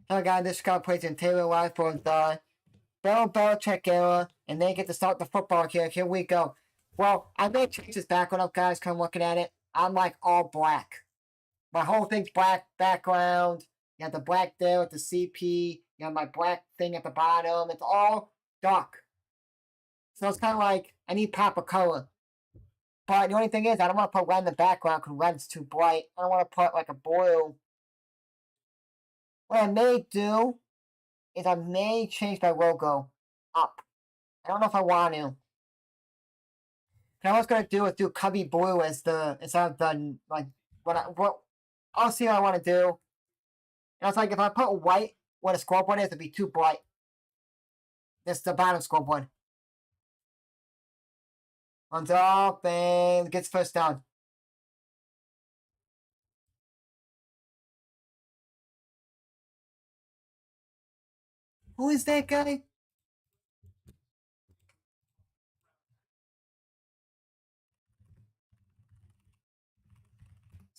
Hi guys, this guy plays in Taylor Live for the Bill Belichick era, and they get to start the football here. Here we go. Well, I may change this background up, guys. Come looking at it. I'm like all black. My whole thing's black background. You have the black there with the CP. You have my black thing at the bottom. It's all dark. So it's kind of like I need pop of color. But the only thing is, I don't want to put red in the background because red's too bright. I don't want to put like a blue. What I may do is I may change my logo up. I don't know if I want to. I was gonna do is do Cubby Blue as the instead of the like what I'll see what I want to do. And I was like, if I put white where the scoreboard is, it'd be too bright. This is the bottom scoreboard. Runs off and gets first down. Who is that guy?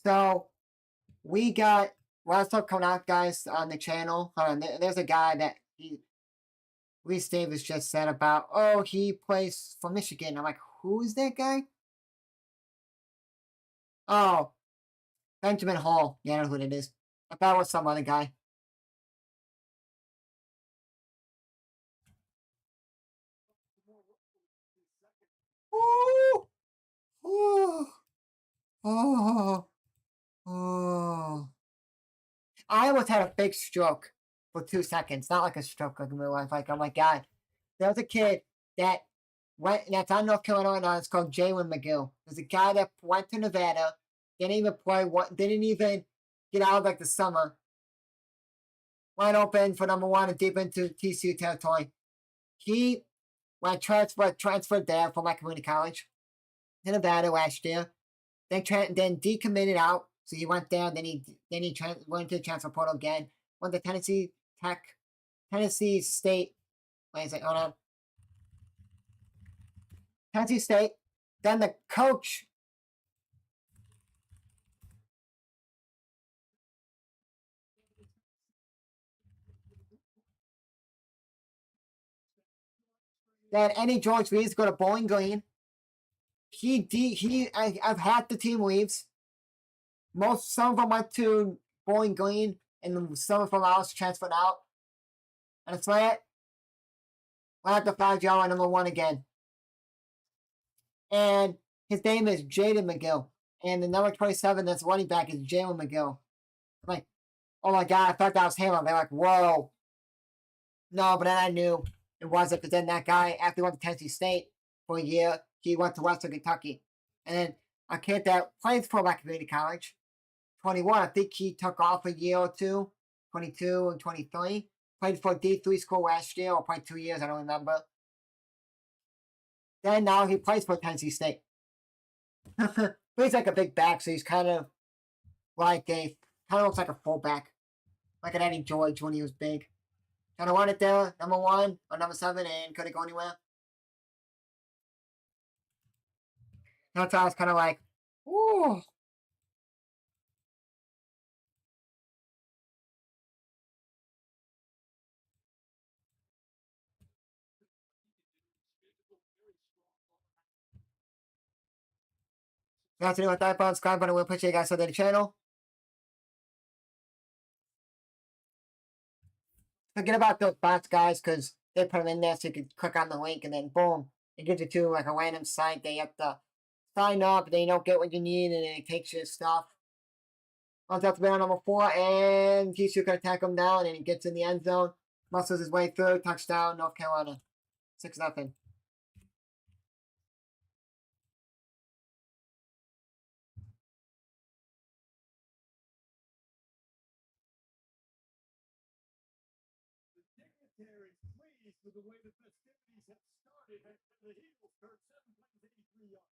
So we got last stuff coming out, guys, on the channel. There's a guy that Reese Davis just said about, oh, he plays for Michigan. I'm like, who is that guy? Oh, Benjamin Hall. Yeah, I know who it is. I thought it was some other guy. Ooh, ooh, oh, oh. I almost had a big stroke for 2 seconds. Not like a stroke like in real life. Like, oh my God. There was a kid that that's on North Carolina now. It's called Jalen McGill. There's a guy that went to Nevada, didn't even play, didn't even get out of like the summer. Wide open for number one and deep into TCU territory. He went transferred there from my community college to Nevada last year. Then decommitted out. So he went there. Then he went to the transfer portal again. Went to Tennessee State. Wait a second, hold on. Tennessee State. Then the coach. Then Eddie George leaves to go to Bowling Green. I've had the team leaves. Some of them went to Bowling Green, and some of them else transferred out. And it's like, I have to find y'all number one again. And his name is Jaden McGill. And the number 27 that's running back is Jalen McGill. I'm like, oh my God, I thought that was him. I'm like, whoa. No, but then I knew it wasn't. Because then that guy, after he went to Tennessee State for a year, he went to Western Kentucky. And then a kid that plays for my community college, 21, I think he took off a year or two, 22 and 23. Played for a D3 school last year, or played 2 years, I don't remember. Then now he plays for Tennessee State. But he's like a big back, so he's kind of looks like a fullback, like an Eddie George when he was big. Kind of wanted there, number one or number 7, and couldn't go anywhere. That's why I was kind of like, ooh. That's it with that, subscribe button. We appreciate you guys for the channel. Forget about those bots, guys, because they put them in there so you can click on the link and then boom, it gives you to like a random site. They have to sign up, they don't get what you need, and then it takes your stuff. Runs out to man number 4, and TCU can attack him down, and he gets in the end zone. Muscles his way through, touchdown, North Carolina. 6-0. Pleased with the way the festivities have started at the Eagles turf, 7 plays, 83 yards.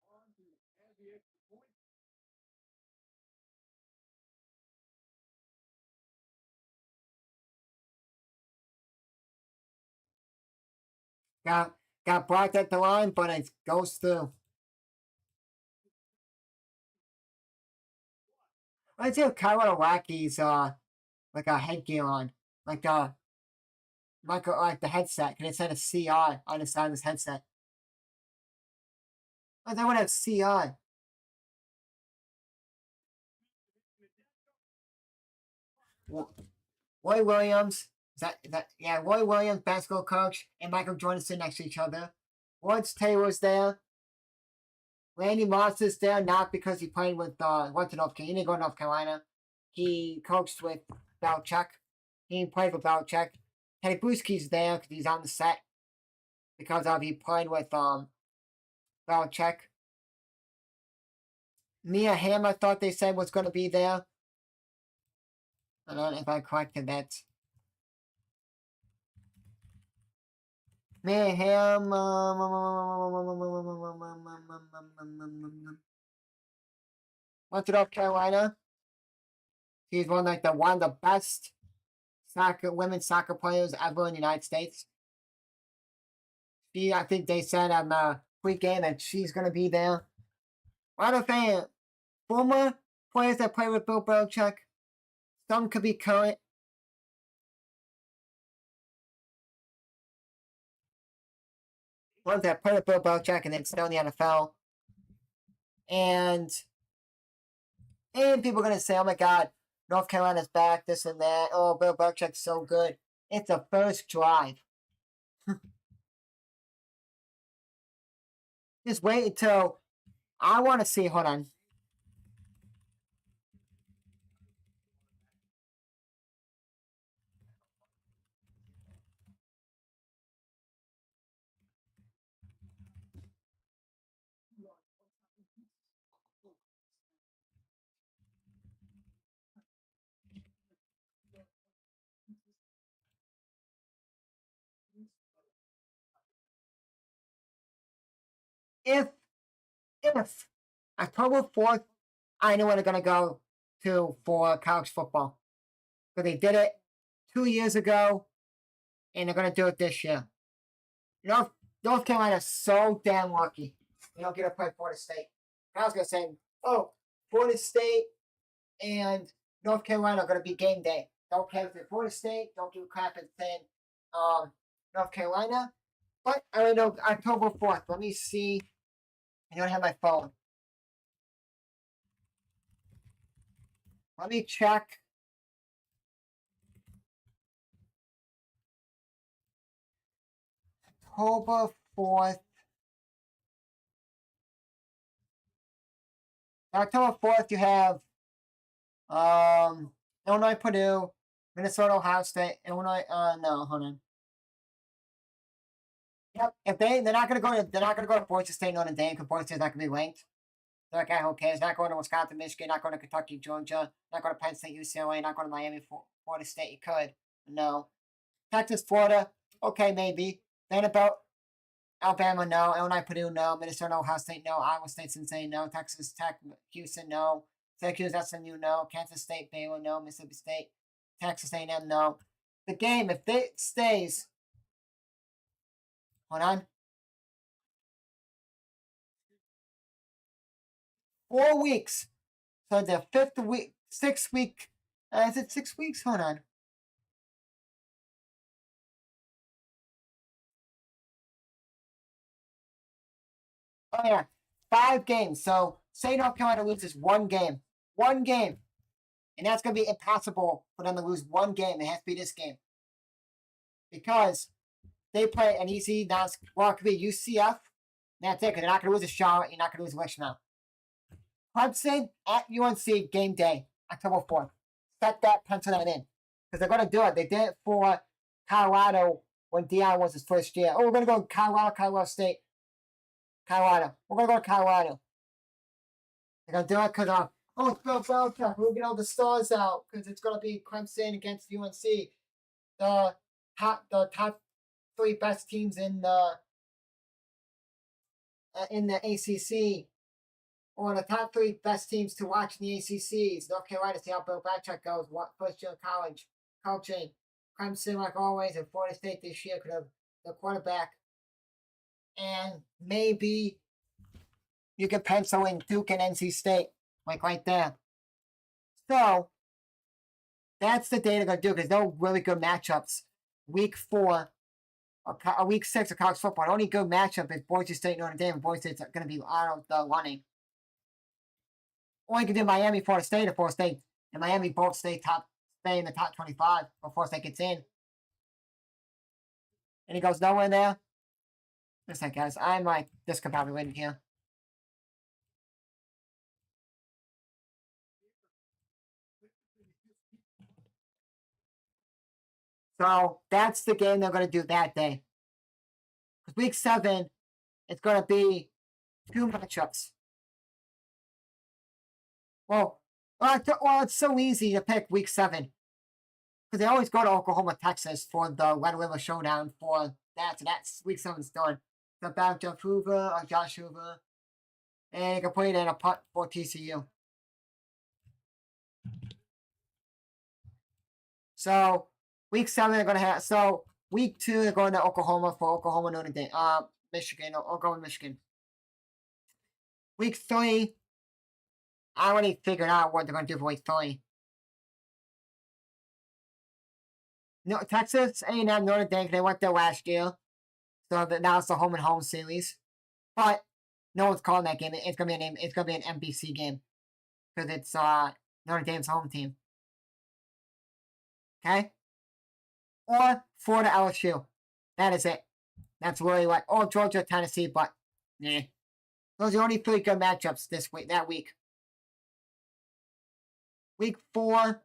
On to add the extra point. Got blocked at the line, but it goes through. I do Colorado Rockies like a headgear on. Like like the headset. Can it said a CI on the side of this headset? Oh, they would have CI. Roy Williams. Is that yeah, Roy Williams, basketball coach, and Michael Jordan sitting next to each other. Lawrence Taylor's there. Randy Moss is there, not because he played with went to North Carolina. He didn't go to North Carolina. He coached with Belichick. He played with Belichick. Teddy Bruschi's there because he's on the set because of he played with Belichick. Mia Hamm, I thought they said was going to be there. I don't know if I corrected that. Mia Hamm. Went to North Carolina. She's one of the best women's soccer players ever in the United States. I think they said on the pre-game that she's going to be there. A lot of former players that play with Bill Belichick. Some could be current. Ones that play with Bill Belichick and then still in the NFL. And people are going to say, oh my God, North Carolina's back, this and that. Oh, Bill Belichick's so good. It's the first drive. Just wait until I want to see. Hold on. If October 4th, I know where they're going to go to for college football. But they did it 2 years ago, and they're going to do it this year. North Carolina's so damn lucky. They don't get to play Florida State. I was going to say, oh, Florida State and North Carolina are going to be game day. Don't care if they're Florida State. Don't do crap and saying North Carolina. But I don't know October 4th. Let me see. I don't have my phone. Let me check. October 4th. October 4th, you have Illinois, Purdue, Minnesota, Ohio State, Illinois. No, hold on. Yep. If they're not gonna go to Boise State, Notre Dame, because Boise State's not gonna be ranked. They're like, who cares? Not going to Wisconsin, Michigan, not going to Kentucky, Georgia, not going to Penn State, UCLA, not going to Miami, Florida State. You could. No. Texas, Florida. Okay, maybe. Vanderbilt, Alabama, no. Illinois, Purdue, no. Minnesota, Ohio State, no. Iowa State, Cincinnati, no. Texas Tech, Houston, no. Syracuse, SMU, no. Kansas State, Baylor, no. Mississippi State, Texas A&M, no. The game, if it stays, hold on, 4 weeks. So the 5th week, 6 week. Is it 6 weeks? Hold on. Oh yeah, 5 games. So say North Carolina loses one game, and that's going to be impossible for them to lose one game. It has to be this game because they play an easy, well, it could be UCF. That's it. Because they're not going to lose a Charlotte. You're not going to lose a Richmond. Clemson at UNC game day, October 4th. Set that, pencil that in because they're going to do it. They did it for Colorado when Deion was his first year. Oh, we're going to go Colorado State. Colorado. We're going to go to Colorado. They're going to do it because it's Bill Belichick. We'll get all the stars out because it's going to be Clemson against UNC. The top 3 best teams in the ACC, or the top 3 best teams to watch in the ACC is North Carolina. See how Bill Belichick goes. First year of college, coaching. Clemson, like always, and Florida State this year could have the quarterback. And maybe you can pencil in Duke and NC State, like right there. So that's the day they're gonna do because no really good matchups. Week 4 or week 6 of college football. The only good matchup is Boise State Notre Dame. Boise State's gonna be out of the running. Or you can do Miami, Florida State, or Florida State, and Miami both stay in the top 25 before State gets in. And he goes nowhere there. Listen, guys, I'm like, this could probably win here. So that's the game they're going to do that day. Because week 7, it's going to be 2 matchups. Well, it's so easy to pick week 7. Because they always go to Oklahoma, Texas for the Red River Showdown for that. So that's week 7's done. The back Jeff Hoover or Josh Hoover. And you can put it in a putt for TCU. So week 7 they're gonna have. So week 2 they're going to Oklahoma for Oklahoma Notre Dame, Michigan, Oklahoma Michigan. Week 3, I already figured out what they're gonna do for week 3. No, Texas A&M Notre Dame. They went there last year, so now it's the home and home series. But no one's calling that game. It's gonna be It's gonna be an NBC game because it's Notre Dame's home team. Okay. Or Florida LSU. That is it. That's really what. Oh, Georgia, Tennessee, but nah. Those are the only 3 good matchups that week. Week 4,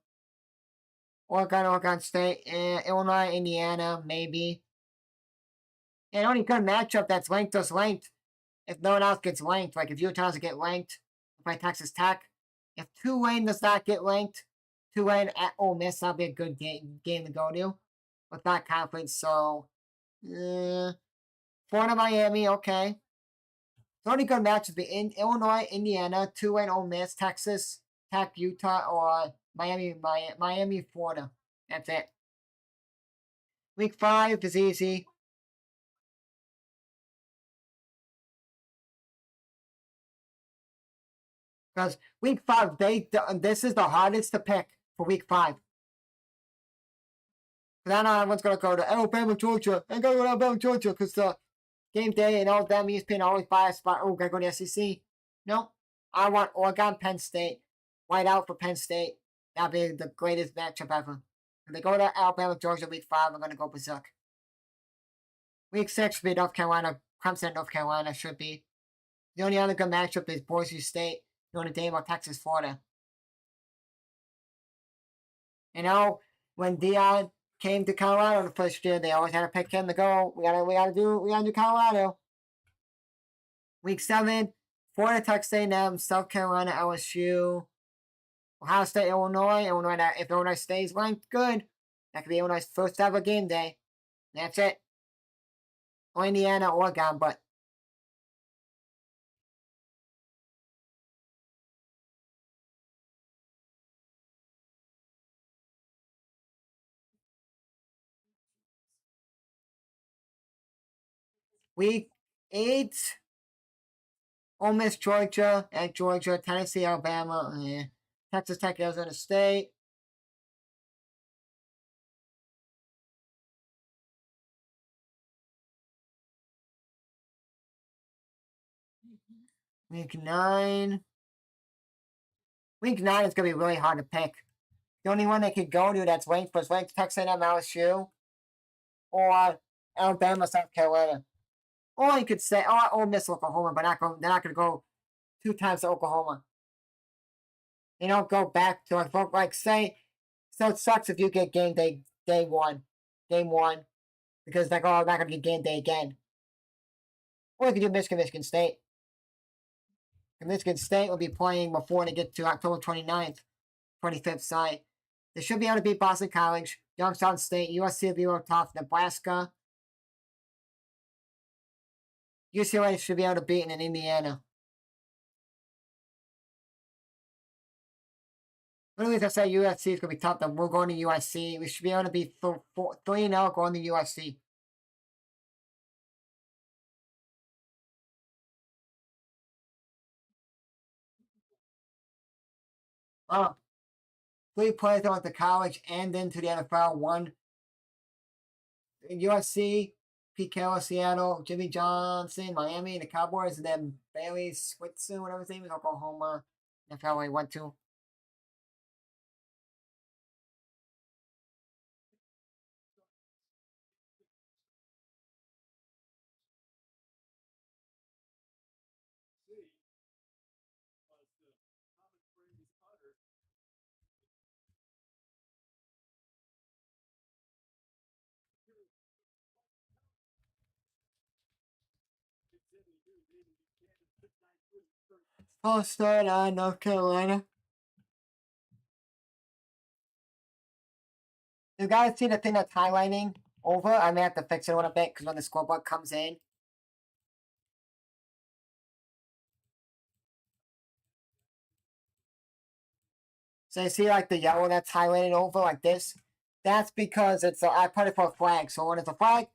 Oregon State, Illinois, Indiana, maybe. And only good matchup that's linked is linked. If no one else gets linked, like if Utah doesn't get linked by Texas Tech, if Tulane does not get linked, Tulane at Ole Miss, that'll be a good game to go to with that conference. So, Florida, Miami, okay. The only good matches be in Illinois, Indiana, Tulane, Ole Miss, Texas Tech, Utah, or Miami, Florida. That's it. Week 5 is easy. Because week 5, this is the hardest to pick for week 5. Because I know everyone's going to go to Alabama, Georgia. I got to go to Alabama, Georgia because the game day and all them ESPN always biased by, oh, got to go to the SEC. No, I want Oregon, Penn State. White out for Penn State. That'll be the greatest matchup ever. If they go to Alabama, Georgia, week 5, I'm going to go berserk. Week 6 will be North Carolina. Clemson, North Carolina should be. The only other good matchup is Boise State, Notre Dame, or Texas, Florida. You know, when Dion came to Colorado the first year, they always had to pick him to go. We gotta do Colorado. Week 7, Florida, Texas A&M, South Carolina, LSU, Ohio State, Illinois. If Illinois stays ranked, good. That could be Illinois' first ever game day. That's it. Or Indiana, Oregon, but week 8, Ole Miss, Georgia, at Georgia, Tennessee, Alabama, Texas Tech, Arizona State. Week 9. Week 9 is going to be really hard to pick. The only one they could go to that's ranked was ranked Texas A&M, LSU, or Alabama, South Carolina. Or you could say, oh, Ole Miss, Oklahoma, but they're not going to go 2 times to Oklahoma. They don't go back to say. So it sucks if you get game day 1, because they're not going to get game day again. Or you could do Michigan State. And Michigan State will be playing before they get to October 29th, 25th side. They should be able to beat Boston College, Youngstown State, USC will be real tough, Nebraska. UCLA should be able to beat in Indiana. Literally, if I say USC is going to be tough, then we're going to USC. We should be able to be 3-0 going to USC. Oh, 3 players that went to college and into the NFL. One in USC, Pete Carroll, Seattle, Jimmy Johnson, Miami, the Cowboys, and then Bailey Switzer, whatever his name is, Oklahoma. That's how he went to. First start on North Carolina. You guys see the thing that's highlighting over? I may have to fix it a little bit because when the scoreboard comes in. So you see like the yellow that's highlighted over like this? That's because it's I put it for a flag. So when it's a flag,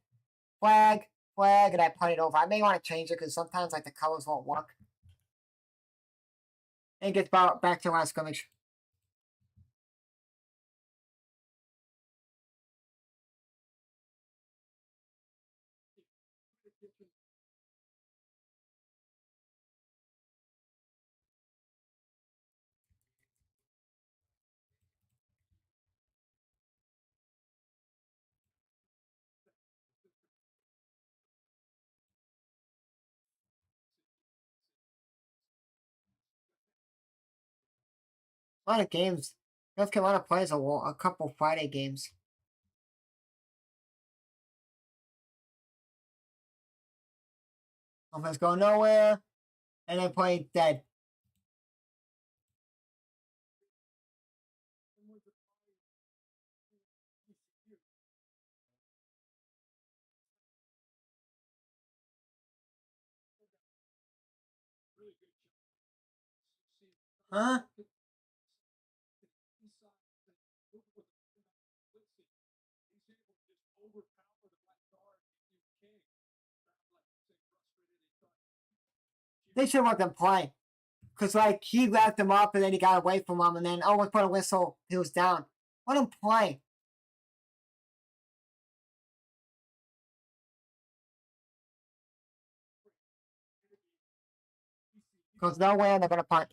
flag, flag, and I put it over. I may want to change it because sometimes like the colors won't work. And gets back to last scrimmage. A lot of games. North Carolina plays a couple Friday games. Offense go nowhere, and they play dead. Huh? They should let them play. Because, like, he left him up and then he got away from him, and then, oh, let's put a whistle. He was down. Let him play. Goes nowhere, and they're going to punt.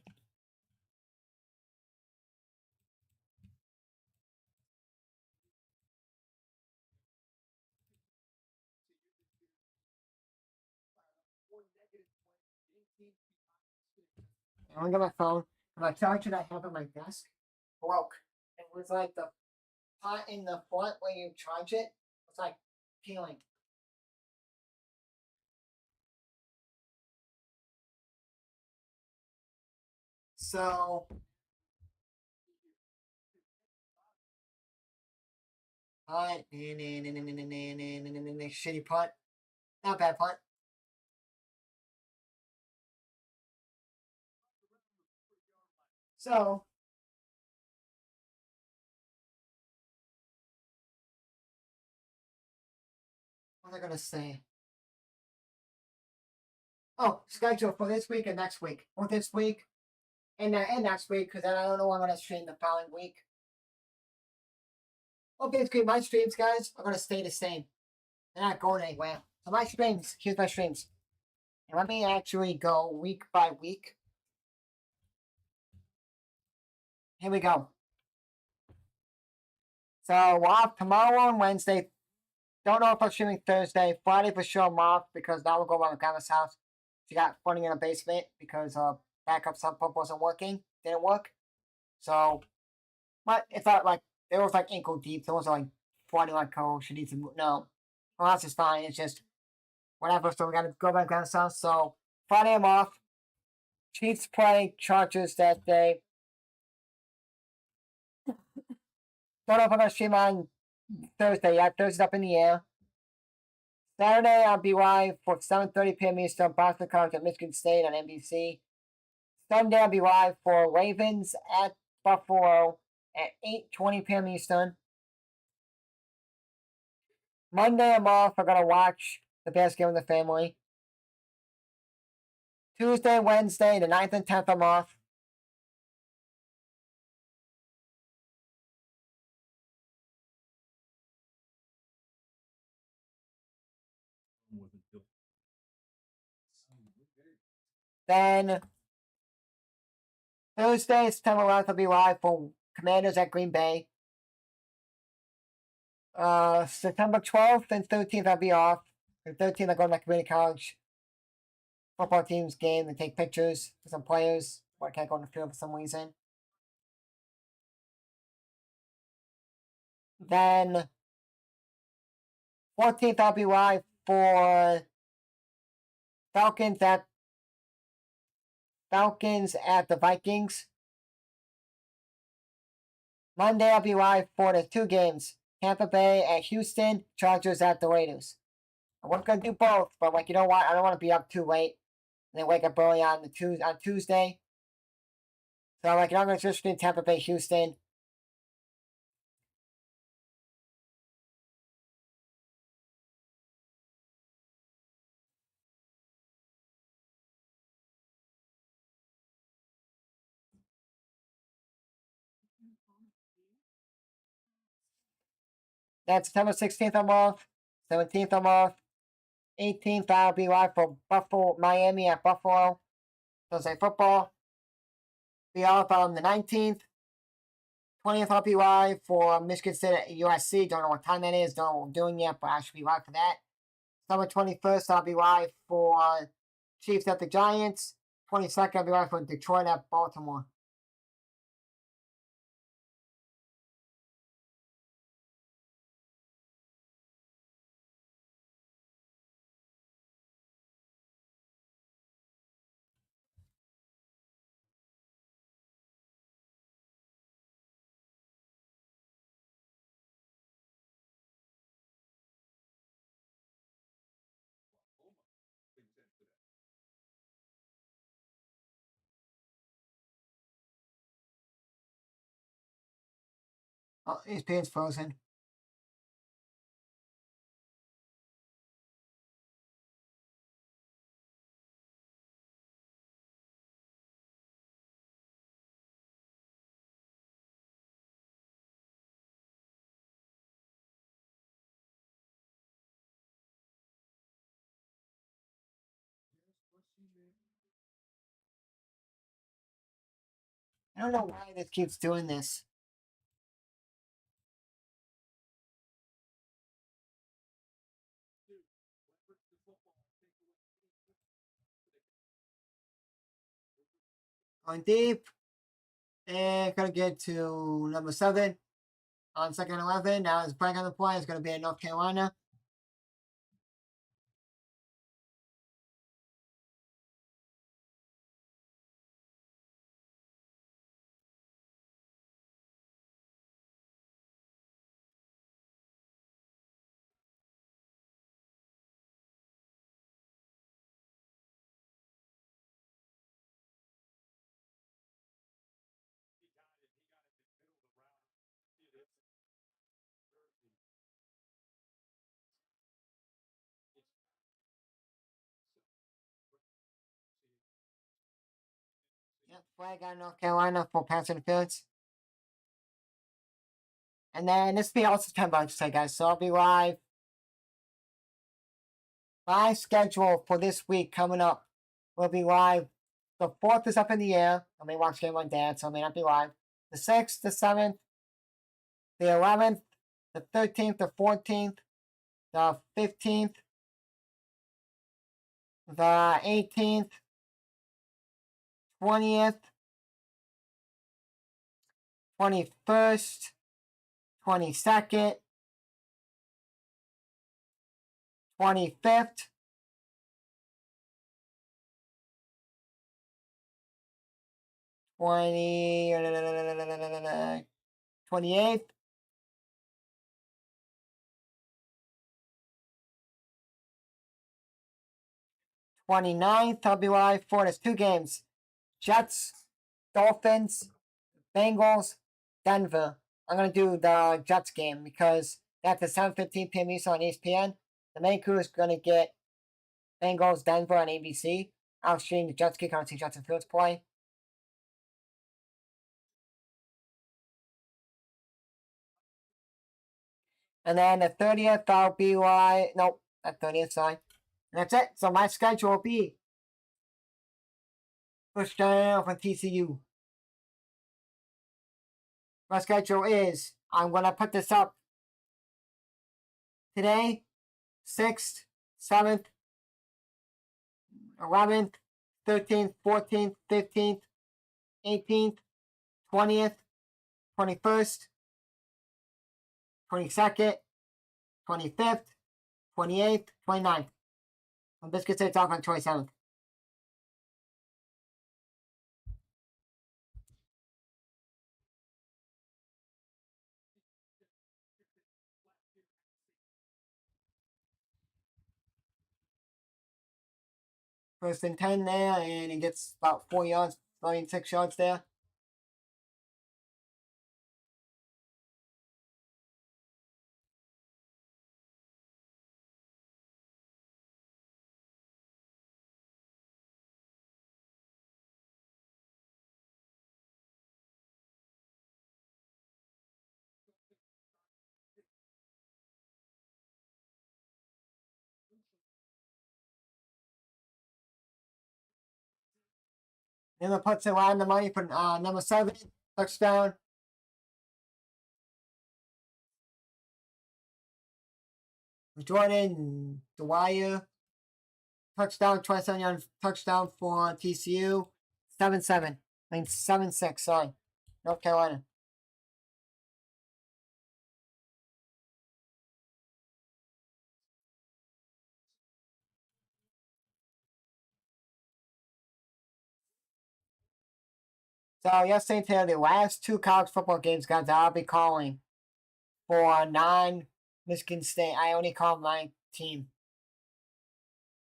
I'm going to get my phone. And my charger that I have on my desk broke. It was like the part in the front where you charge it was like peeling. So, punt, shitty punt. Not bad punt. So, what was I going to say? Oh, schedule for this week and next week. Or this week and next week, because then I don't know when I'm going to stream the following week. Well, basically, my streams, guys, are going to stay the same. They're not going anywhere. So my streams, here's my streams. And let me actually go week by week. Here we go. So we're off tomorrow and Wednesday. Don't know if I'm streaming Thursday. Friday for sure I'm off because now we'll go around my grandma's house. She got funding in the basement because backup sump pump wasn't working. Didn't work. So, but it's not like it was like ankle deep. So it wasn't like flooding like oh she needs to move. No, well that's just fine. It's just whatever. So we gotta go back down south. So Friday I'm off. Chiefs play Chargers that day. Don't know if I'm gonna stream on Thursday yet. Thursday's up in the air. Saturday I'll be live for 7:30 p.m. Eastern. Boston College at Michigan State on NBC. Sunday I'll be live for Ravens at Buffalo at 8:20 p.m. Eastern. Monday I'm off. I'm gonna watch the best game of the family. Tuesday, Wednesday, the 9th and 10th I'm off. Then Thursday, September 11th, will be live for Commanders at Green Bay. September 12th and 13th, I'll be off. The 13th, I go to my community college football team's game and take pictures with some players. But I can't go on the field for some reason. Then 14th, I'll be live for Falcons at the Vikings. Monday, I'll be live for the two games. Tampa Bay at Houston, Chargers at the Raiders. I wasn't going to do both, but like, you know what? I don't want to be up too late and then wake up early on Tuesday. So like, I'm going to just stream Tampa Bay, Houston. Then September 16th, I'm off. 17th, I'm off. 18th, I'll be live for Miami at Buffalo. Thursday football. Be off on the 19th. 20th, I'll be live for Michigan State at USC. Don't know what time that is. Don't know what I'm doing yet, but I should be live for that. Summer 21st, I'll be live for Chiefs at the Giants. 22nd, I'll be live for Detroit at Baltimore. Oh, ESPN's frozen. I don't know why this keeps doing this. Going deep. And gonna get to number 7 on 2nd and 11. Now it's break on the play. It's gonna be in North Carolina. Yep, flag on North Carolina for pass interference. And then this will be all September, I should say, guys. So I'll be live. My schedule for this week coming up will be live. The 4th is up in the air. I may watch game on Dad, so I may not be live. The 6th, the 7th, the 11th, the 13th, the 14th, the 15th, the 18th, 20th, 21st, 22nd, 25th, 28th, 29th, I'll be live for this 2 games. Jets, Dolphins, Bengals, Denver. I'm going to do the Jets game because that's at 7:15 p.m. Eastern on ESPN. The main crew is going to get Bengals, Denver on ABC. I'll stream the Jets kick on see Jets and Fields play. And then the 30th, I'll be live. Nope, not 30th, sorry. And that's it. So my schedule will be first down from TCU. My schedule is I'm gonna put this up today, 6th, 7th, 11th, 13th, 14th, 15th, 18th, 20th, 21st, 22nd, 25th, 28th, 29th. And Biscuit State's off on 27th. First and 10 there, and he gets about 4 yards, 6 yards there. Then it puts it on the money for number 7, touchdown. Jordan Dwyer, touchdown, 27 yard touchdown for TCU. 7-7. I mean 7-6, sorry. North Carolina. So yesterday today, the last 2 college football games, guys, I'll be calling for non-Michigan State. I only call my team.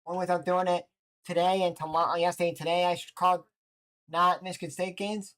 Only I'm doing it today and tomorrow. Yesterday and today, I should call not Michigan State games.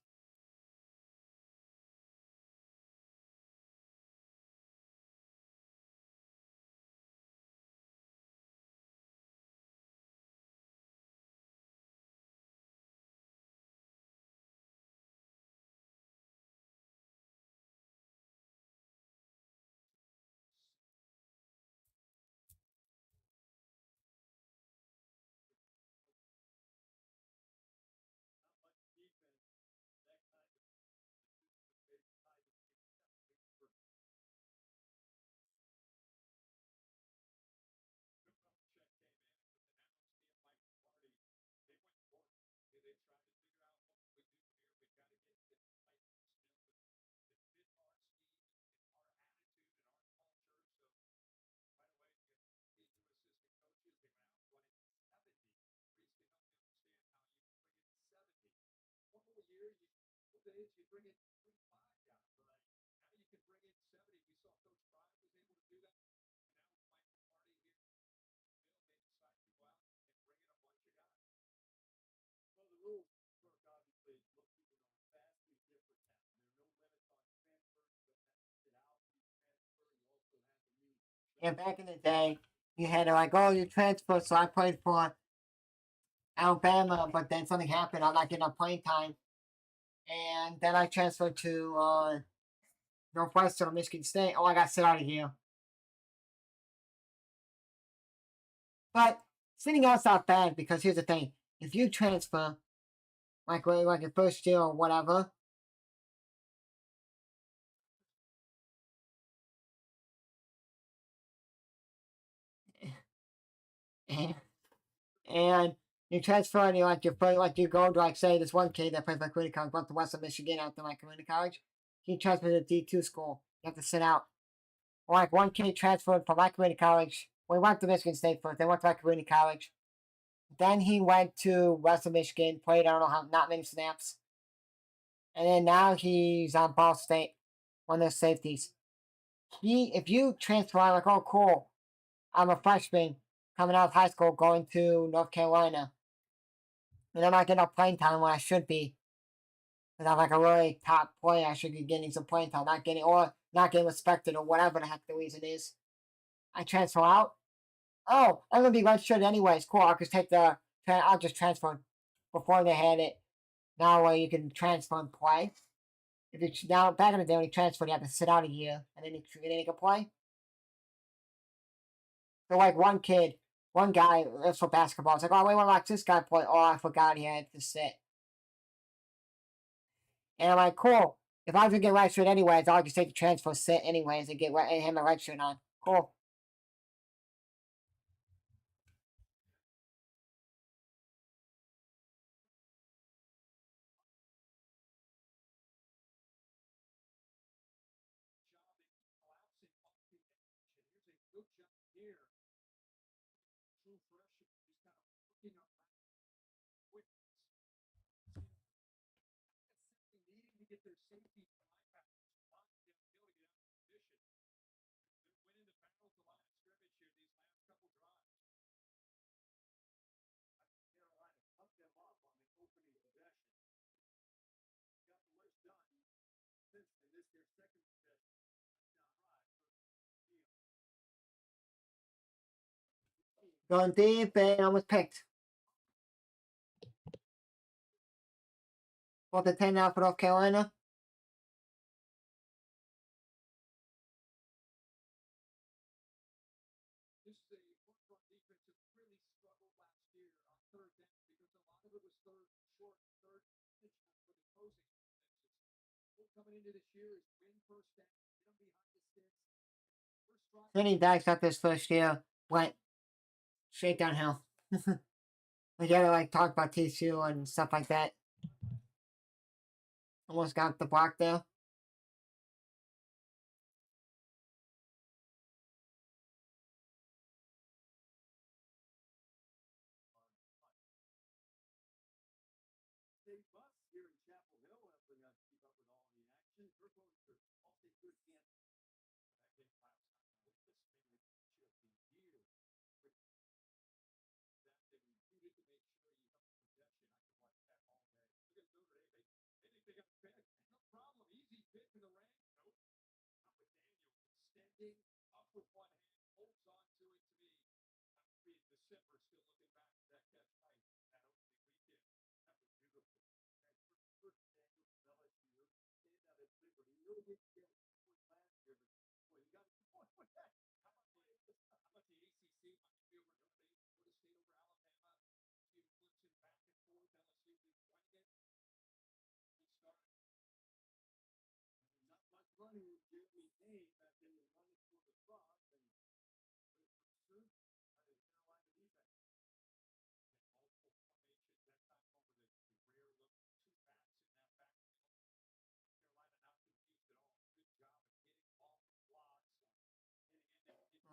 And back in the day, you had to like, oh, you transfer. So I played for Alabama, but then something happened. I'm not getting enough playing time. And then I transferred to Northwestern or Michigan State. Oh, I got sit out of here. But sitting out's not bad because here's the thing: if you transfer, like your first year or whatever, and, and you transfer and you you go to like say this one kid that plays my community college went to Western Michigan after my community college, he transferred to D2 school. You have to sit out. Or like one kid transferred from my community college. We went to Michigan State first. Then went to my community college. Then he went to Western Michigan, played I don't know how not many snaps, and then now he's on Ball State, one of their safeties. If you transfer out like, oh cool, I'm a freshman coming out of high school going to North Carolina, and I'm not getting enough playing time when I should be, because I'm like a really top player. I should be getting some playing time, not getting respected or whatever the heck the reason is. I transfer out. Oh, I'm gonna be redshirted anyways. Cool. I'll just transfer. Before they had it, now you can transfer and play. If you now back in the day when you transferred, you had to sit out a year and then you can play. So like one kid one guy lives for basketball. It's like, oh, wait, want to watch this guy play. Oh, I forgot he had to sit. And I'm like, cool. If I was gonna get right shirt anyways, I'll just take the transfer sit anyways and get him a right shirt on. Cool. Going deep and almost picked. 4-10 now for North Carolina. Kenny Dykes got this first year. Went straight downhill. We gotta like talk about TCU and stuff like that. Almost got the block there.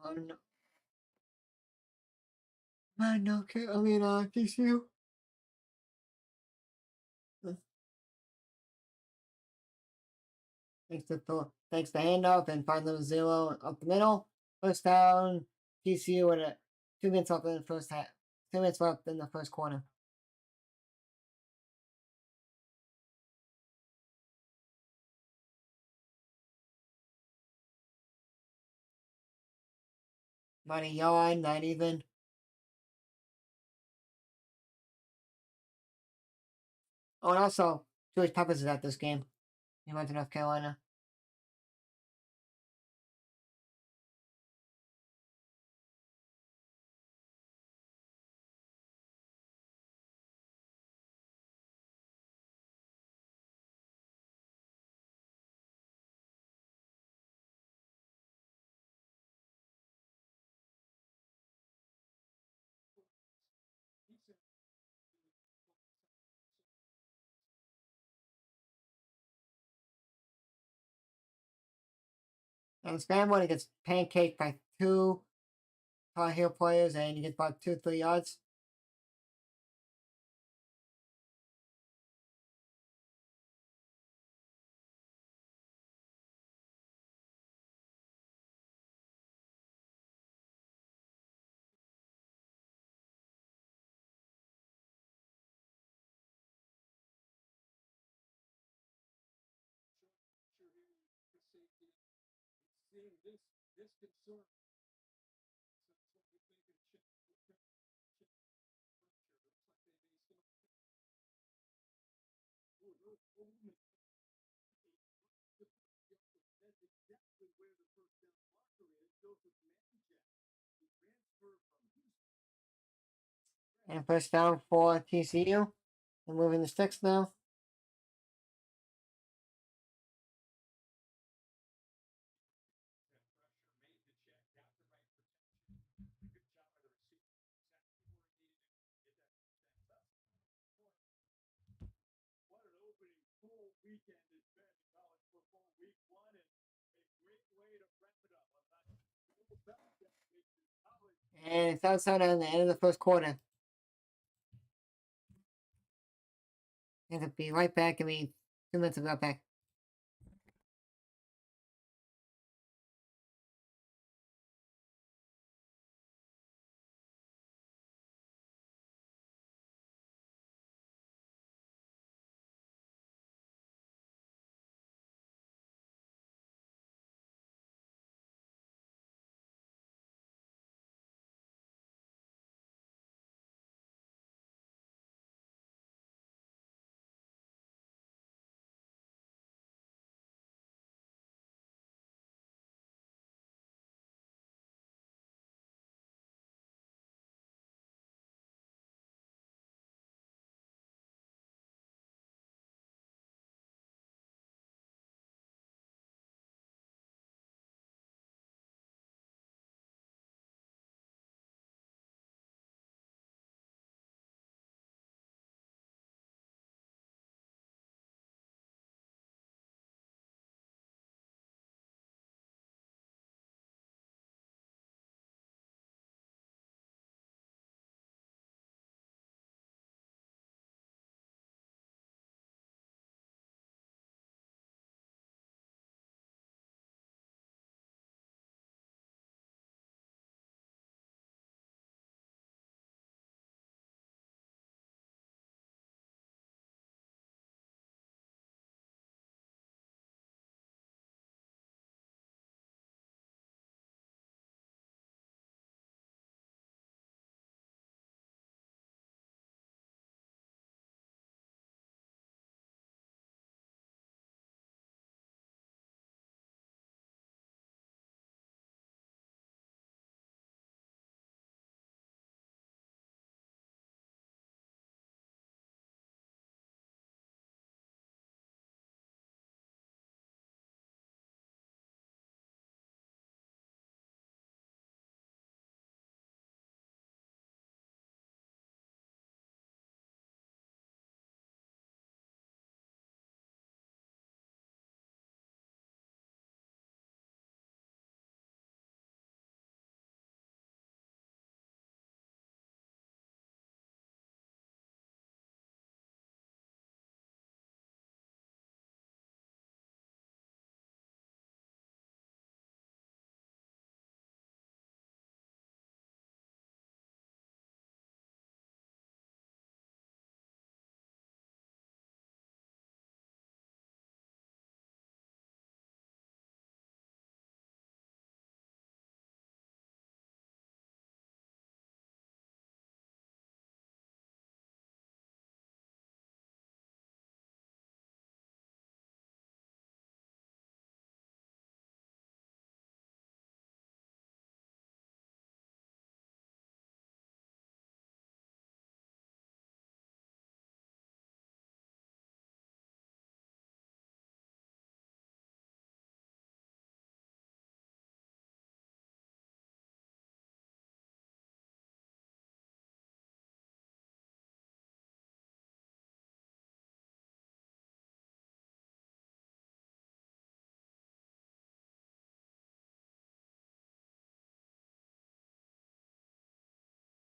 Oh no. Man, no, TCU. Thanks to handoff and find little zero up the middle. First down, TCU with 2 minutes left in the first half. 2 minutes left in the first quarter. Not a yard, not even. Oh, and also, George Peppers is at this game. He went to North Carolina. And Spam gets pancaked by two Tar Heel players, and he gets about 2-3 yards. And first down for TCU. They're moving the sticks now. And it's outside on the end of the first quarter. It'll be right back. 2 minutes of right back.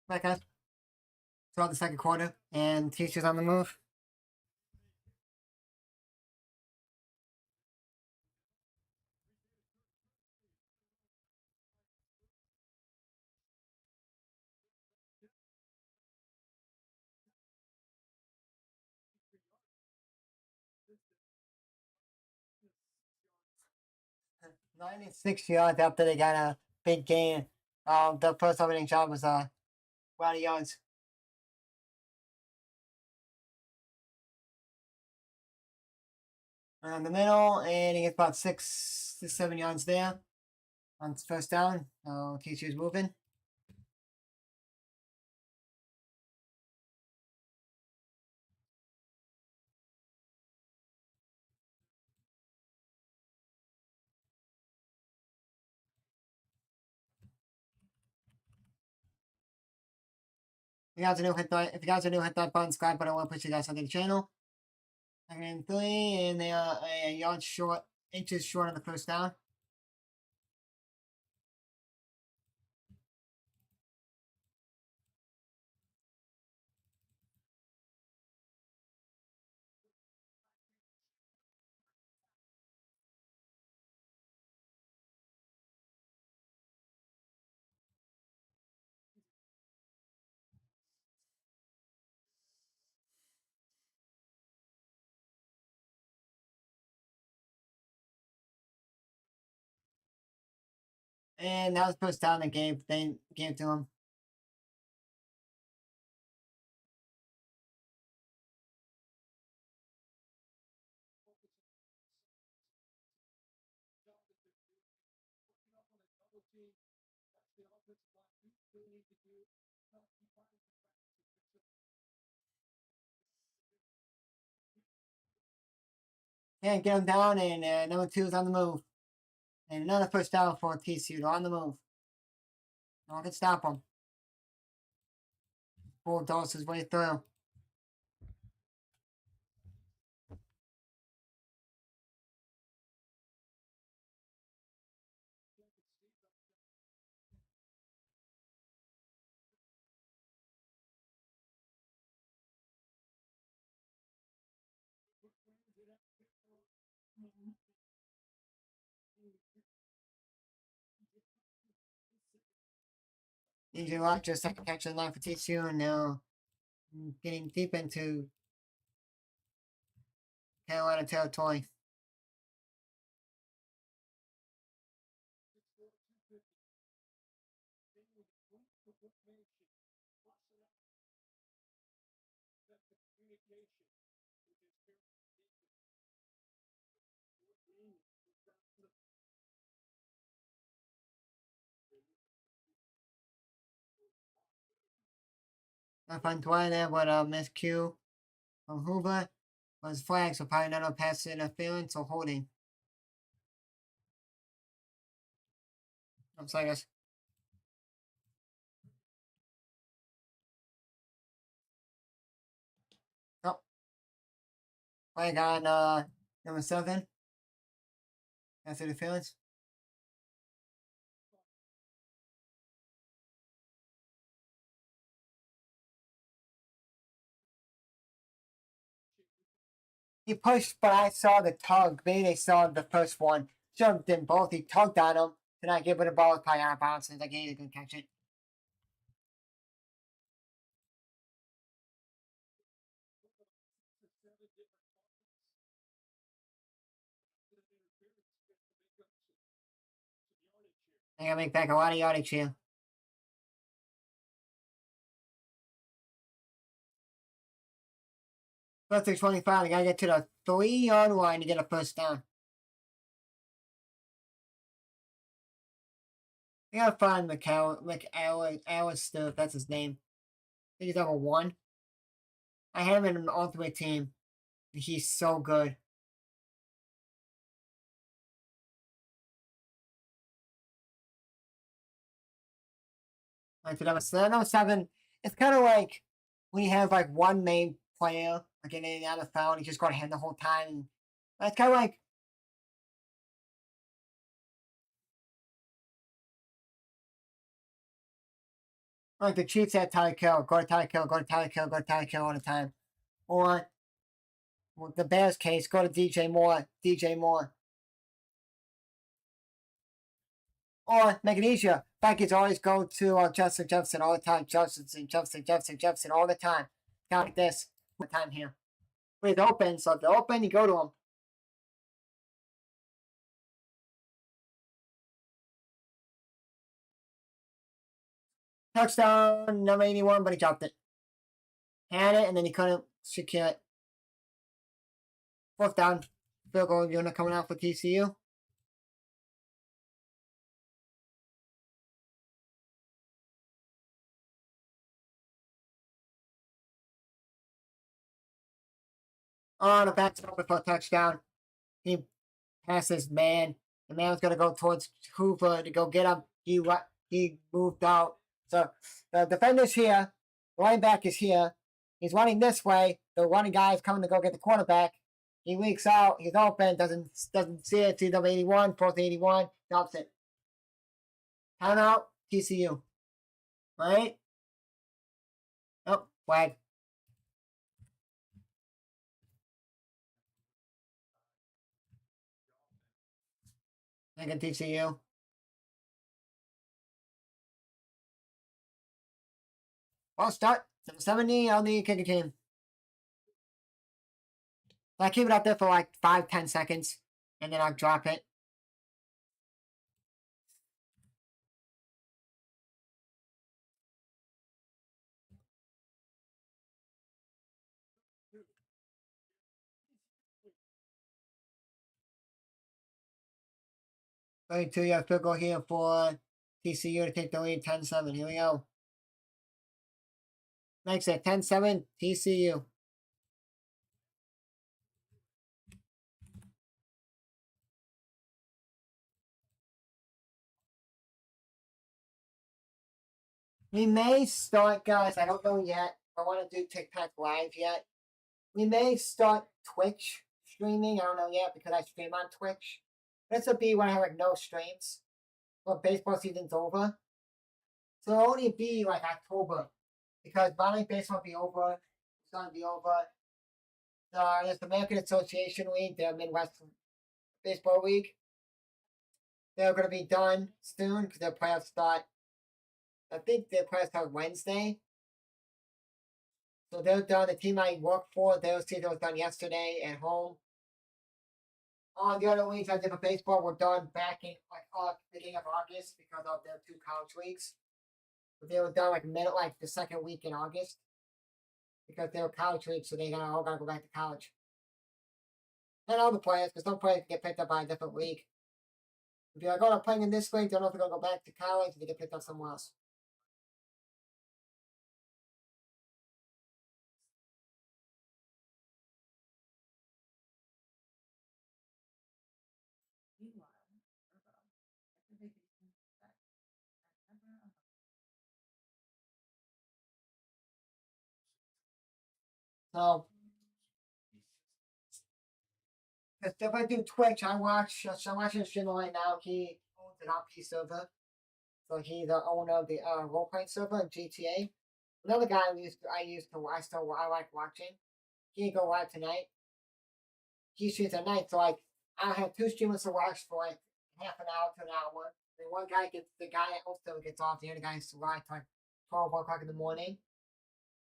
Back guys. Throughout the second quarter, and TCU's on the move. "96 yards after they got a big gain. The first opening shot was 1 yards. Around the middle, and he gets about 6 to 7 yards there on first down. TCU's moving. you guys are new, hit that. If you guys are new, hit that button, subscribe button. I want to push you guys onto the channel. And 3, and they are a yard short, inches short of the first down. And that was first down they gave to him. And get him down, and number 2 is on the move. And another first down for TCU. They're on the move. No one can stop them. Bulldogs his way through. DJ Rock just second catch of the line for TCU, and now getting deep into Carolina territory. I find Dwight there, but miscue from Hoover was flagged, so probably not a pass interference or holding. Looks like us. Oh. Flag on number 7. That's interference. He pushed, but I saw the tug. Maybe they saw the first one. Jumped them both. He tugged on him. Then I give it a ball. It's probably out of bounds. Like, he didn't catch it. I gotta make back a lot of yardage here. First and 25. I gotta get to the 3-yard line to get a first down. I gotta find McAllister, if that's his name. I think he's number 1. I have him in an ultimate team. He's so good. Like the number 7. It's kind of like when you have like one main player, like in the NFL, and you just got him the whole time. It's kind of like the Chiefs had Tyreek Hill, go to Tyreek Hill, go to Tyreek Hill, go to Tyreek Hill all the time. Or with the Bears case, go to DJ Moore, DJ Moore. Or make it easier. Vikings always go to Justin Jefferson all the time. Jefferson all the time. Kind of like this. One time here. When it's open, so if they're open, you go to them. Touchdown, number 81, but he dropped it. Had it, and then he couldn't secure it. 4th down. Field goal unit coming out for TCU. On the back over for a touchdown. He passes man. The man was going to go towards Hoover to go get him. He moved out. So the defenders here running back is here. He's running this way. The running guy is coming to go get the quarterback. He leaks out. He's open. Doesn't see it. Sees number 81. Throws to 81. Drops it. Timeout. TCU. Right? Oh, flag. I can TCU. Well, start. Number 70 on the kicking team. I keep it up there for like 5-10 seconds, and then I'll drop it. Going to your field goal here for TCU to take the lead 10-7. Here we go. Makes it 10-7 TCU. We may start, guys. I don't know yet. I want to do TikTok live yet. We may start Twitch streaming. I don't know yet because I stream on Twitch. This will be when I have like no streams. But baseball season's over. So it'll only be like October. Because minor baseball will be over. It's gonna be over. There's the American Association League, the Midwest Baseball League. They're gonna be done soon because their playoffs start. I think their playoffs start Wednesday. So they're done. The team I work for, their season was done yesterday at home. All the other leagues I did for baseball were done back in like beginning of August because of their two college leagues. But they were done like the second week in August because they were college leagues, so they all gotta go back to college. And all the players, because some players get picked up by a different league. If you're like, oh, I'm playing in this league, don't know if they're gonna go back to college, they get picked up somewhere else. So, if I do Twitch, I'm watching a streamer right now. He owns an RP server. So he's the owner of the role playing server in GTA. Another guy I like watching. He didn't go live tonight. He streams at night, so like I have two streamers to watch for like half an hour to an hour. Then one guy the guy that also gets off, the other guy is live till like 12 o'clock in the morning.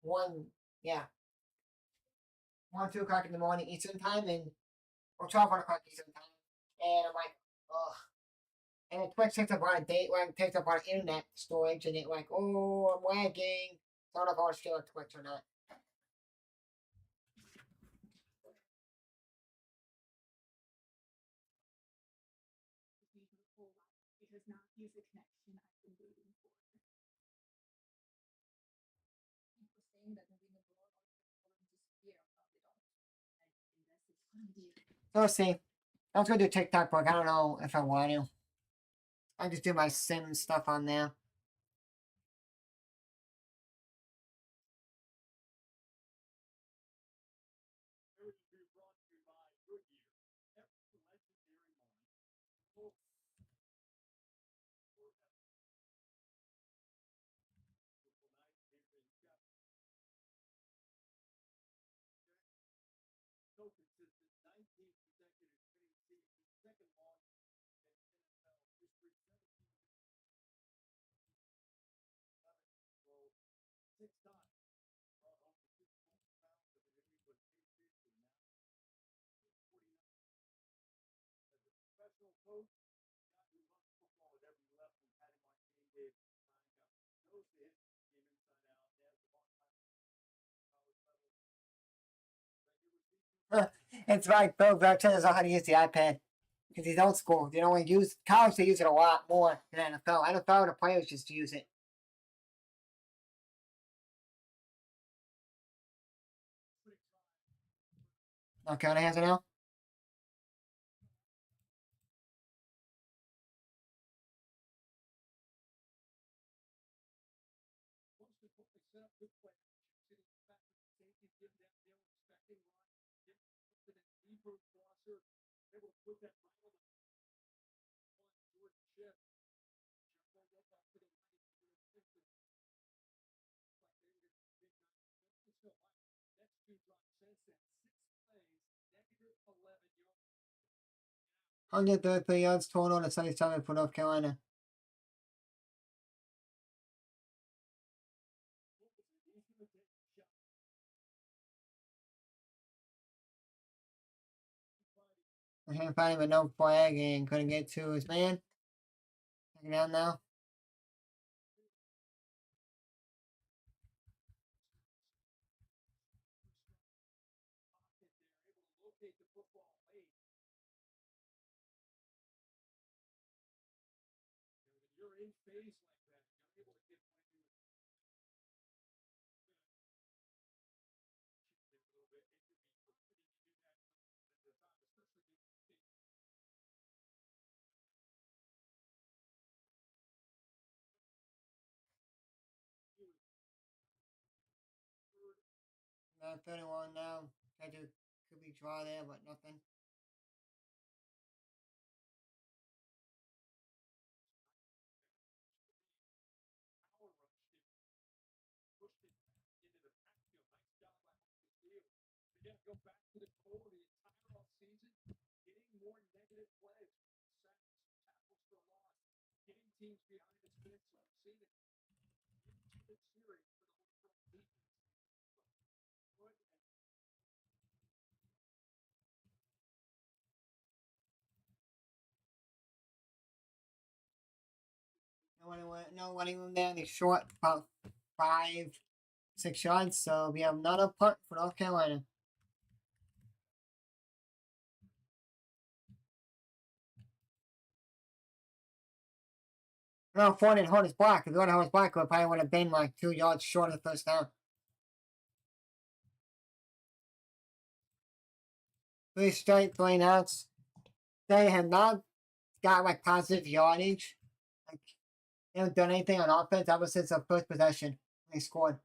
One, yeah, 2 o'clock in the morning Eastern time, or 12 o'clock Eastern time. And I'm like, ugh. And then Twitch takes up on a date, like takes up on internet storage, and it like, oh, I'm lagging. So I don't know if I want to stream on Twitch or not. So let's see. I was gonna do TikTok, but I don't know if I want to. I just do my sim stuff on there. It's right, Bill Belichick doesn't know how to use the iPad because he's old school. They don't use college. They use it a lot more than NFL. NFL, the players just use it. Okay, what has it now? 133 yards total to 77 for North Carolina. Him fighting with no flag and couldn't get to his man. Second down now. About 31 now. Tried to could be draw there, but nothing. No running room there. They short about 5-6 yards. So we have another punt for North Carolina. No, Ford didn't hold his block. If he would have held his block, it probably would have been like 2 yards short of the first down. 3 straight 3-and-outs. They have not got like positive yardage. Like they haven't done anything on offense ever since the first possession they scored.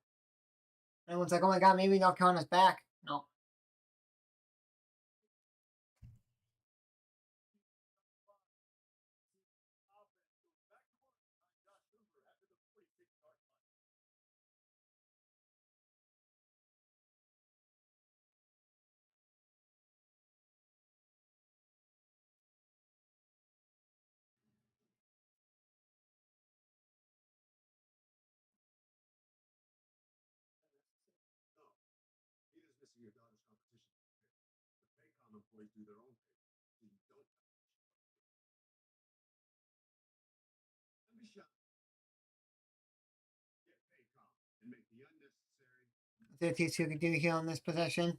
Everyone's like, oh my god, maybe North Carolina's back. No. Let's see if TCU can do here on this possession.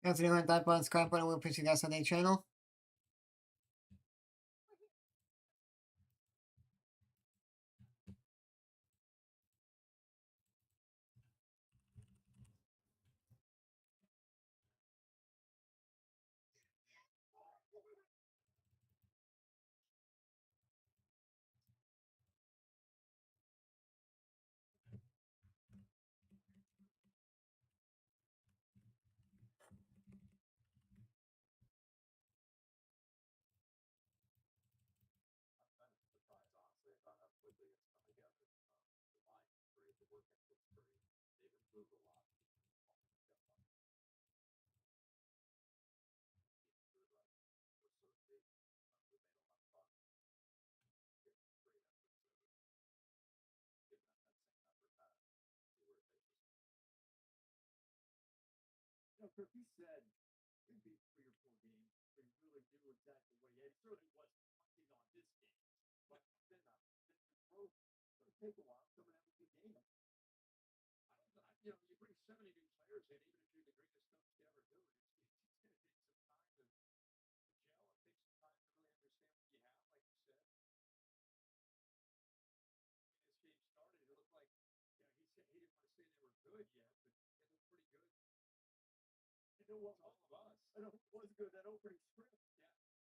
That's the only type of subscribe button. We'll push you guys on the channel.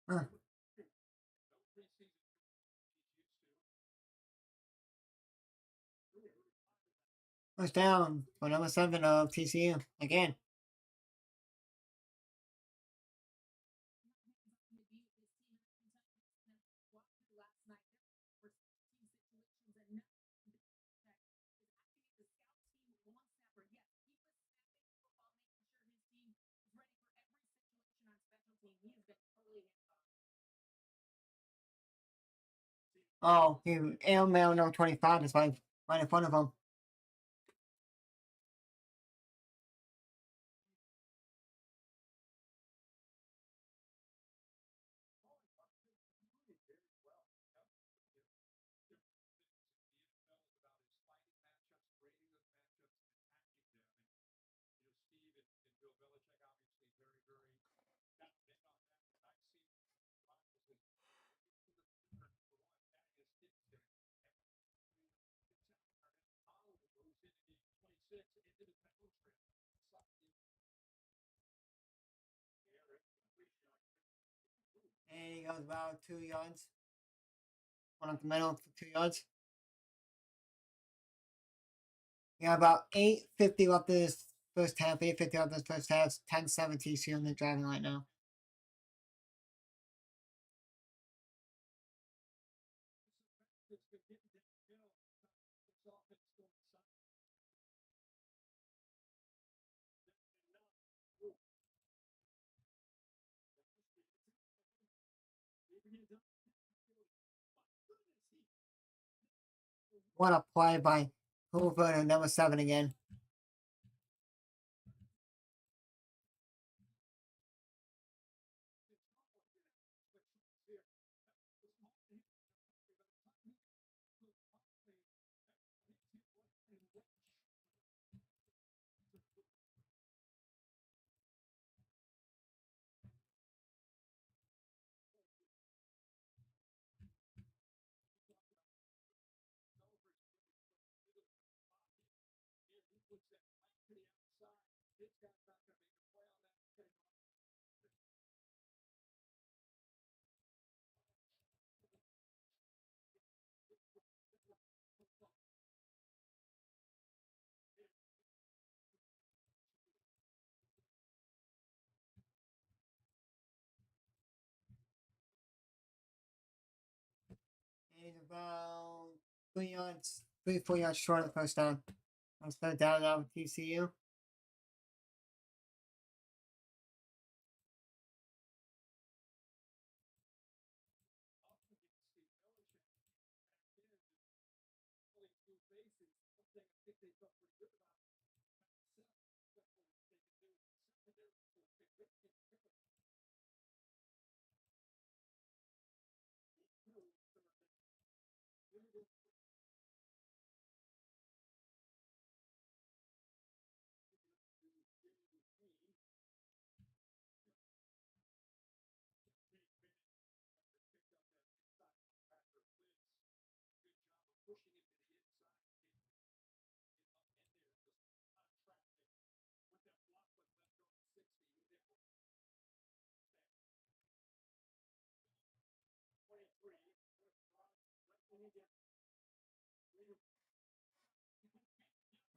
Huh. First down for number 7 of TCU again. Oh, he air mail number 25 is right in front of him. And he goes about 2 yards. One up the middle for 2 yards. Yeah, about 8:50 left this first half. 8:50 left this first half. 10-7 TCU in the driving right now. What a play by Hoover and number 7 again. And he's about 3 yards, 3-4 yards short of the first down. Let's third down now with TCU.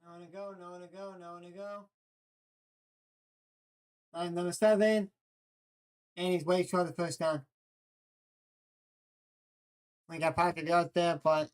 No to go, no to go, no to go. Line number 7. And he's way short of the first down. We got pocket yards there, but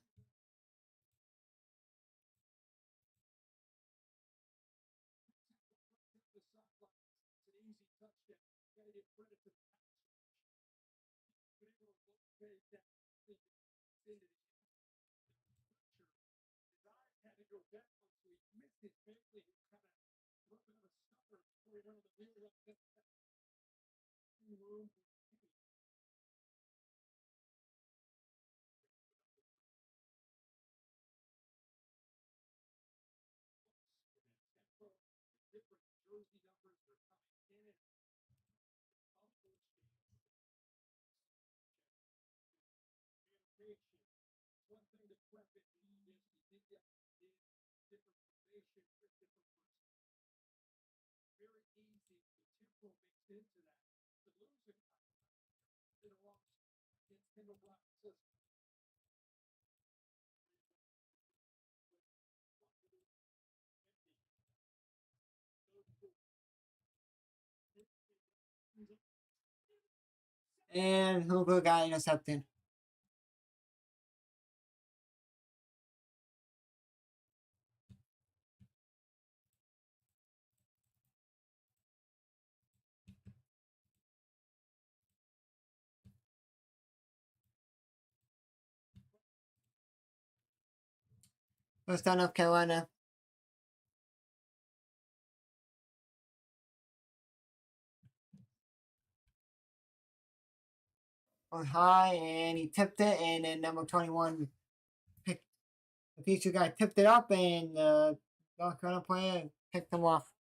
And Hoover got intercepted. First down, North Carolina. On high, and he tipped it, and then number 21 picked the future guy tipped it up, and North Carolina player picked him off.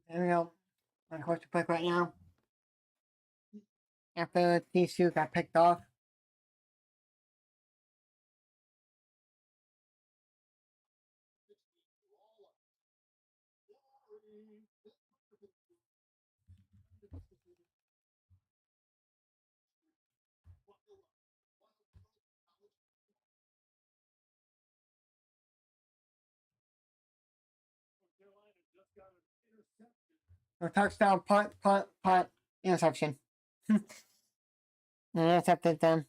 There we go. I'm going to pick right now. After TCU got picked off. A touchdown, punt, interception. Intercepted them.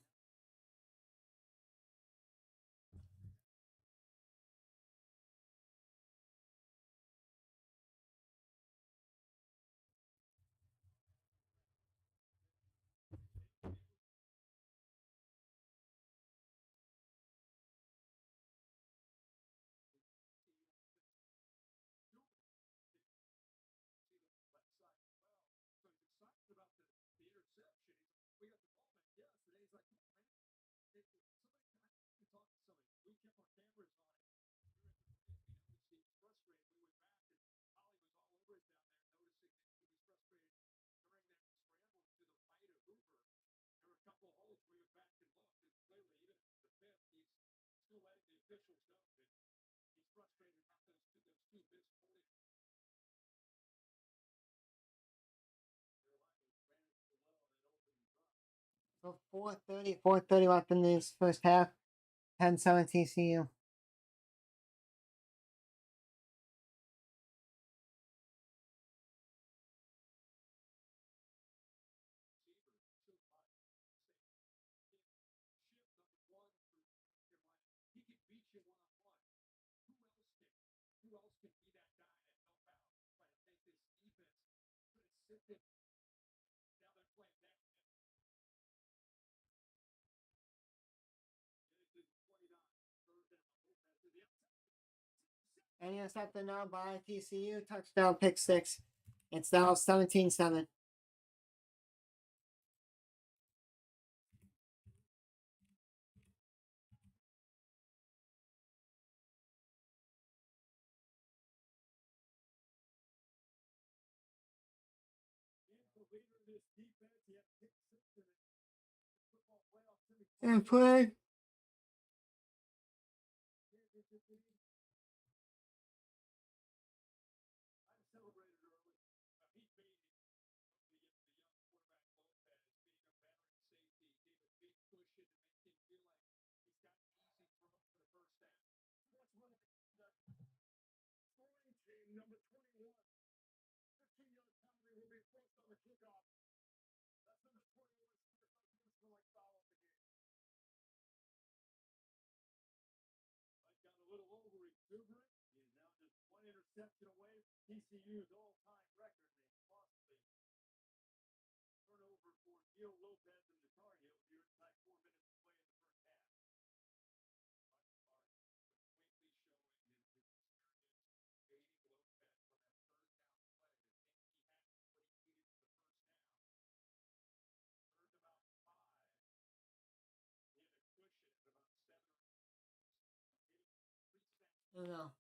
So 4:30 left in this first half. 10-7 TCU. And intercepted now by TCU. Touchdown, pick six. It's now 17-7. And play. No.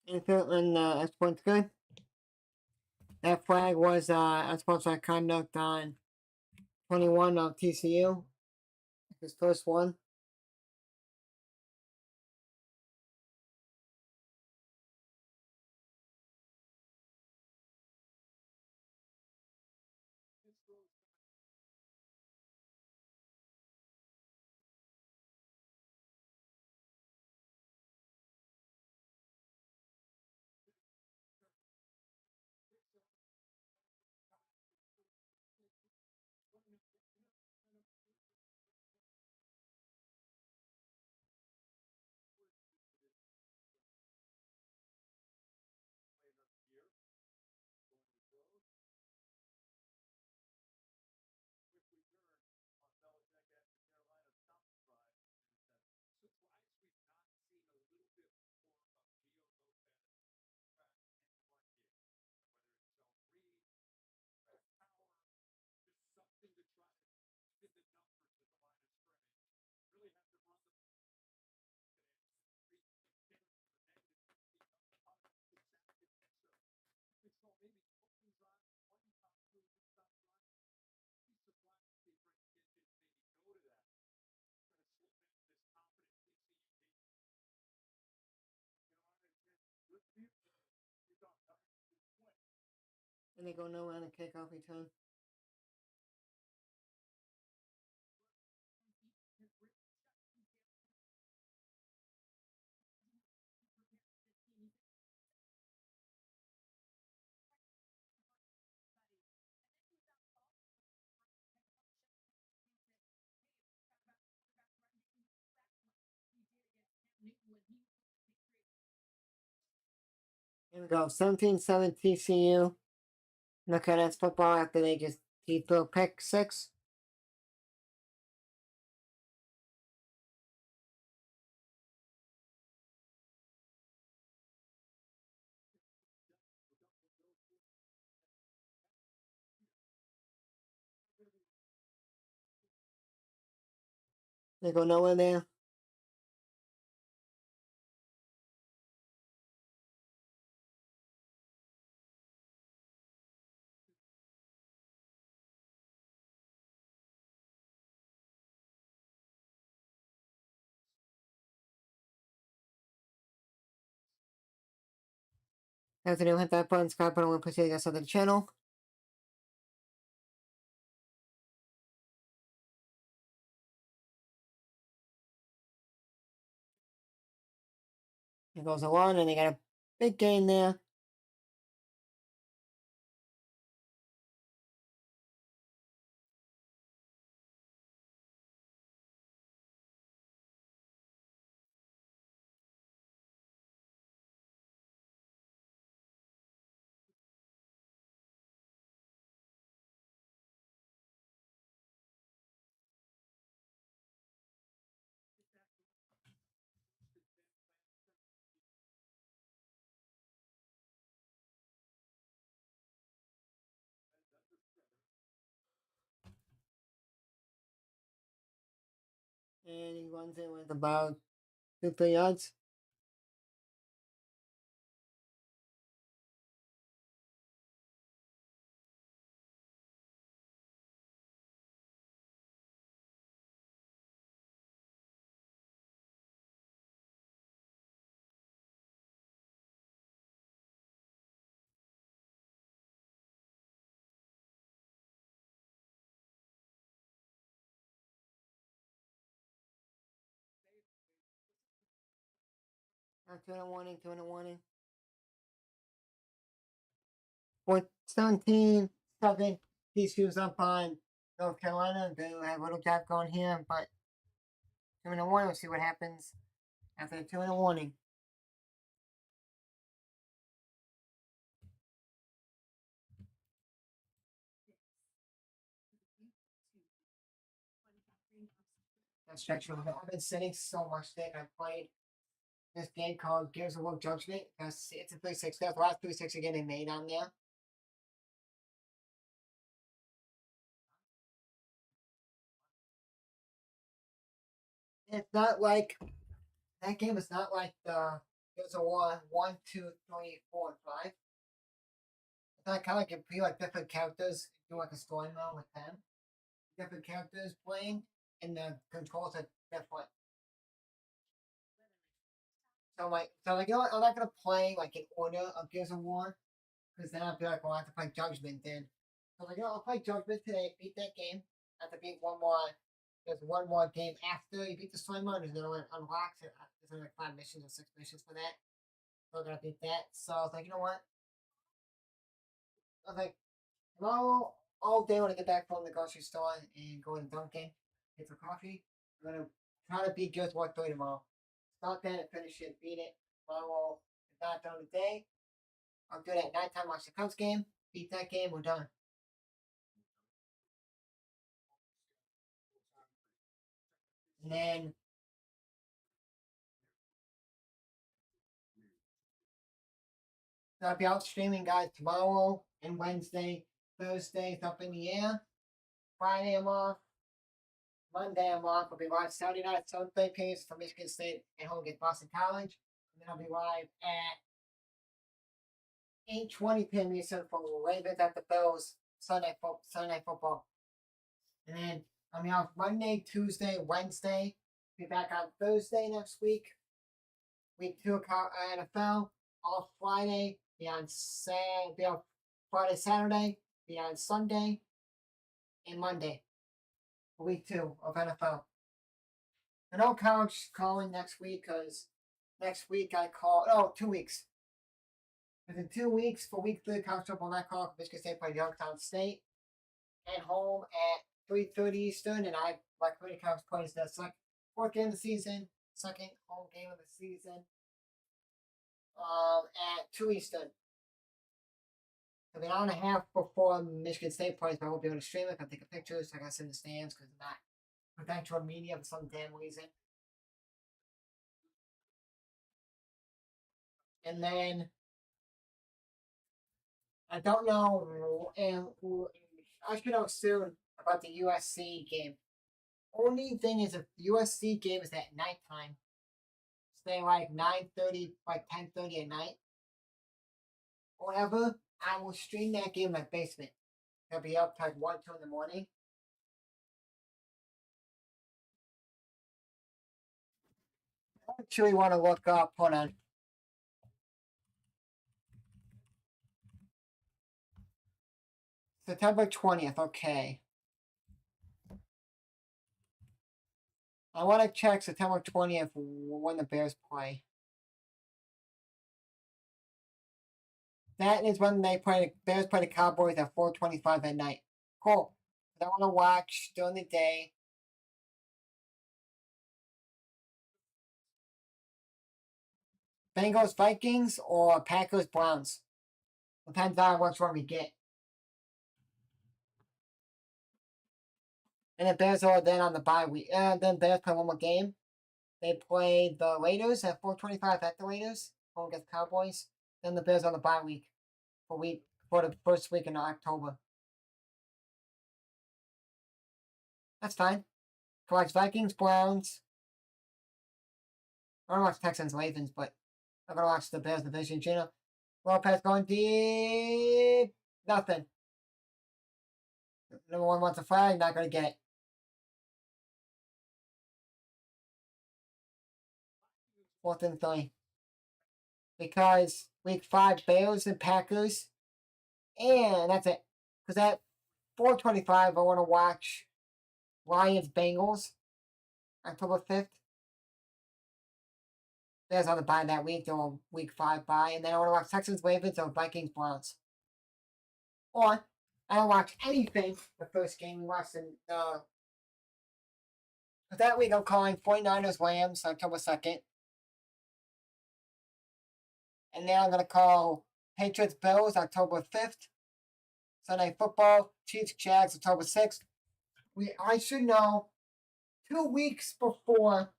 And that's points good. That flag was unsponsored conduct on 21 of TCU. His first one. And they go nowhere on a kickoff return. Here we go. 17-7 TCU. Look at that's football after he threw a pick six. They go nowhere there. After they hit that button, subscribe button, please you guys on the channel. It goes a one, and they got a big gain there. And he runs in with about 2-3 yards. Two in a warning, 2 in a warning. 17, 7. TCU's up on North Carolina. They have a little gap going here, but 2 in a warning. We'll see what happens after 2 in a warning. That's structural. I've been sitting so much that I played this game called Gears of War Judgment. It's a 3-6. That's the last 3-6 again they made on there. It's not like that game is not like the Gears of War 1, 2, 3, 4, and 5. It's not kind of like you play like different characters, do like a story mode with them. Different characters playing, and the controls are different. So like, you know what? I'm not gonna play like in order of Gears of War, because then I'll be like, well, I have to play Judgment then. So like, I'll play Judgment today, beat that game. I have to beat one more. There's one more game after you beat the story mode. There's another one unlocks. There's like 5 missions or 6 missions for that. So I'm gonna beat that. So I was like, you know what? I was like, tomorrow, all day when I get back from the grocery store and go to Dunkin', get some coffee, I'm gonna try to beat Gears of War 3 tomorrow. Start that and finish it, beat it. Tomorrow, if not done today, I'll do that nighttime, watch the Cubs game, beat that game, we're done. And then I'll be out streaming, guys, tomorrow and Wednesday. Thursday's up in the air. Friday I'm off. Monday I'm off. I'll be live Saturday night at 7:30 p.m. for Michigan State and home against Boston College. And then I'll be live at 8:20 p.m. Eastern for Ravens at the Bills Sunday night football. And then I'll be off Monday, Tuesday, Wednesday. Be back on Thursday next week. Week 2 of NFL. Off Friday. Be on Friday, Saturday. Be on Sunday and Monday. Week 2 of NFL. I know college calling next week because next week I call. Oh, 2 weeks. Within 2 weeks for week 3 college football, not call Michigan State play Youngstown State at home at 3:30 Eastern, and I like pretty college plays the fourth game of the season, second home game of the season, at 2 Eastern. So an hour and a half before Michigan State plays, but I won't be able to stream it. I can take a picture, so I got to in the stands because of that potential media for some damn reason. And then I don't know, and I should know soon about the USC game. Only thing is, if the USC game is at nighttime, say like 9:30, like 10:30 at night, or whatever, I will stream that game in my basement. It'll be up like 1, 2 in the morning. I actually want to look up. Hold on. September 20th. Okay. I want to check September 20th when the Bears play. That is when they play. Bears play the Cowboys at 4:25 at night. Cool. I want to watch during the day. Bengals Vikings or Packers Browns. Depends on which one we get. And the Bears are then on the bye week. Then Bears play one more game. They play the Raiders at 4:25 at the Raiders. Home against Cowboys. Then the Bears on the bye week for the first week in October. That's fine. Watch Vikings, Browns. I don't watch Texans, Ravens, but I'm gonna watch the Bears division channel. Lopez going deep. Nothing. Number one wants a flag, not gonna get it. Fourth and 3. Because week 5, Bears and Packers. And that's it. Because at 4:25, I want to watch Lions Bengals, October 5th. Bears on the bye that week. They're on week 5 bye. And then I want to watch Texans Ravens or Vikings Browns. Or I don't watch anything the first game. We watched that week I'm calling 49ers Rams October 2nd. And then I'm going to call Patriots Bills October 5th. Sunday football, Chiefs Jags October 6th. I should know 2 weeks before.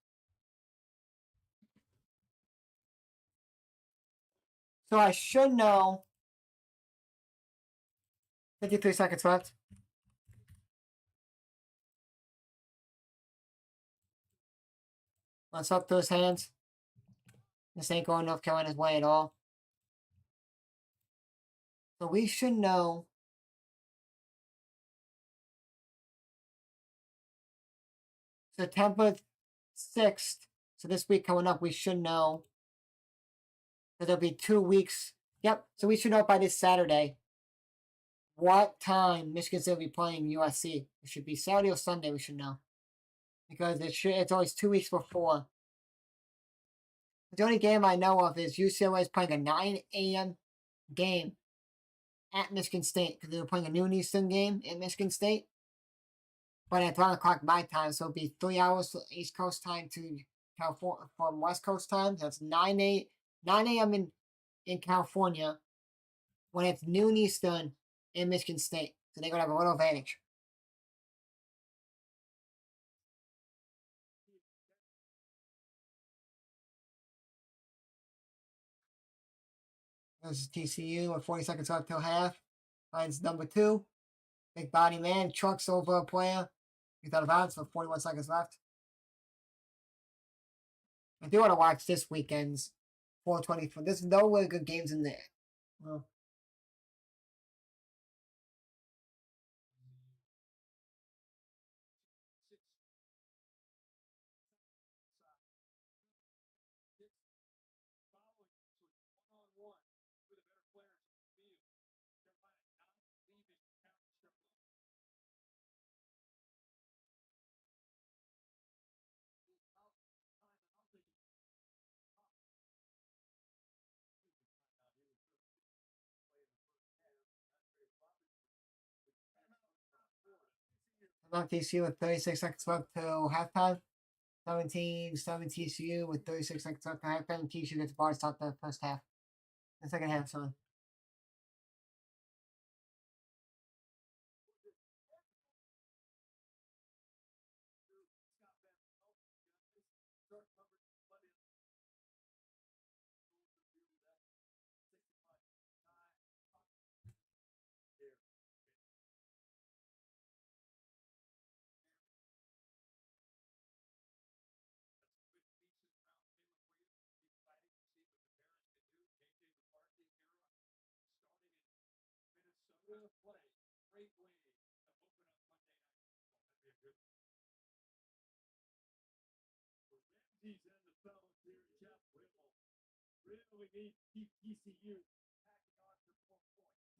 So I should know. 53 seconds left. Let's up those hands. This ain't going North Carolina's way at all. So we should know. September 6th. So this week coming up, we should know that there'll be 2 weeks. Yep. So we should know by this Saturday what time Michigan's going to be playing USC. It should be Saturday or Sunday, we should know. Because it's always 2 weeks before. The only game I know of is UCLA is playing a 9 a.m. game at Michigan State because they were playing a noon Eastern game at Michigan State. But at 1 o'clock my time, so it'll be 3 hours East Coast time to California from West Coast time. That's 9 a.m. in California when it's noon Eastern in Michigan State. So they're going to have a little advantage. This is TCU with 40 seconds left till half. Finds number 2. Big body man trucks over a player. He's out of bounds with 41 seconds left. I do want to watch this weekend's 424. There's no really good games in there. Well, about TCU with 36 seconds left till halftime. 17 TCU with 36 seconds left till halftime. TCU gets the ball to start the first half. The second half, sorry.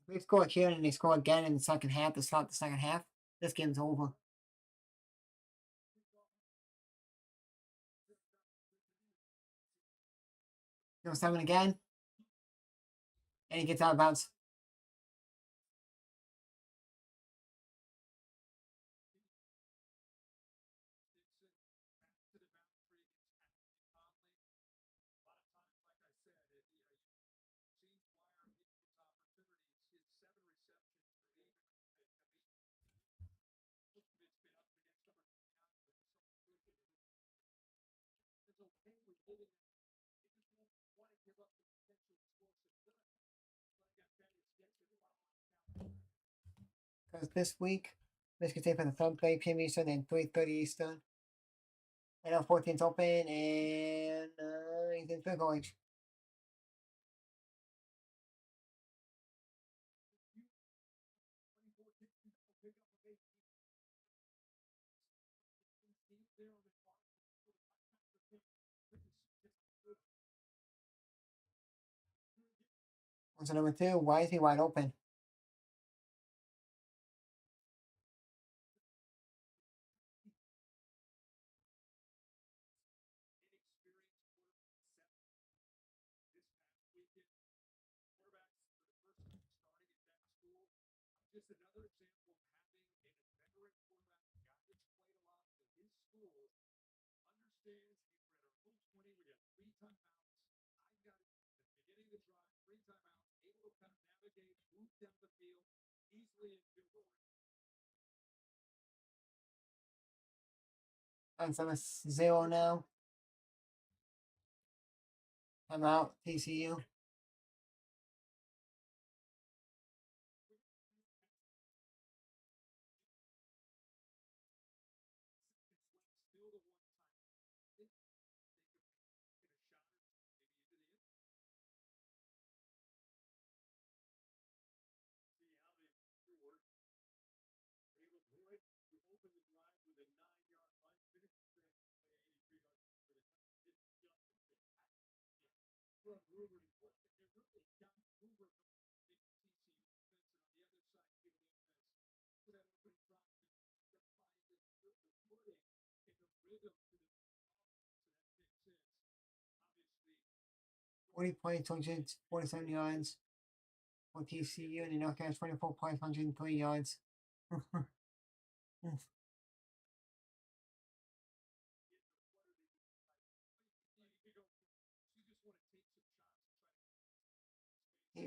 We score here and they score again in the second half to start the second half. This game's over. Go 7 again. And he gets out of bounds. Because this week, Michigan State for the third play, PM Eastern, and 3:30 Eastern. I know 14's open, and he's in field goal range. What's number 2? Why is he wide open? On 7-0 now. I'm out. TCU. Forty points, 147 yards for TCU, and the Knockout 24 points, 103 yards.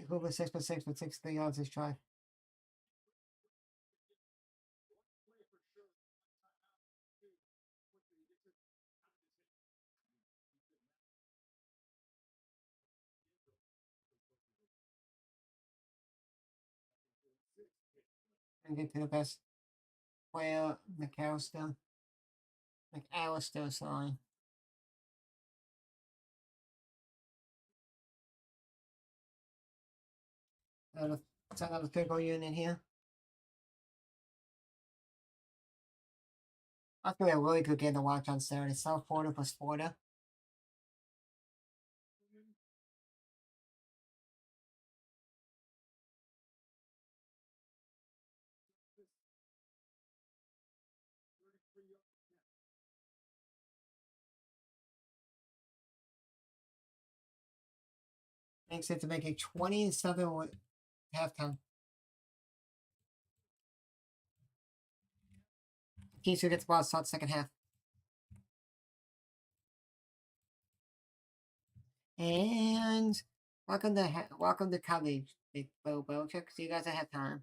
Hoover 6 for 6 for 63 yards this try. And get to the best player, McAllister. McAllister, sorry. It's another field goal unit here. That's gonna be a really good game to watch on Saturday. South Florida plus Florida. Makes it to make it 27 with halftime. TCU gets the ball to start the second half. And welcome to college, Big Bo Belichick. See you guys at halftime.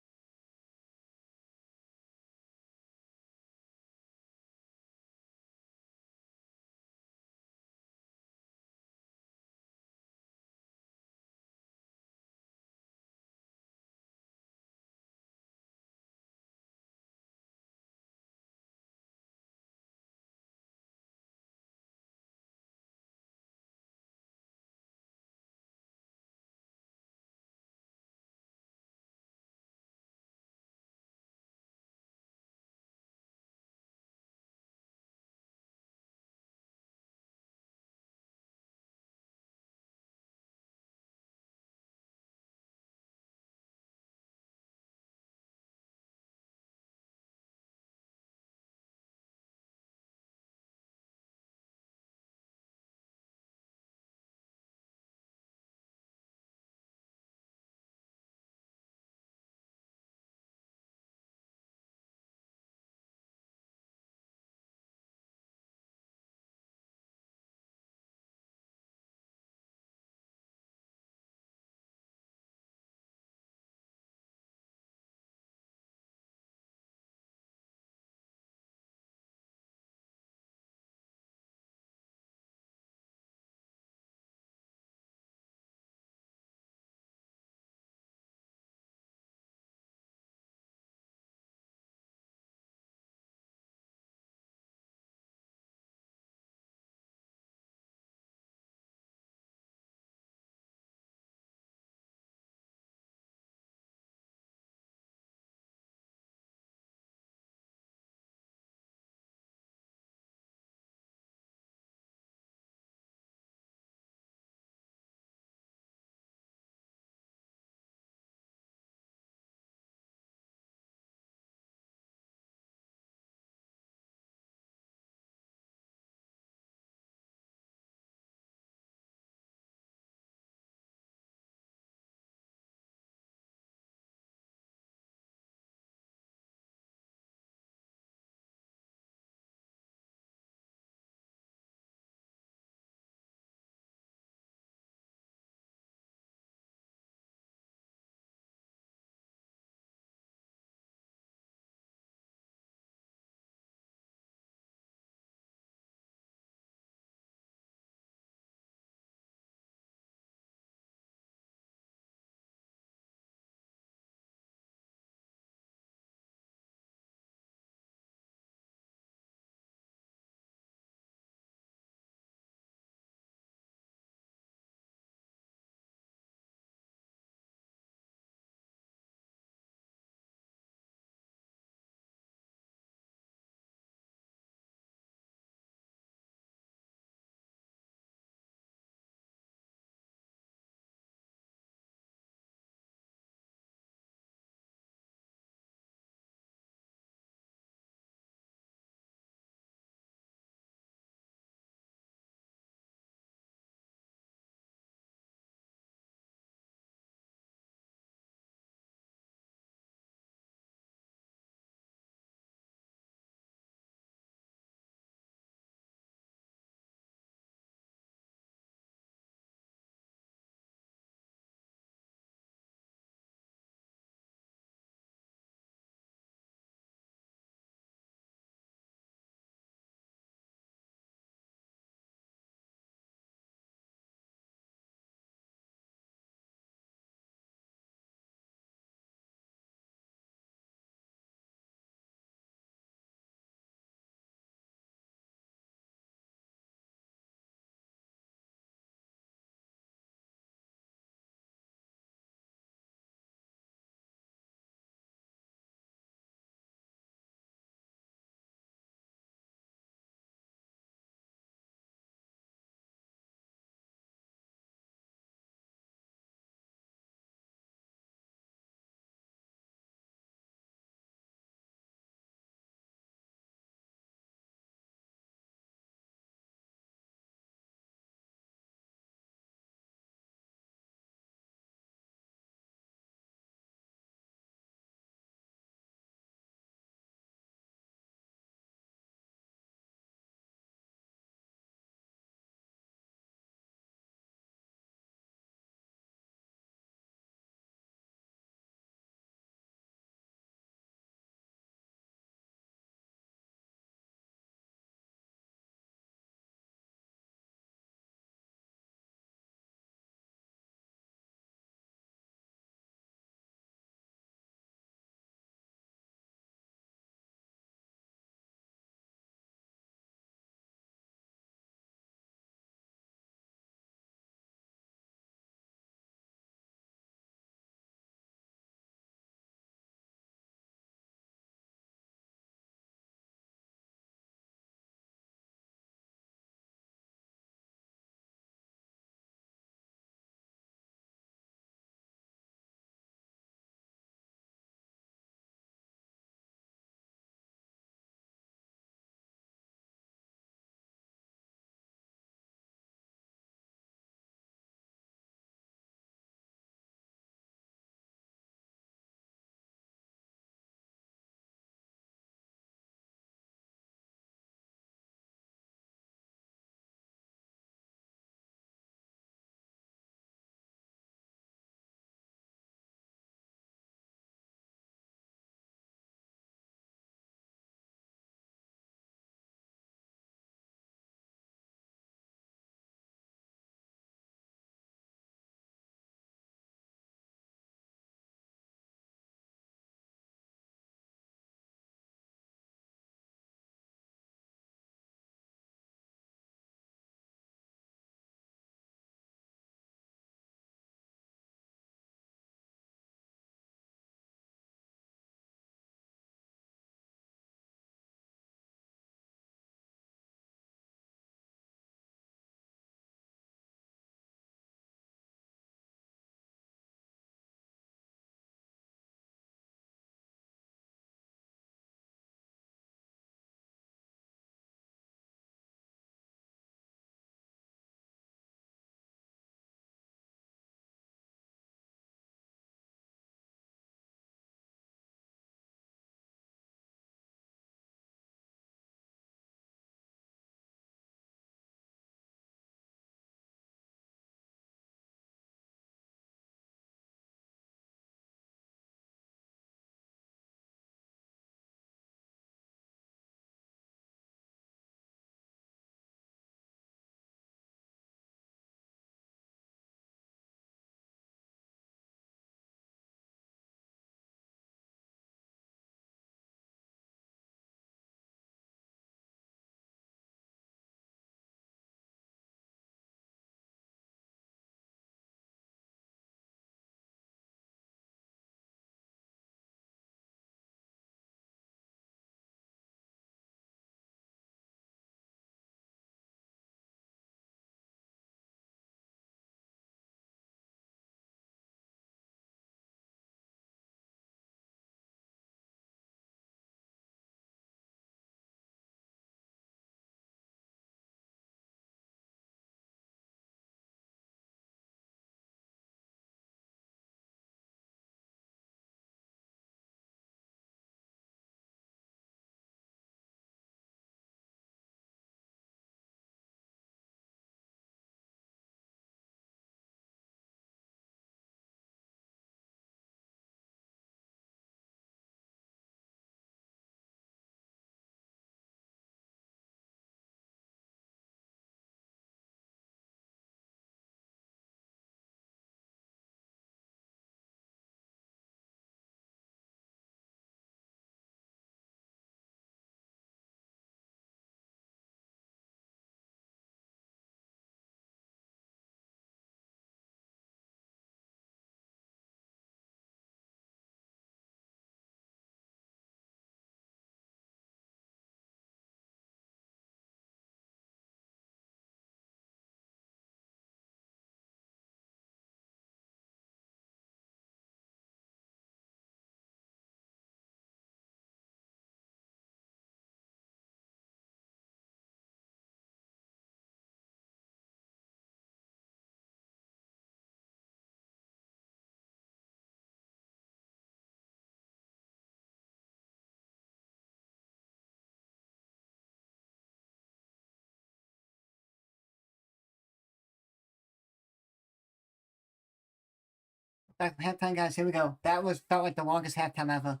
back from halftime, guys. Here we go. That was felt like the longest halftime ever.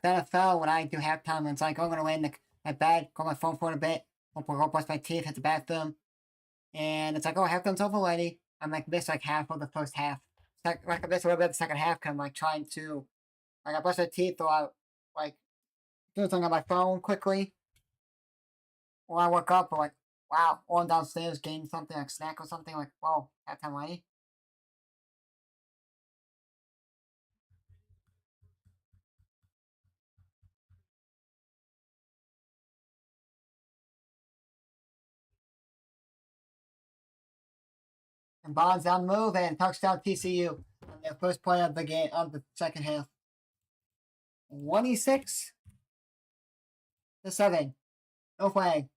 The NFL, when I do halftime, it's like, I'm going to lay in my bed, go on my phone for a bit, go brush my teeth, hit the bathroom, and it's like, oh, halftime's over already. I'm like, missed like half of the first half. Like I missed a little bit of the second half, because I'm like trying to, like, I brush my teeth, or I, like, do something on my phone quickly, or I woke up, or like, wow, or I'm downstairs getting something, like snack or something, like, whoa, halftime already. And Bond's on the move, and touchdown TCU on their first play of the game, of the second half. 26-7. No flag.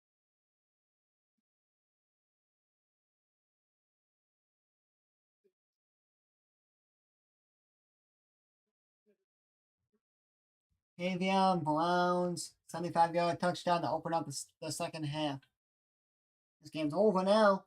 Avion Browns 75-yard touchdown to open up the second half. This game's over now.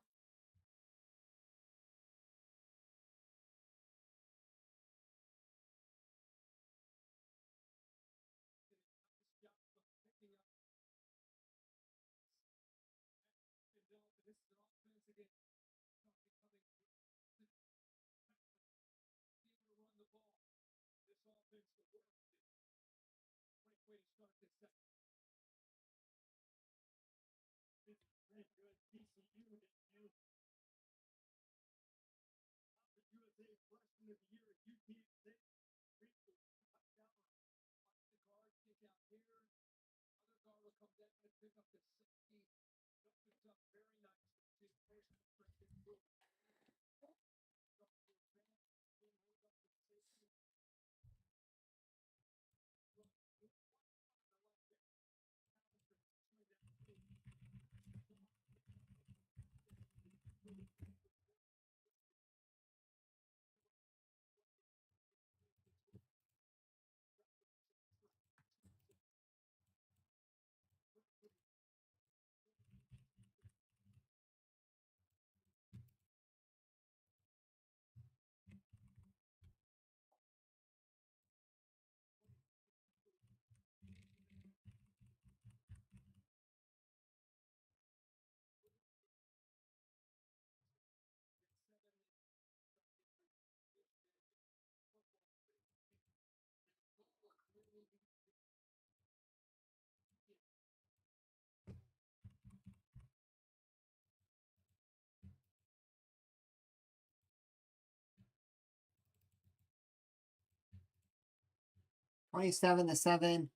(27-7),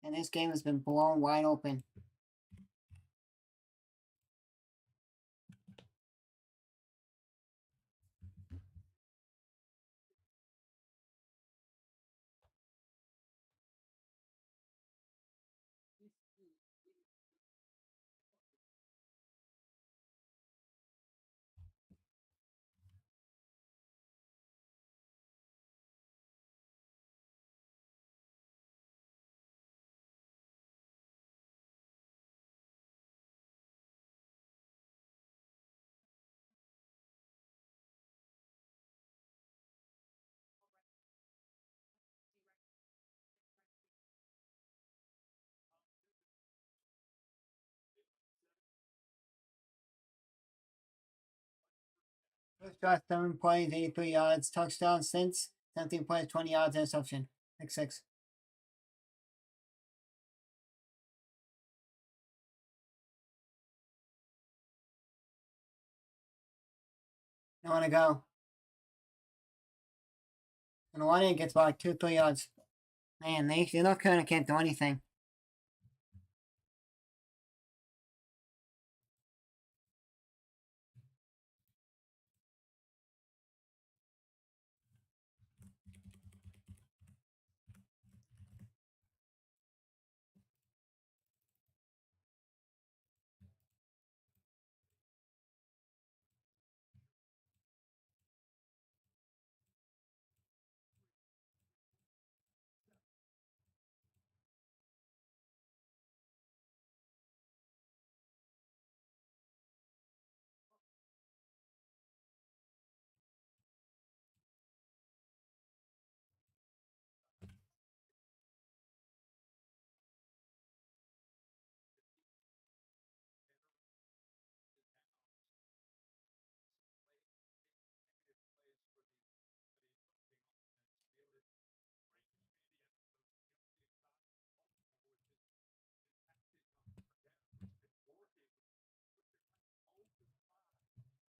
and this game has been blown wide open. First drive, 7 plays, 83 yards, touchdown since 17 plays, 20 yards, interception. Pick 6. I want to go. And the one in gets about like 2-3 yards. Man, they North Carolina can't do anything.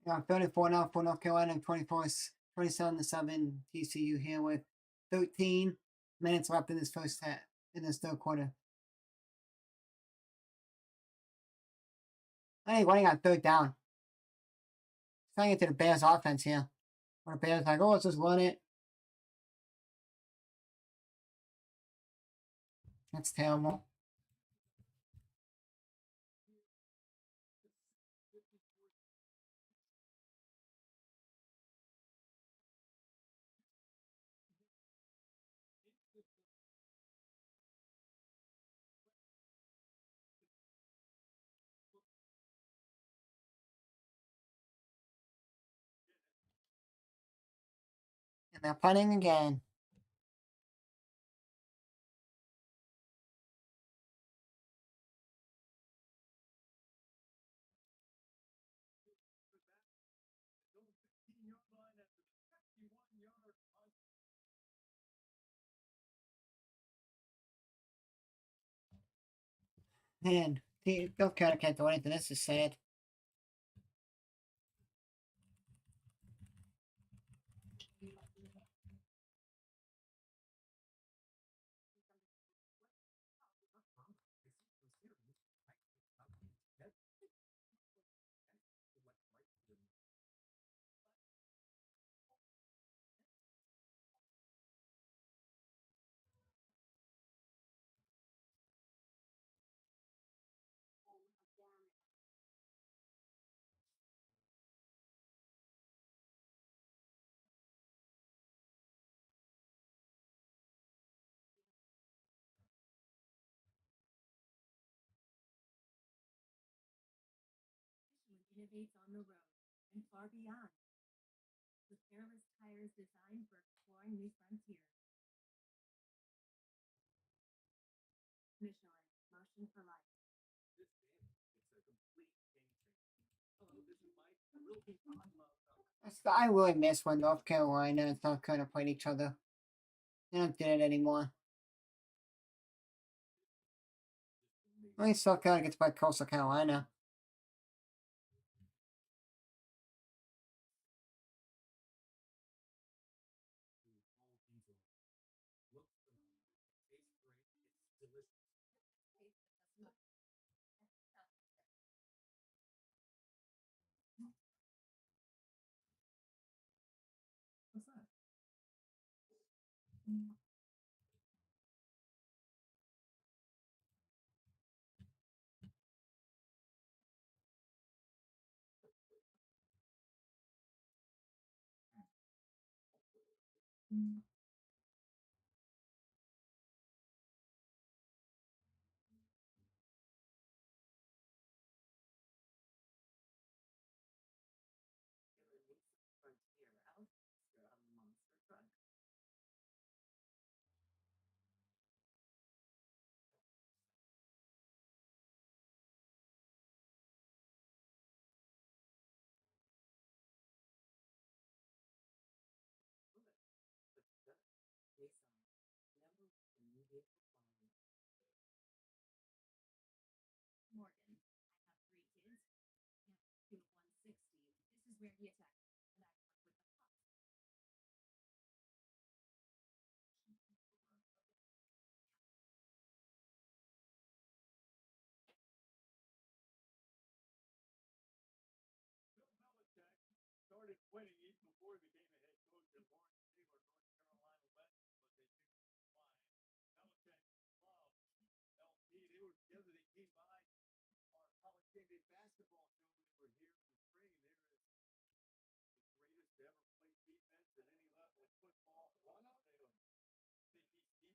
Yeah, 34 now for North Carolina, 27-7 TCU here with 13 minutes left in this first half, in this third quarter. Hey, running on third down. Trying into the Bears offense here. When the Bears like, oh, let's just run it. That's terrible. And they're punting again. Man, North Carolina can't do anything. This is sad. Innovates on the road and far beyond. With airless tires designed for exploring new frontiers. Michelin, motion for life. I really miss when North Carolina and South Carolina played each other. They don't do it anymore. At least South Carolina gets by Coastal Carolina. What's that? Morgan, I have 3 kids. Do 160. This is where he attacked. And I work with the pups. Started winning even before he became a head coach at Lawrence Taylor, North Carolina West, but they took flying. Belichick loved LT. They were together. They came by our college game day basketball show when they were here in the spring, and there is the greatest to ever play defense at any level of football. Why not? Taylor.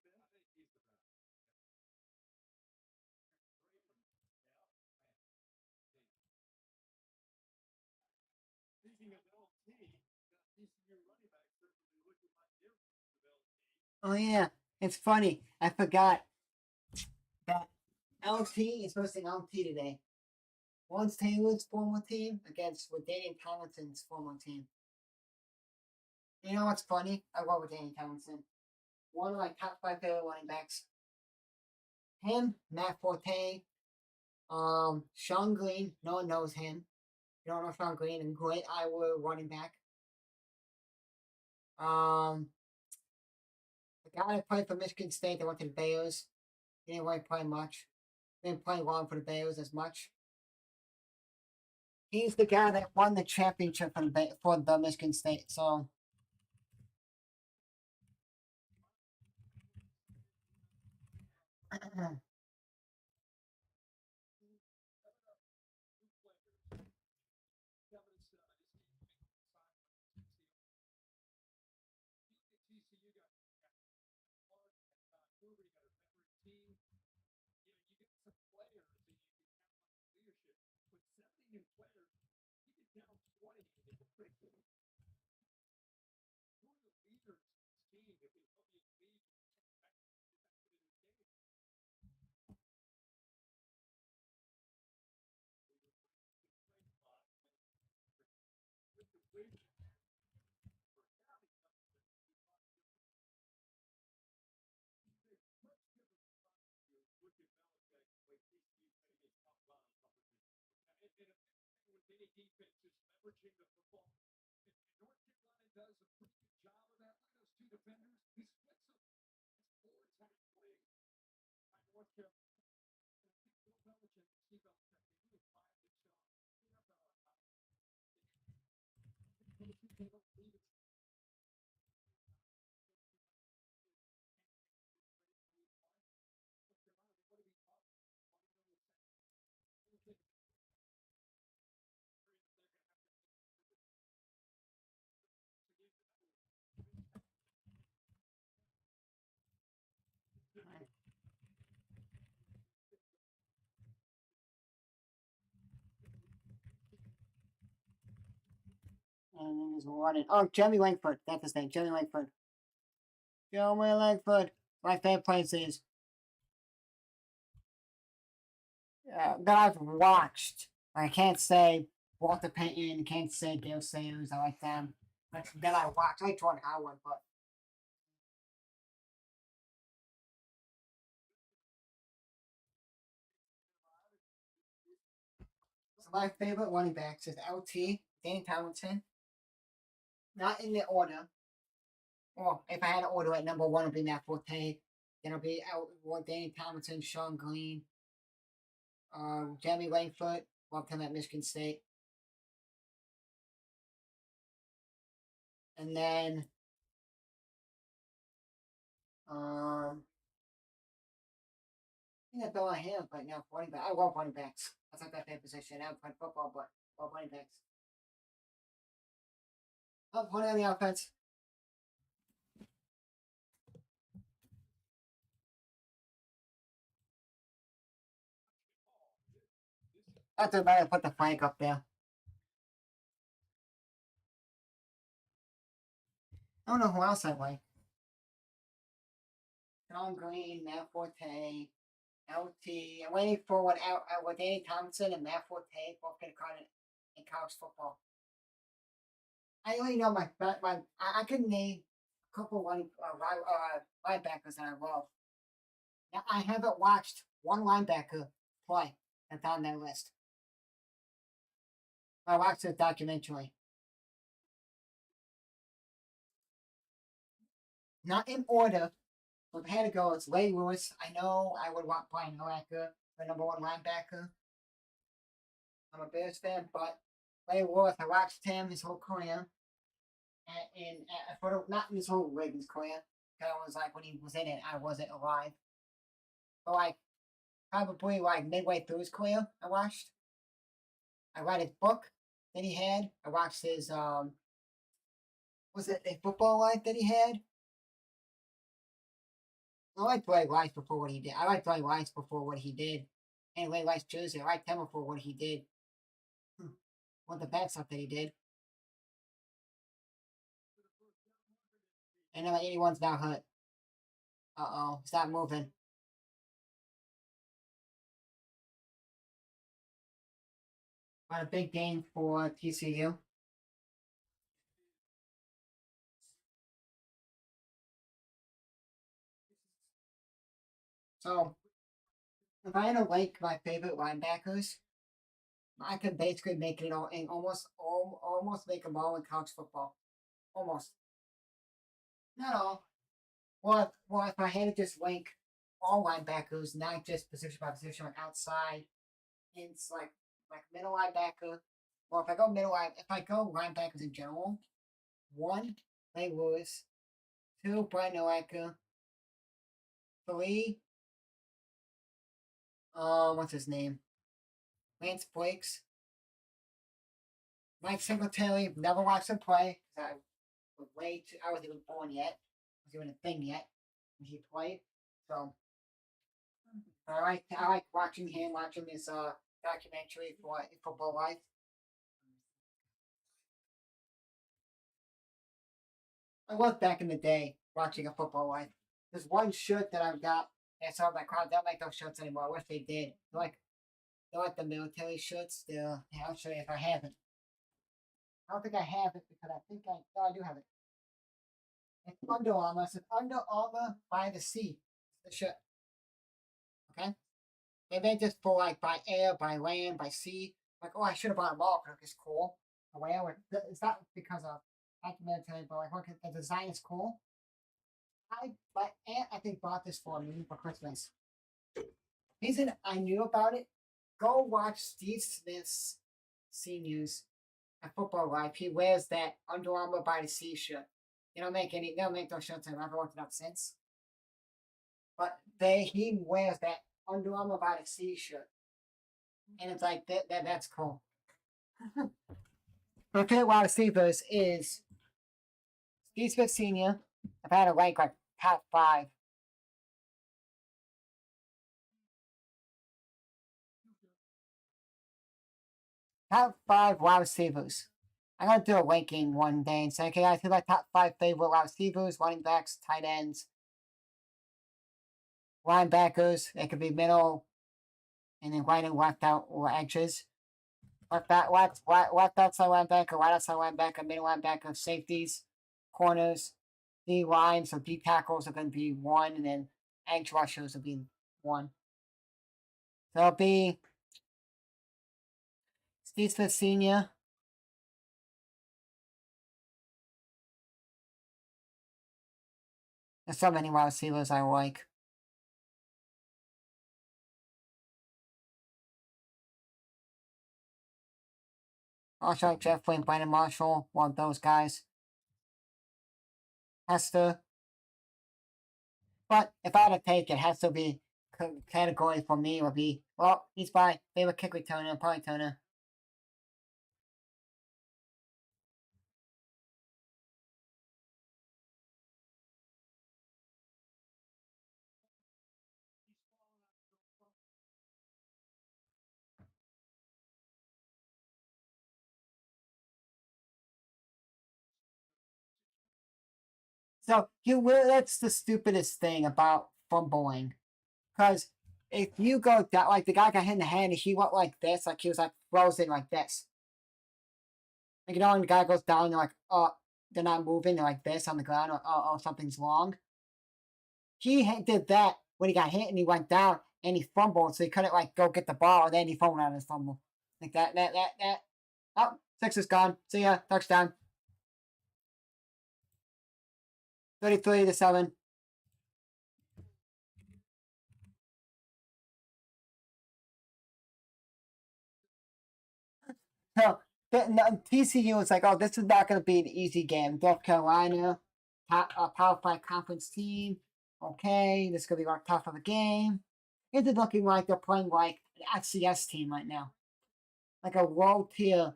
Think he's defense? I think he's the best. Speaking of LT, TCU running back certainly looking like different with LT. Oh yeah, it's funny. I forgot that LT is hosting LT today. Lawrence Taylor's former team against Daniel Tomlinson's former team. You know what's funny? I love Daniel Tomlinson. One of my top 5 favorite running backs. Him, Matt Forte, Sean Green. No one knows him. You don't know Sean Green and great Iowa running back. The guy that played for Michigan State that went to the Bears. He didn't really play much. Didn't play long for the Bears as much. He's the guy that won the championship for the Michigan State. So TCU got Clark, Hoover, you got a veteran team. You get some players that you can count on leadership. With 70 new players, you can count 20 in the great team. Who are the leaders of this team that can help you lead effectively in this game? With the win, with any defense just leveraging the football. And North Carolina does a pretty good job of that. Look at those two defenders. He splits them. That's 4 tackling by North Carolina. And I think Bill Belichick and Steve Belichick, they really fired this off. They don't leave it. and then there's one. Oh, Jeremy Langford. That's his name. Jeremy Langford. Jeremy Langford. My favorite place is that I've watched. I can't say Walter Payton. Can't say Dale Sayers. I like them. But that I watched. I like Jordan Howard, but. So my favorite running backs is LT, Danny Tomlinson. Not in the order. Well, if I had to order it, number one would be Matt Forte. Then it'll be Danny Tomlinson, Sean Green, Jeremy Langford. Loved him at Michigan State. And then I think that's all I have right now for running back. I love running backs. That's not that favorite position. I haven't played football, but I love running backs. Oh, putting on the offense. That's the matter. Put the flank up there. I don't know who else I like. Sean Green, Matt Forte, LT. I'm waiting for what Danny Thompson and Matt Forte both get caught in college football. I only know I could name a couple linebackers that I love. Now, I haven't watched one linebacker play that's on that list. I watched this documentary. Not in order, but if I had to go, it's Lay Lewis. I know I would want Brian Urlacher for number one linebacker. I'm a Bears fan, but Lay Lewis, I watched him his whole career. Not in his whole Ravens career. Because I was like, when he was in it, I wasn't alive. But like, probably like midway through his career, I watched. I read his book that he had. I watched his was it a football life that he had? I liked Blake Rice before what he did. I liked Blake Rice before what he did. And Blake Rice Jersey, I liked him before what he did. What the bad stuff that he did. And number 81's now hurt. Uh-oh, stop moving. But a big game for TCU. So, if I had to rank my favorite linebackers, I can basically make it all and almost make them all in college football. Almost. Not all. Well, if I had to just rank all linebackers, not just position by position, like outside, and it's like middle linebacker. Well, if I go linebackers in general, one, Ray Lewis, two, Brian Urlacher, three, what's his name? Lance Breaks, Mike Singletary. Never watched him play because I wasn't even born yet. I wasn't even a thing yet when he played. So I like watching him, watching his documentary for Football Life. I love back in the day watching a Football Life. There's one shirt that I've got. And some of my crowd don't make those shirts anymore. I wish they did. They're like the military shirts. I'll show you if I have it. I don't think I have it because I think I do have it. It's Under Armour. It's Under Armour by the Sea. The shirt. Okay? They made this for like by air, by land, by sea. Like, oh, I should have bought them all because it's cool. Whatever. It's not because of military, but like, look, the design is cool. My aunt, I think, bought this for me for Christmas. Reason I knew about it, go watch Steve Smith's seniors at Football Life. He wears that Under Armour by the Sea shirt. They don't make those shirts anymore. I've worked it up since. But he wears that Under Armour by the Sea shirt. And it's like that's cool. My favorite wide receivers is Steve Smith Sr. I've had to rank like top five. Top five wide receivers. I'm gonna do a ranking one day and say, okay, I feel like top five favorite wide receivers, running backs, tight ends, linebackers. It could be middle, and then right and left out or edges. Left outside linebacker, right outside linebacker, middle linebacker, safeties, corners, D line. So D tackles are going to be one, and then edge rushers will be one. So it'll be Steve Smith Sr. There's so many wide receivers I like. Also, like Jeff Flynn, Brandon Marshall, one of those guys. Hester. But if I had to take it, has to be category for me would be, well, he's my favorite kick returner, punt returner. So that's the stupidest thing about fumbling. Because if you go down, like the guy got hit in the head and he went like this, like he was like frozen like this. Like, when the guy goes down, they're like, oh, they're not moving, they're like this on the ground, or oh, something's wrong. He did that when he got hit and he went down and he fumbled, so he couldn't like go get the ball, and then he fumbled out of his fumble. Like that. Oh, six is gone. See ya. Touchdown. 33-7. So TCU is like, oh, this is not going to be an easy game. North Carolina, Power 5 conference team. Okay, this is going to be like tough of a game. It is looking like they're playing like an FCS team right now. Like a low tier.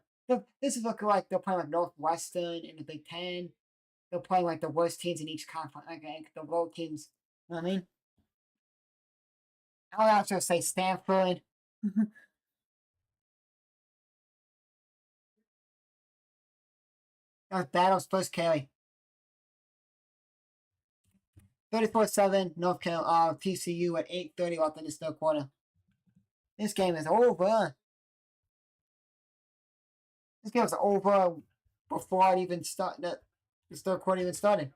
This is looking like they're playing like Northwestern in the Big Ten. They're playing like the worst teams in each conference. Like the low teams. You know what I mean? I would also say Stanford. Battles first carry. 34-7, North Carolina, TCU at 8:30 left in the third quarter. This game is over. This game is over before it even started. The third quarter even started.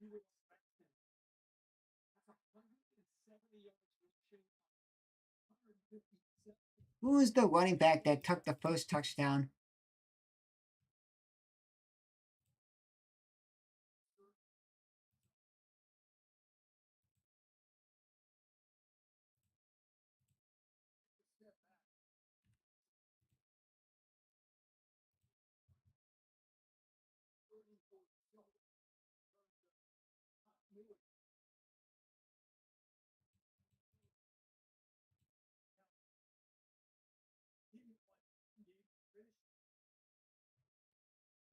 You would expect him. That's 170 yards rushing, 157. Who was the running back that took the first touchdown?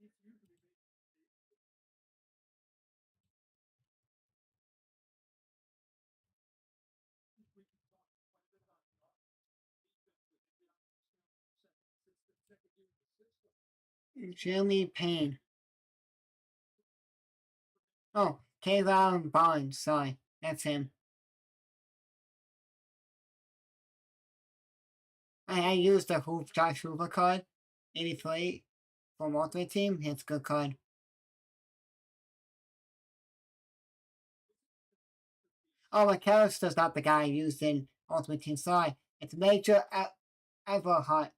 He's usually making we can talk quite a bit about the offense. Defense with the second year of the system. Jeremy Payne. Oh, Kayvon Barnes. Sorry, that's him. I used the Josh Hoover card, 83 from Ultimate Team. It's a good card. Oh, McAllister's not the guy I used in Ultimate Team. Sorry, it's Major Everhart.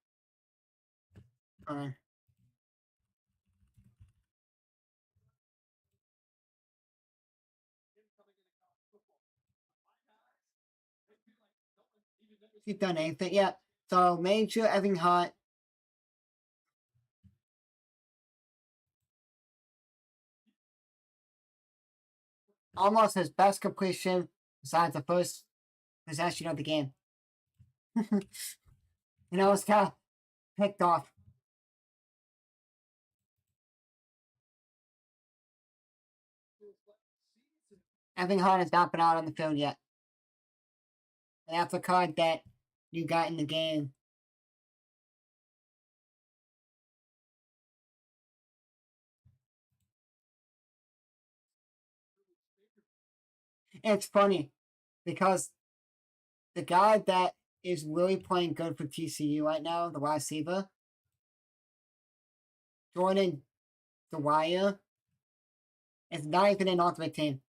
He's done anything yet. So Major Everhart. Almost his best completion besides the first possession of the game. It's kind of picked off. Everhart has not been out on the field yet. And that's a card that you got in the game. It's funny because the guy that is really playing good for TCU right now, the wide receiver, Jordan Dwyer, is not even an Ultimate Team.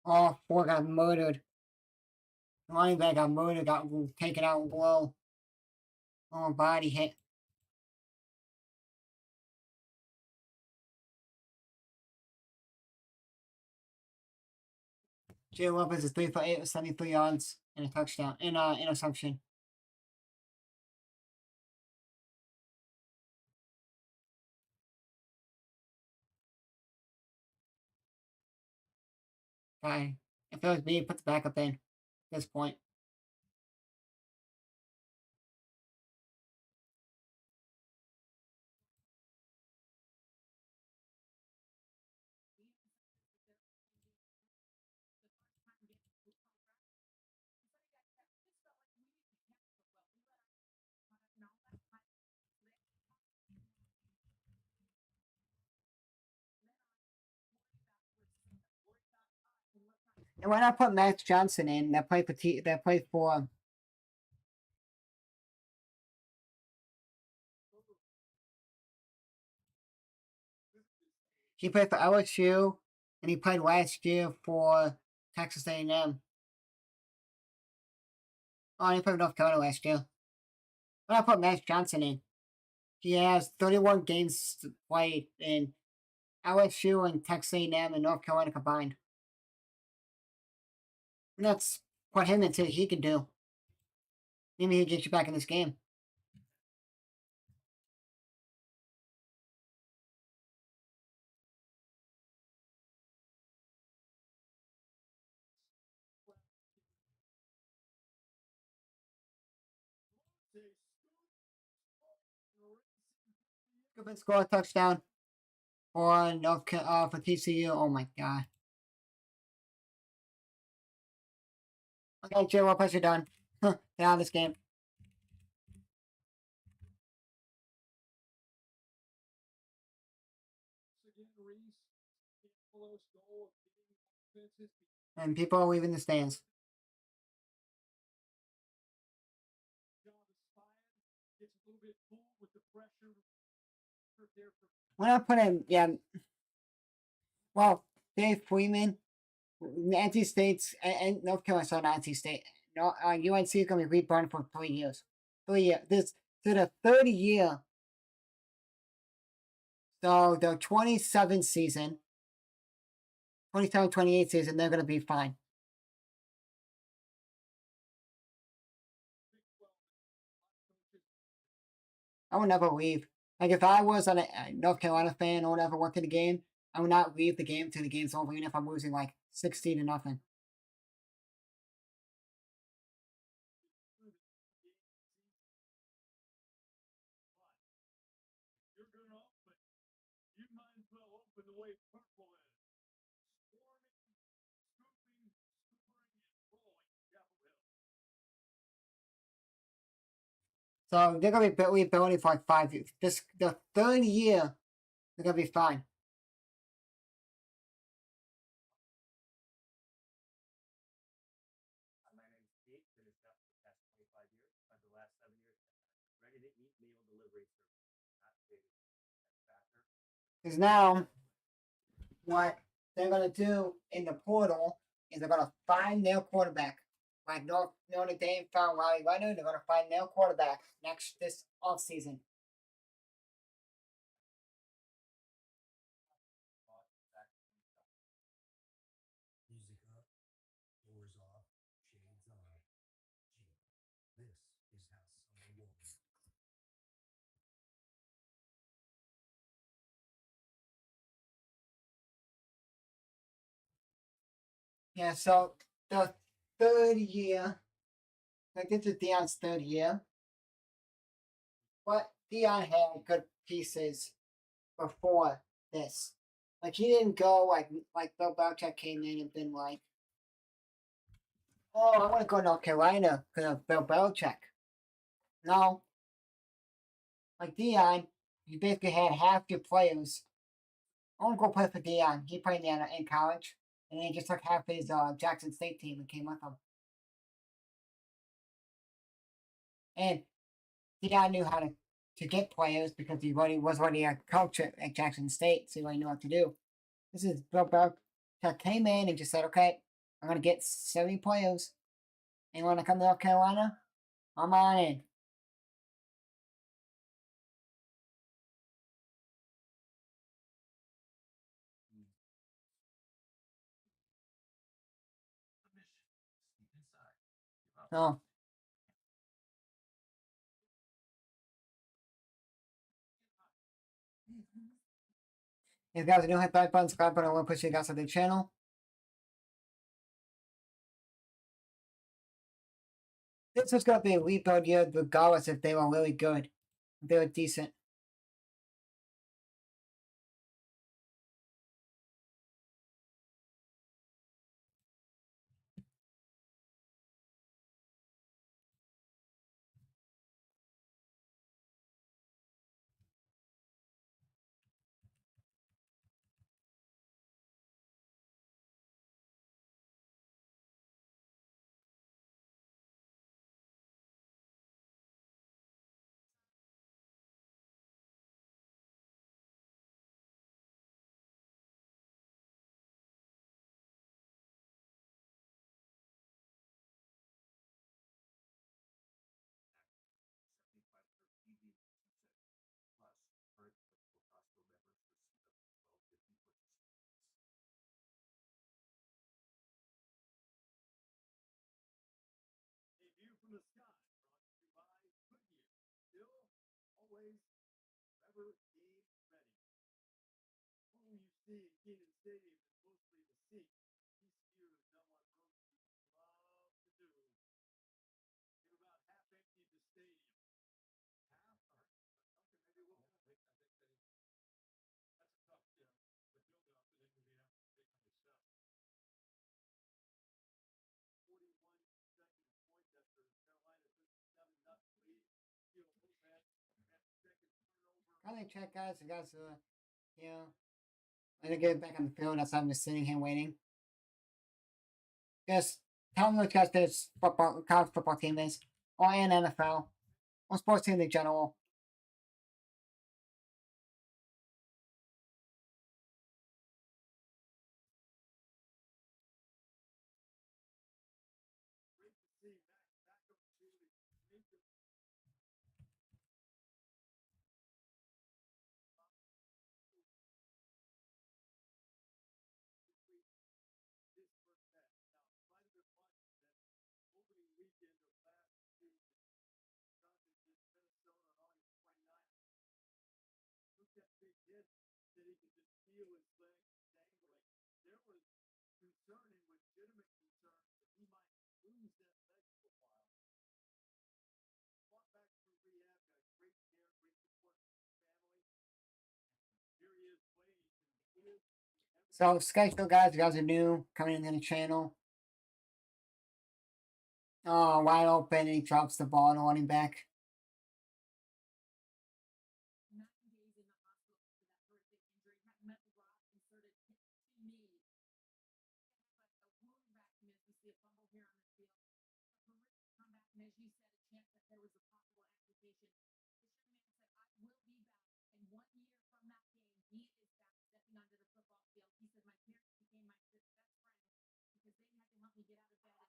All four got murdered. The running back got murdered, got taken out low. Oh, body hit. Jay Lopez is 3 for 8 with 73 yards and a touchdown and interception. Guy, if it was me, put the backup in at this point. And why not put Max Johnson in that played for he played for LSU and he played last year for Texas A&M. Oh, he played for North Carolina last year. Why not put Max Johnson in? He has 31 games played in LSU and Texas A&M and North Carolina combined. And that's what him and he can do. Maybe he'll get you back in this game. Goodman score a touchdown for for TCU. Oh my god. Okay, Jay Lopez, you're done. Get out of this game. Reese. And people are leaving the stands. Job is fired. Gets a little bit full with the pressure. There for We're not putting, yeah. Well, Dave Freeman, NC State's, and North Carolina's not NC State. No, UNC is going to be reburned for 3 years. 3 years. This to the third year. So the 27 season, 27-28 season, they're going to be fine. I would never leave. Like if I was a North Carolina fan or whatever, went to the game, I would not leave the game till the game's over, even if I'm losing like 60-0. you're going to open. You might as well open the way purple is. Swarming, scooping, scoopering, and rolling Chapel Hill. So they're gonna be rebuilding for like 5 years. The third year, they're gonna be fine. My name's Pete. Been a chef for the past 25 years. Spent the last 7 years ready to eat meal delivery service. Not big factor. Because now, what they're gonna do in the portal is they're gonna find their quarterback. Like Notre Dame found Riley Leonard, they're gonna find their quarterback this off season. Music up, doors off, shades on. Gee, this is how summer was. Yeah, so the third year, like this is Deion's third year. But Deion had good pieces before this. Like he didn't go like Bill Belichick came in and been like, "Oh, I want to go to North Carolina because of Bill Belichick." No, like Deion, you basically had half your players. I want to go play for Deion. He played in college, and then he just took half his Jackson State team and came with him. And Deion knew how to get players because he was already a coach at Jackson State, so he already knew what to do. This is Bill Belichick came in and just said, "Okay, I'm gonna get 70 players. And want to come to North Carolina? I'm on in." So, if you guys are new, hit that button, subscribe button, I want to push you guys to the channel. This was going to be a rebuild year regardless if they were really good. If they were decent. A view from the sky brought to you by Goodyear. Still, always, forever game ready. All you see in Kenan Stadium is mostly the sea. TCU has done what road love to do. They're about half emptied the stadium. Half? Okay, maybe we'll. That's a tough, the build up, and then we'll be able to take on the stuff. 41 consecutive points after Carolina took a 7-0 lead. Probably check, guys. You guys, you know, I'm going to get back on the field. That's why I'm just sitting here waiting. Just tell me what you guys think football, college football team is, or an NFL, or sports team in general. Great to see Mac back on the field. Major his first half. Now, it might have been much that opening weekend of last season, Johnson against Minnesota on August 29th. Took that big hit that he could just feel his legs dangling. There was concern and legitimate concern that he might lose that leg for a while. Fought back through rehab, got great care, great support from his family. Here he is playing. He is So, schedule, guys. You guys are new coming into the channel. Oh, wide open, and he drops the ball to running back. 9 days in the hospital after that horrific injury, had metal rod inserted in his knee. A wound vacuum as we see a fumble here on the field. A horrific comeback, and as you said, a chance that there was a possible amputation. This young man said, I will be back. And 1 year from that game, he is back stepping onto the football field. He said, my parents became my best friends because they had to help me get out of bed.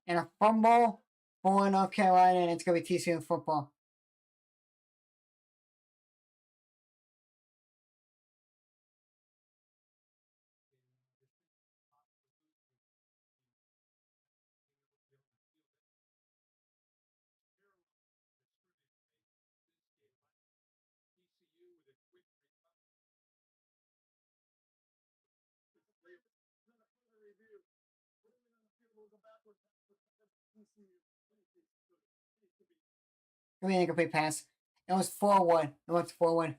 And a fumble for North Carolina, and it's going to be TCU football. TCU with a quick recovery. Another review. Put him on the field. We'll go backwards. TCU. Give me an incomplete pass. It was 4-1. It was 4-1.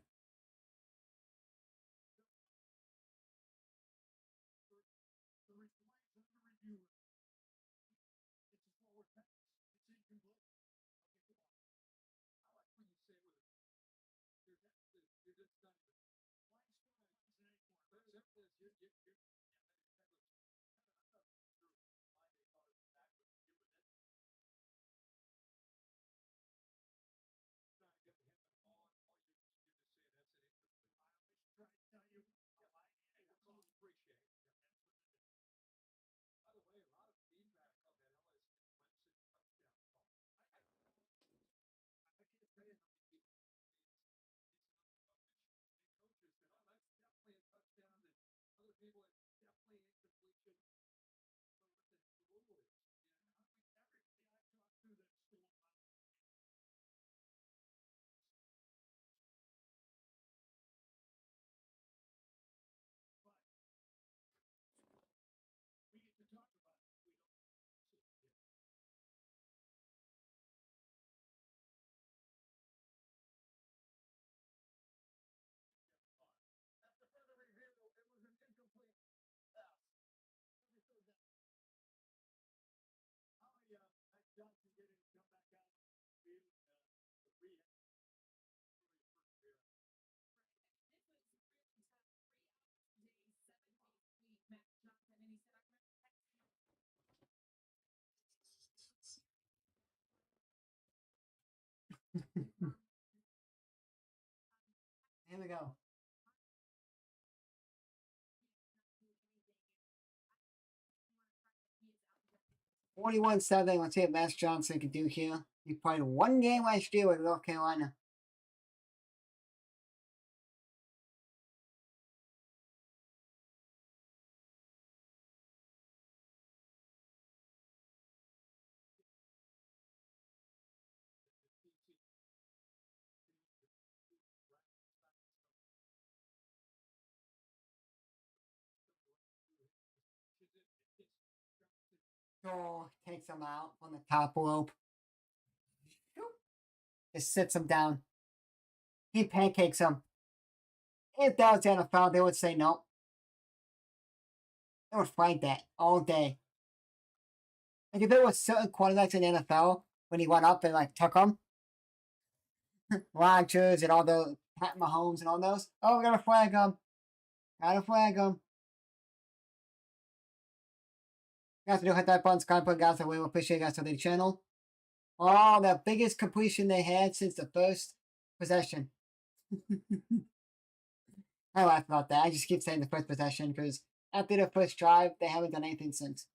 The replays of the review. It's a forward pass. It's incomplete. Okay, come on. I like when you say it with a. You're just done with it. Flag spot isn't anymore. Simple as you're yeah, that looks. I'm not sure why they call it backwards to begin with it. Trying to get him the ball, and all you're just saying that's an incomplete. I always try to tell you why it's all appreciated. By the way, a lot of feedback on that LSU Clemson touchdown call. I can't tell you how many people coaches said, oh, that's definitely a touchdown, and other people, it's definitely incompletion. So what the rule is? Yeah, everybody I talked to that's still around. But we get to talk about it. We don't see it yet. After further review, it was an incomplete pass. Max Johnson getting to come back out on the field, the rehab. Really first year. It was really tough. 3 hours a day, 7 days a week, Matt Johnson. And he said, I'm going to protect you. Here we go. 41-7. Let's see what Max Johnson can do here. He played one game last year with North Carolina. Oh, takes him out on the top rope. Just sits him down. He pancakes him. If that was the NFL, they would say no. They would fight that all day. Like if there was certain quarterbacks in the NFL when he went up and like took them, Rodgers and all those Pat Mahomes and all those. Oh, we gotta flag him. Gotta flag him. Guys, do hit that button, subscribe button, guys. I really appreciate you guys to the channel. Oh, the biggest completion they had since the first possession. I laugh about that. I just keep saying the first possession because after the first drive, they haven't done anything since.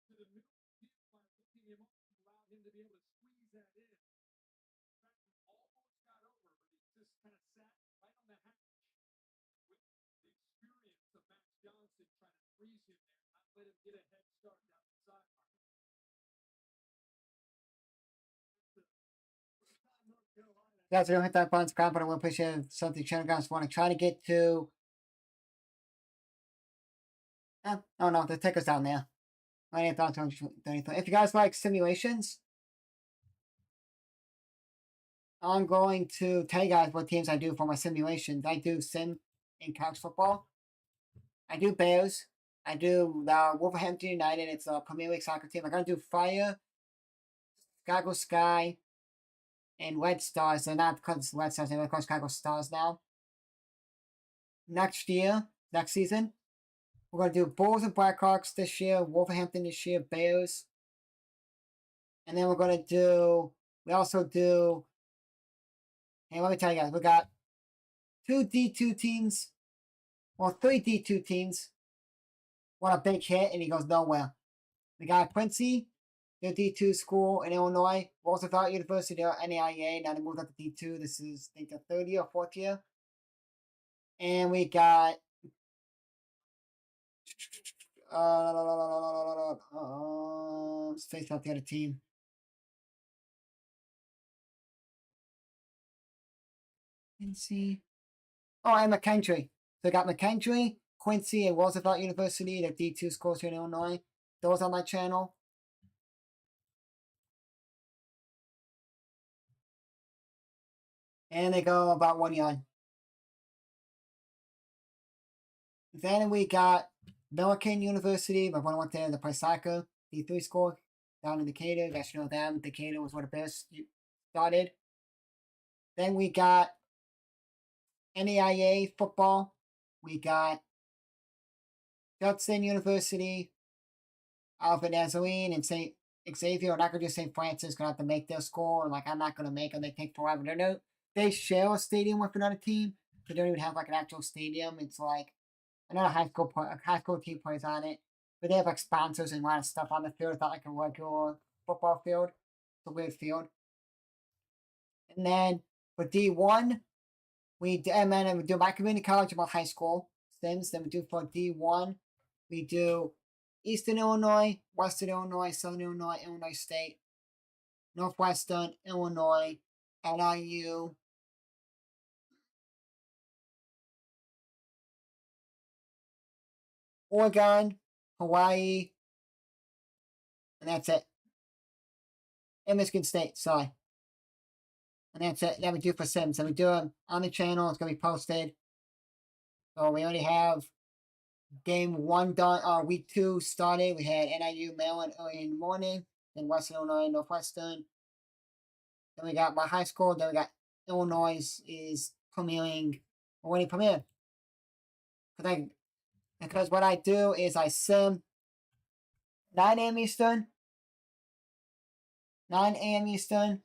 To the middle field by lifting him up, allowed him to be able to squeeze that in. Almost got over, but he just kind of sat right on the hatch. With the experience of Max Johnson trying to freeze him there, not let him get a head start down the sideline. North Carolina. Guys, don't hit that button, subscribe button. I will appreciate something. Channel guys want to try to get to. Oh no, the ticker's down there. If you guys like simulations, I'm going to tell you guys what teams I do for my simulations. I do sim in college football. I do Bears. I do Wolverhampton United. It's a Premier League soccer team. I'm gonna do Fire, Chicago Sky, and Red Stars. They're not called Red Stars. They're called Chicago Stars now. Next season, we're gonna do Bulls and Blackhawks this year. Wolverhampton this year. Bears. And then we're gonna do. We also do. Hey, let me tell you guys, we got 2 D2 teams. Well, 3 D2 teams. Want a big hit, and he goes nowhere. We got Quincy, the D2 school in Illinois. Roosevelt University, or NAIA. Now they moved up to D2. This is, I think, the 3rd year or 4th year. And we got. Let's face out the other team. Quincy. Oh, and McKendree. So we got McKendree, Quincy, and Roosevelt University, the D2 schools here in Illinois. Those on my channel. And they go about 1 yard. Then we got Millikan University. My one went there to play soccer. D3 school down in Decatur. You guys should know them. Decatur was where the best started. Then we got NAIA football. We got Judson University, Alfred Nazarene, and St. Xavier. I'm not going to do St. Francis. Going to have to make their school. And like, I'm not going to make them. They take forever. They share a stadium with another team. They don't even have like an actual stadium. It's like another high school team plays on it. But they have like sponsors and a lot of stuff on the field. It's not like a regular football field. It's a weird field. And then for D1, we do my community college about high school sims. Then we do for D1, we do Eastern Illinois, Western Illinois, Southern Illinois, Illinois State, Northwestern Illinois, NIU, Oregon, Hawaii, and that's it. And Michigan State, sorry. And that's it. That we do for Sims. And we do them on the channel. It's going to be posted. So we already have game 1 done. Week 2 started. We had NIU, Maryland early in the morning. Then Western Illinois, Northwestern. Then we got my high school. Then we got Illinois is premiering. Already premiered. Because what I do is I sim 9 a.m. Eastern. 9 a.m. Eastern.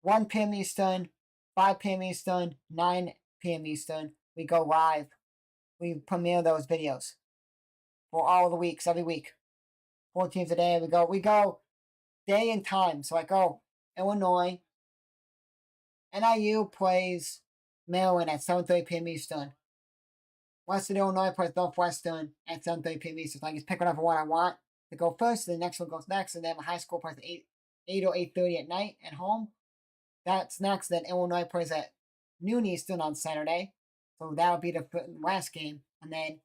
1 p.m. Eastern. 5 p.m. Eastern. 9 p.m. Eastern. We go live. We premiere those videos for all the weeks, every week. 4 teams a day. We go day and time. So I go Illinois. NIU plays Maryland at 7:30 p.m. Eastern. Western Illinois plays Northwestern at 7:30 p.m. Eastern. So I can pick whatever one I want to go first. And the next one goes next. And then my high school plays at 8 or 8:30 at night at home. That's next. Then Illinois plays at noon Eastern on Saturday. So that'll be the last game. And then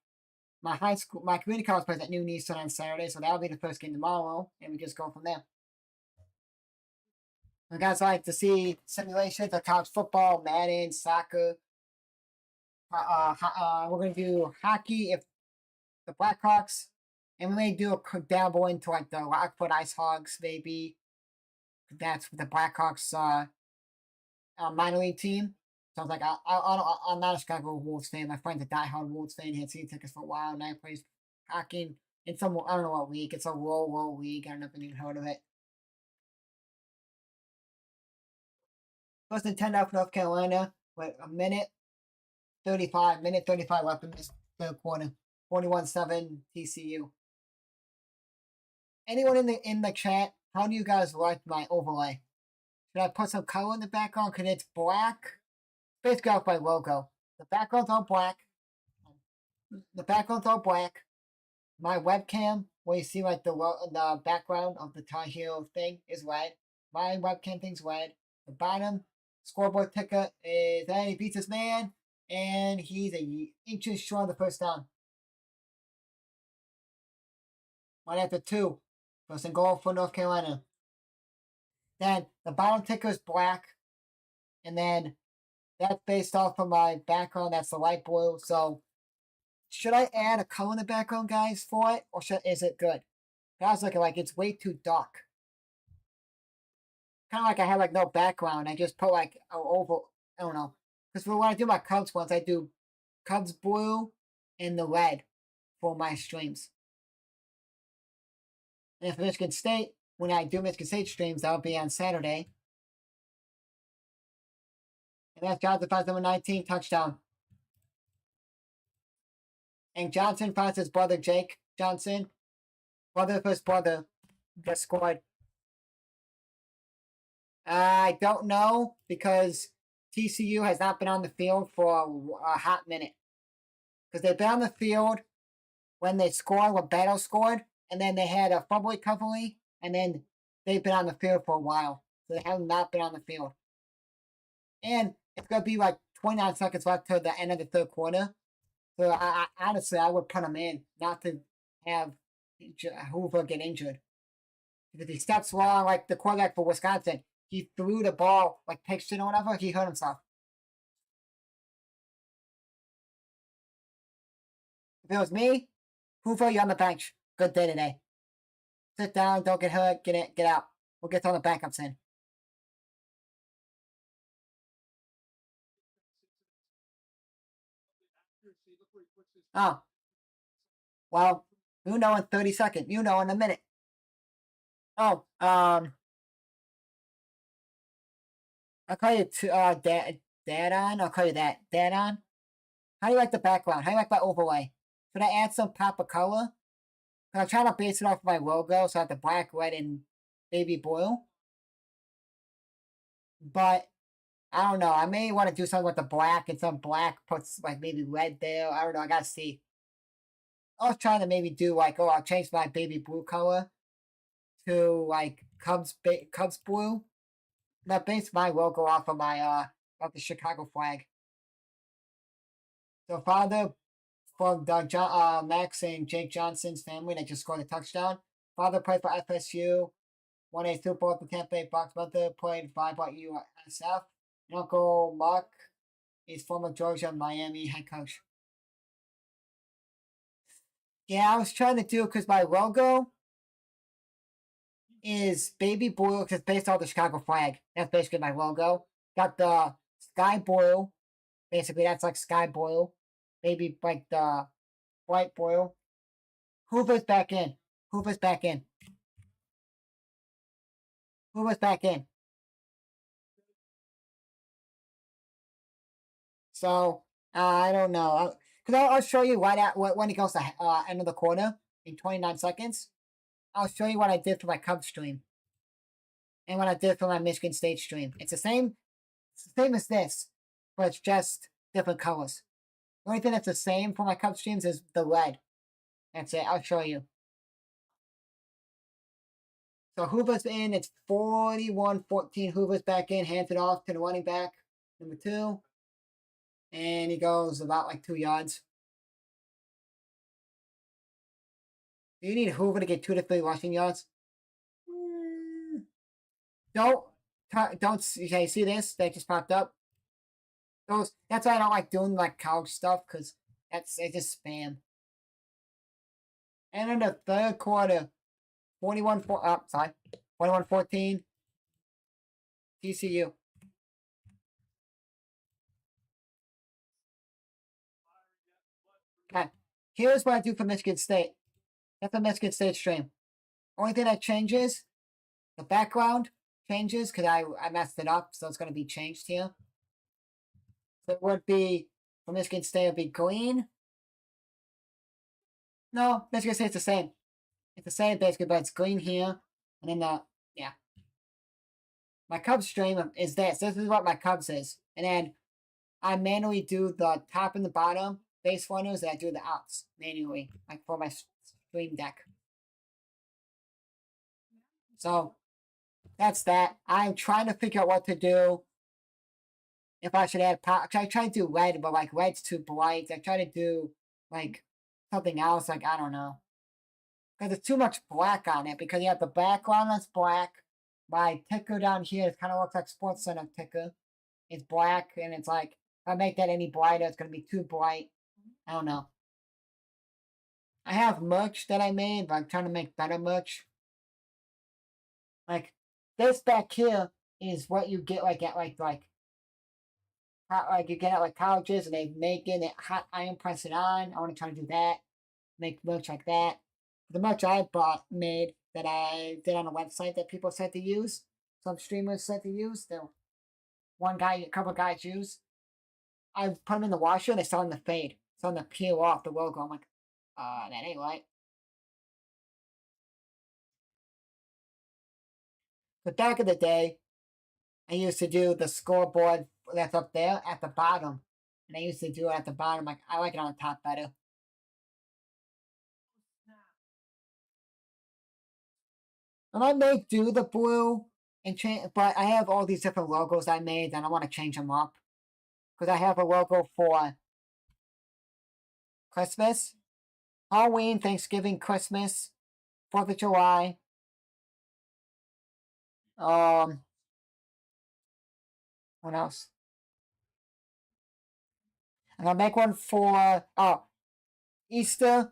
my community college plays at noon Eastern on Saturday. So that'll be the first game tomorrow. And we just go from there. You guys like to see simulations of college football, Madden, soccer. We're going to do hockey if the Blackhawks. And we may do a dabble into like the Rockford Ice Hogs, maybe. That's the Blackhawks minor league team. So I was like, I'm not a Chicago Wolves fan. My friend's a diehard Wolves fan. He had season tickets for a while. Now he plays hockey in some, I don't know what league. It's a roll league. I don't know if you've even heard of it. Plus the 10 up North Carolina with a minute 35 left in this third quarter. 41-7 TCU. Anyone in the chat, how do you guys like my overlay? Should I put some color in the background? Cause it's black. Basically off my logo. The background's all black. The background's all black. My webcam, where you see like the background of the Tar Heel thing, is red. My webcam thing's red. The bottom scoreboard ticker is that he beats his man, and he's a inches short of the first down. Right after 2. First and goal for North Carolina. Then the bottom ticker is black, and then that's based off of my background. That's the light blue. So should I add a color in the background, guys, for it, or is it good? I was looking like it's way too dark. Kind of like I have like no background. I just put like a oval. I don't know. Because when I do my Cubs ones, I do Cubs blue and the red for my streams. And if Michigan State, when I do Michigan State streams, that'll be on Saturday. And that's Johnson finds number 19, touchdown. And Johnson finds his brother Jake Johnson. Brother of his brother just scored. I don't know because TCU has not been on the field for a hot minute. Because they've been on the field when they scored, when Battle scored, and then they had a fumble recovery, and then they've been on the field for a while. So they have not been on the field. And it's going to be like 29 seconds left to the end of the third quarter. So I honestly, I would put him in, not to have Hoover get injured. Because he steps wrong, like the quarterback for Wisconsin. He threw the ball, like pitched it or whatever, he hurt himself. If it was me, Hoover, you're on the bench. Good day today. Sit down, don't get hurt, get out. We'll get all the backups in. Oh. Well, you know in 30 seconds. You know in a minute. Oh, I'll call you Dad on. I'll call you that. Dad on. How do you like the background? How do you like my overlay? Should I add some pop of color? I'm trying to base it off my logo, so I have the black, red, and baby blue. But I don't know. I may want to do something with the black and some black puts like maybe red there. I don't know. I gotta see. I was trying to maybe do like, I'll change my baby blue color to like Cubs blue. That base my logo off of my of the Chicago flag. So father from Max and Jake Johnson's family that just scored a touchdown. Father played for FSU, won a Super Bowl at the Tampa Bay Bucks. Mother played for USF. And Uncle Mark is former Georgia Miami head coach. Yeah, I was trying to do because my logo is baby blue because it's based on the Chicago flag. That's basically my logo. Got the sky blue. Basically, that's like sky blue. Maybe like the white blue. Hoover's back in. Hoover's back in. Hoover's back in. So, I don't know. Because I'll show you when it goes to end of the quarter in 29 seconds. I'll show you what I did for my Cubs stream. And what I did for my Michigan State stream. It's the same as this, but it's just different colors. The only thing that's the same for my Cubs streams is the red. That's it. I'll show you. So Hoover's in. It's 41-14. Hoover's back in. Hands it off to the running back, number 2. And he goes about like 2 yards. Do you need Hoover to get 2 to 3 rushing yards? Don't. Okay, see this? That just popped up. That's why I don't like doing like college stuff, because it's just spam. And in the third quarter, 41-14. TCU. Okay. Here's what I do for Michigan State. That's the Michigan State stream. Only thing that changes, the background changes because I messed it up, so it's going to be changed here. So it would be, for Michigan State, it would be green. No, Michigan State's the same. It's the same basically, but it's green here. And then yeah. My Cubs stream is this. This is what my Cubs is. And then I manually do the top and the bottom base runners, and I do the outs manually, like for my stream deck. So that's that. I'm trying to figure out what to do. If I should add power, I try to do red, but like red's too bright. I try to do like something else, like I don't know, because there's too much black on it. Because you have the background that's black. My ticker down here, it kind of looks like Sports Center ticker. It's black, and it's like if I make that any brighter, it's gonna be too bright. I don't know. I have merch that I made, but I'm trying to make better merch. Like this back here is what you get like at like you get at like colleges, and they make it hot iron press it on. I want to try to do that, make merch like that. The merch I made that I did on a website that people said to use, some streamers said to use. That a couple of guys use. I put them in the washer and they starting to fade, starting to peel off the logo. I'm like, that ain't right. But back in the day, I used to do the scoreboard that's up there at the bottom. And I used to do it at the bottom. Like I like it on the top better. And I may do the blue and change, but I have all these different logos I made, and I want to change them up. Because I have a logo for Christmas, Halloween, Thanksgiving, Christmas, 4th of July. What else? And I'll make one for Easter.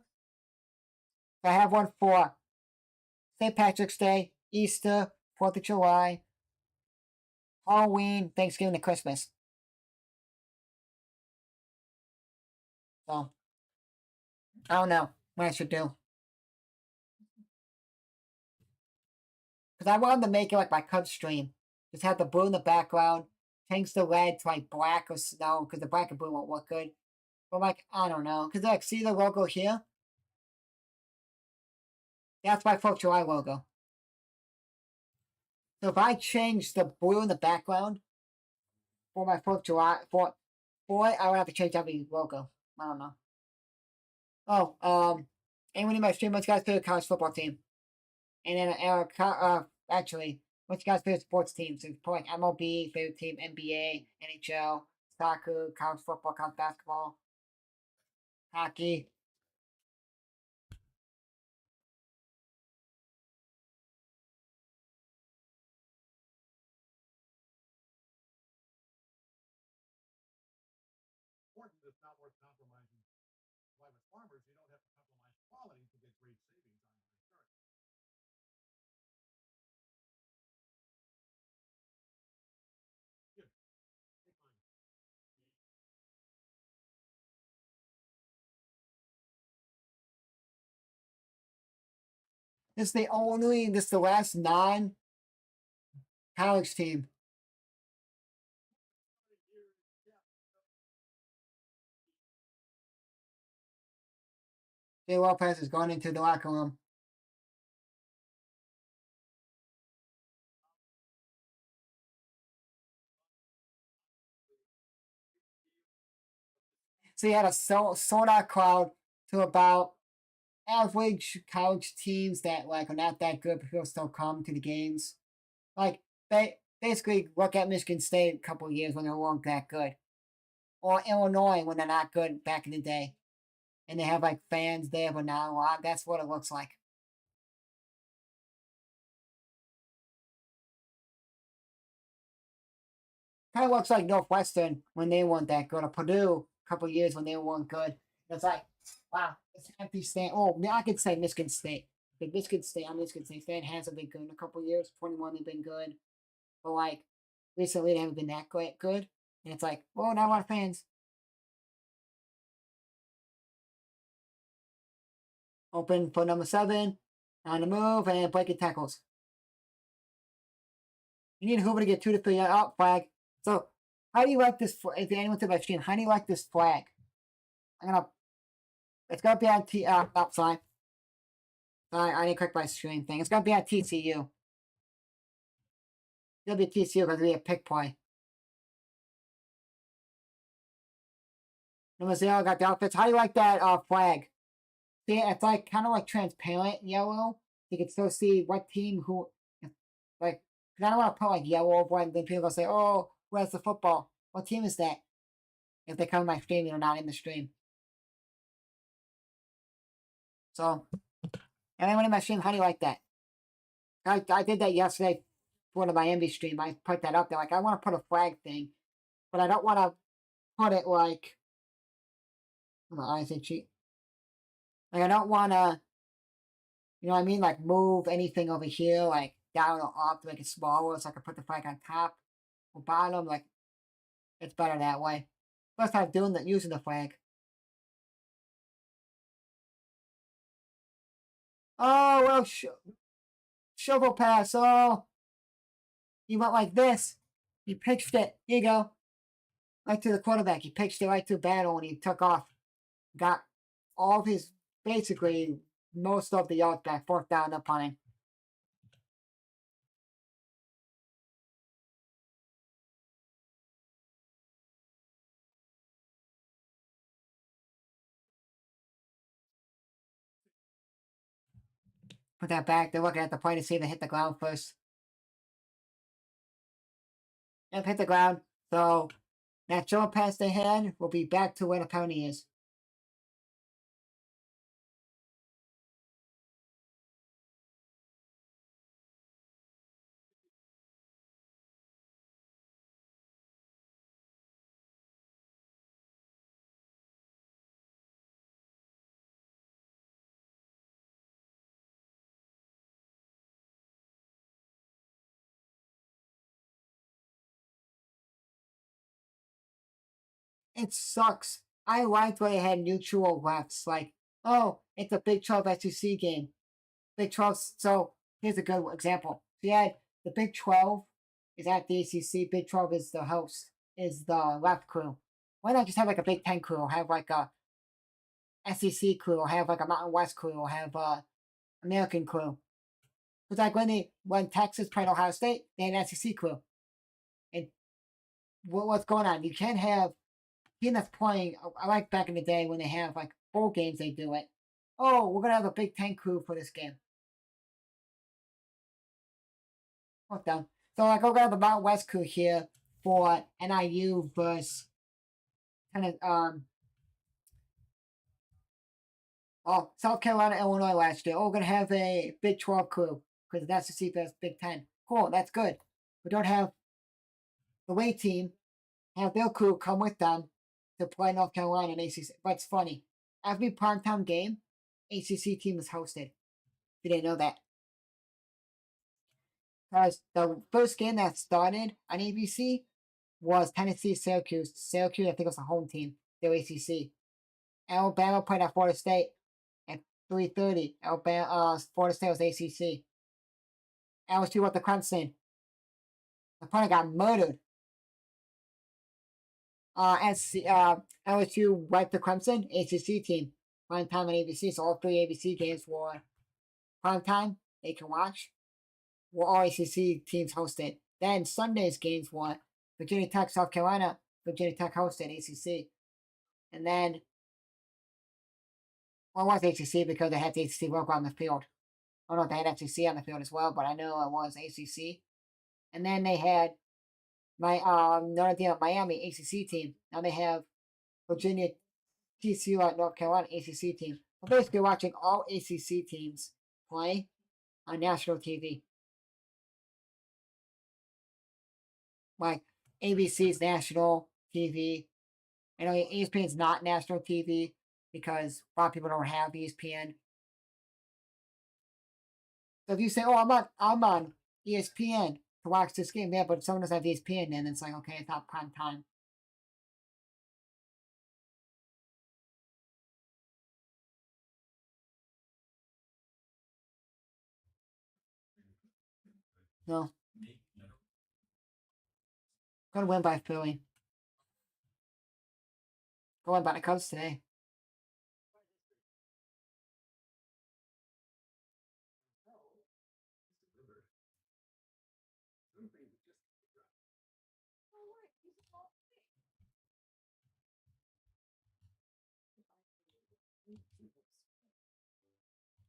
I have one for St. Patrick's Day, Easter, 4th of July, Halloween, Thanksgiving, and Christmas. So I don't know what I should do. Because I wanted to make it like my Cubs stream. Just have the blue in the background, change the red to like black or snow, because the black and blue won't look good. But like, I don't know. Because like, see the logo here? That's my 4th of July logo. So if I change the blue in the background for my 4th of July, for it, I would have to change every logo. I don't know. Oh, anyone in my stream, what's guys' favorite college football team? And then, actually, what's your guys' favorite sports teams? So put like MLB, favorite team, NBA, NHL, soccer, college football, college basketball, hockey. Important, but it's not worth compromising. Why with farmers, you don't have to compromise quality to get great savings on your insurance. Good. Take mine. This is the last non-college team. Jay Lopez is going into the locker room. So he had a sold out crowd to about average college teams that like are not that good, but people still come to the games. Like they basically look at Michigan State a couple of years when they weren't that good, or Illinois when they're not good back in the day, and they have like fans there, but not a lot. That's what it looks like. Kind of looks like Northwestern when they weren't that good, or Purdue a couple of years when they weren't good. It's like, wow, it's an empty stand. Oh, I could say Michigan State. But Michigan State fan hasn't been good in a couple of years. 21, they've been good. But like, recently they haven't been that good. And it's like, oh, not a lot of fans. Open for number 7. On the move and breaking tackles. You need Hoover to get 2 to 3 out flag. So, how do you like this? If anyone to my stream, how do you like this flag? It's gonna be on sorry. I didn't click my stream thing. It's gonna be on TCU. It's gonna be TCU because it'll be a pick play. Number 0 got the outfits. How do you like that flag? See, it's like kind of like transparent yellow. You can still see what team who, like, because I don't want to put like yellow over it, and then people will say, "Oh, where's the football? What team is that?" If they come to my stream, they're not in the stream. So, anyone in my stream, how do you like that? I did that yesterday for the Miami stream. I put that up there. Like, I want to put a flag thing, but I don't want to put it like. I say cheat. Like, I don't want to, you know what I mean? Like, move anything over here, like down or up to make it smaller so I can put the flag on top or bottom. Like, it's better that way. First time doing that, using the flag. Oh, well, shovel pass. Oh, he went like this. He pitched it. Here you go. Right to the quarterback. He pitched it right to battle and he took off. Got all of his, basically, most of the yards back. 4th down, no punting. Put that back. They're looking at the play to see if they hit the ground first. Yep, hit the ground. So that short pass they had will be back to where the penalty is. It sucks. I liked when they had neutral refs. Like, oh, it's a Big 12 SEC game. Big 12. So here's a good example. So you had the Big 12 is at the ACC. Big 12 is the host, is the left crew. Why not just have like a Big 10 crew? Or have like a SEC crew, or have like a Mountain West crew, or have a American crew. It's like when Texas played Ohio State, they had an SEC crew. And what's going on? You can't have team that's playing. I like back in the day when they have like bowl games, they do it. Oh, we're gonna have a Big 10 crew for this game. Hold down. So like, we're gonna have a Mountain West crew here for NIU versus kind of South Carolina, Illinois last year. Oh, we're gonna have a Big 12 crew because that's the SEC versus Big 10. Cool, that's good. We don't have the away team have their crew come with them to play North Carolina and ACC. But it's funny. Every primetime game, ACC team is hosted. You didn't know that. Because the first game that started on ABC was Tennessee Syracuse. Syracuse, I think, was the home team. They were ACC. Alabama played at Florida State at 3:30. Florida State was ACC. LSU went to Clemson. The opponent got murdered. LSU wiped the Clemson ACC team. Prime time on ABC, so all 3 ABC games were prime time. They can watch. Were all ACC teams hosted. Then Sunday's games were Virginia Tech, South Carolina. Virginia Tech hosted ACC. And then, well, it was ACC because they had the ACC logo on the field. I don't know if they had FCC on the field as well, but I know it was ACC. And then they had Notre Dame Miami ACC team. Now they have Virginia TCU at North Carolina ACC team. We're basically watching all ACC teams play on national TV. Like ABC's national TV. I know ESPN's not national TV because a lot of people don't have ESPN. So if you say, "Oh, I'm on ESPN," to watch this game. Yeah, but someone doesn't have ESPN, and it's like, okay, it's not prime time. No. Gonna win by Philly. Going by the Cubs today.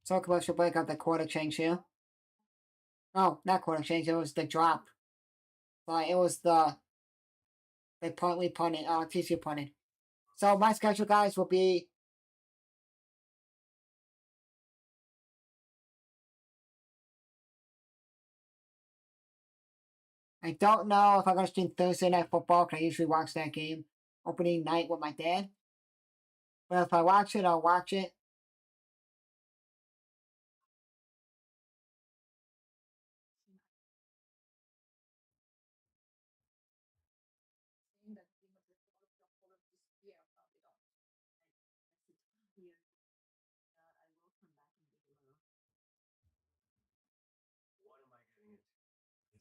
So commercial break up the quarter change here. No, not quarter change. It was the drop. But it was they partly punted. TCU punted. So my schedule, guys, will be. I don't know if I'm gonna stream Thursday night football because I usually watch that game opening night with my dad. But if I watch it, I'll watch it. What am I getting into?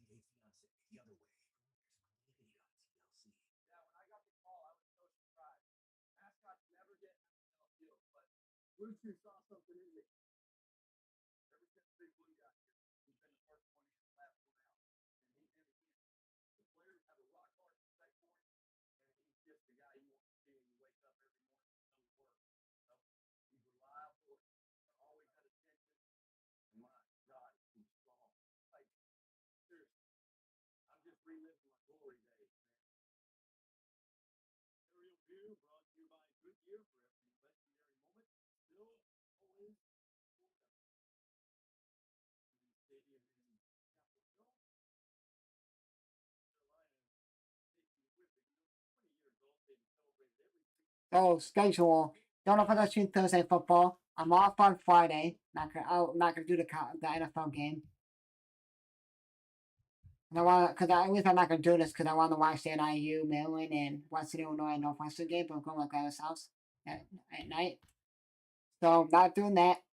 88 fiance. The other way. There's money on TLC. Yeah, when I got the call, I was so surprised. Mascots never get NFL deals, but Blue Chew saw something in me. Ever since Big Blue got here, he's been the first one in, the last one out. And he never can. The players have a rock hard respect for him, and he's just the guy you want to see when you wake up every morning and come to work. So he's reliable, always had attention. And my God, he's strong. Like, seriously, I'm just reliving my glory days, man. Aerial view brought to you by Goodyear for every legendary moment. Still always forever. Stadium in Chapel Hill, Carolina, taking with it. 20 years old, they've celebrated every So schedule. Don't know if I'm gonna stream Thursday football. I'm off on Friday. I'm not gonna do the NFL game. And I want because at least I'm not gonna do this because I want to watch the NIU, Maryland, and Western Illinois Northwestern game. But I'm going to my grandma's house at night. So not doing that.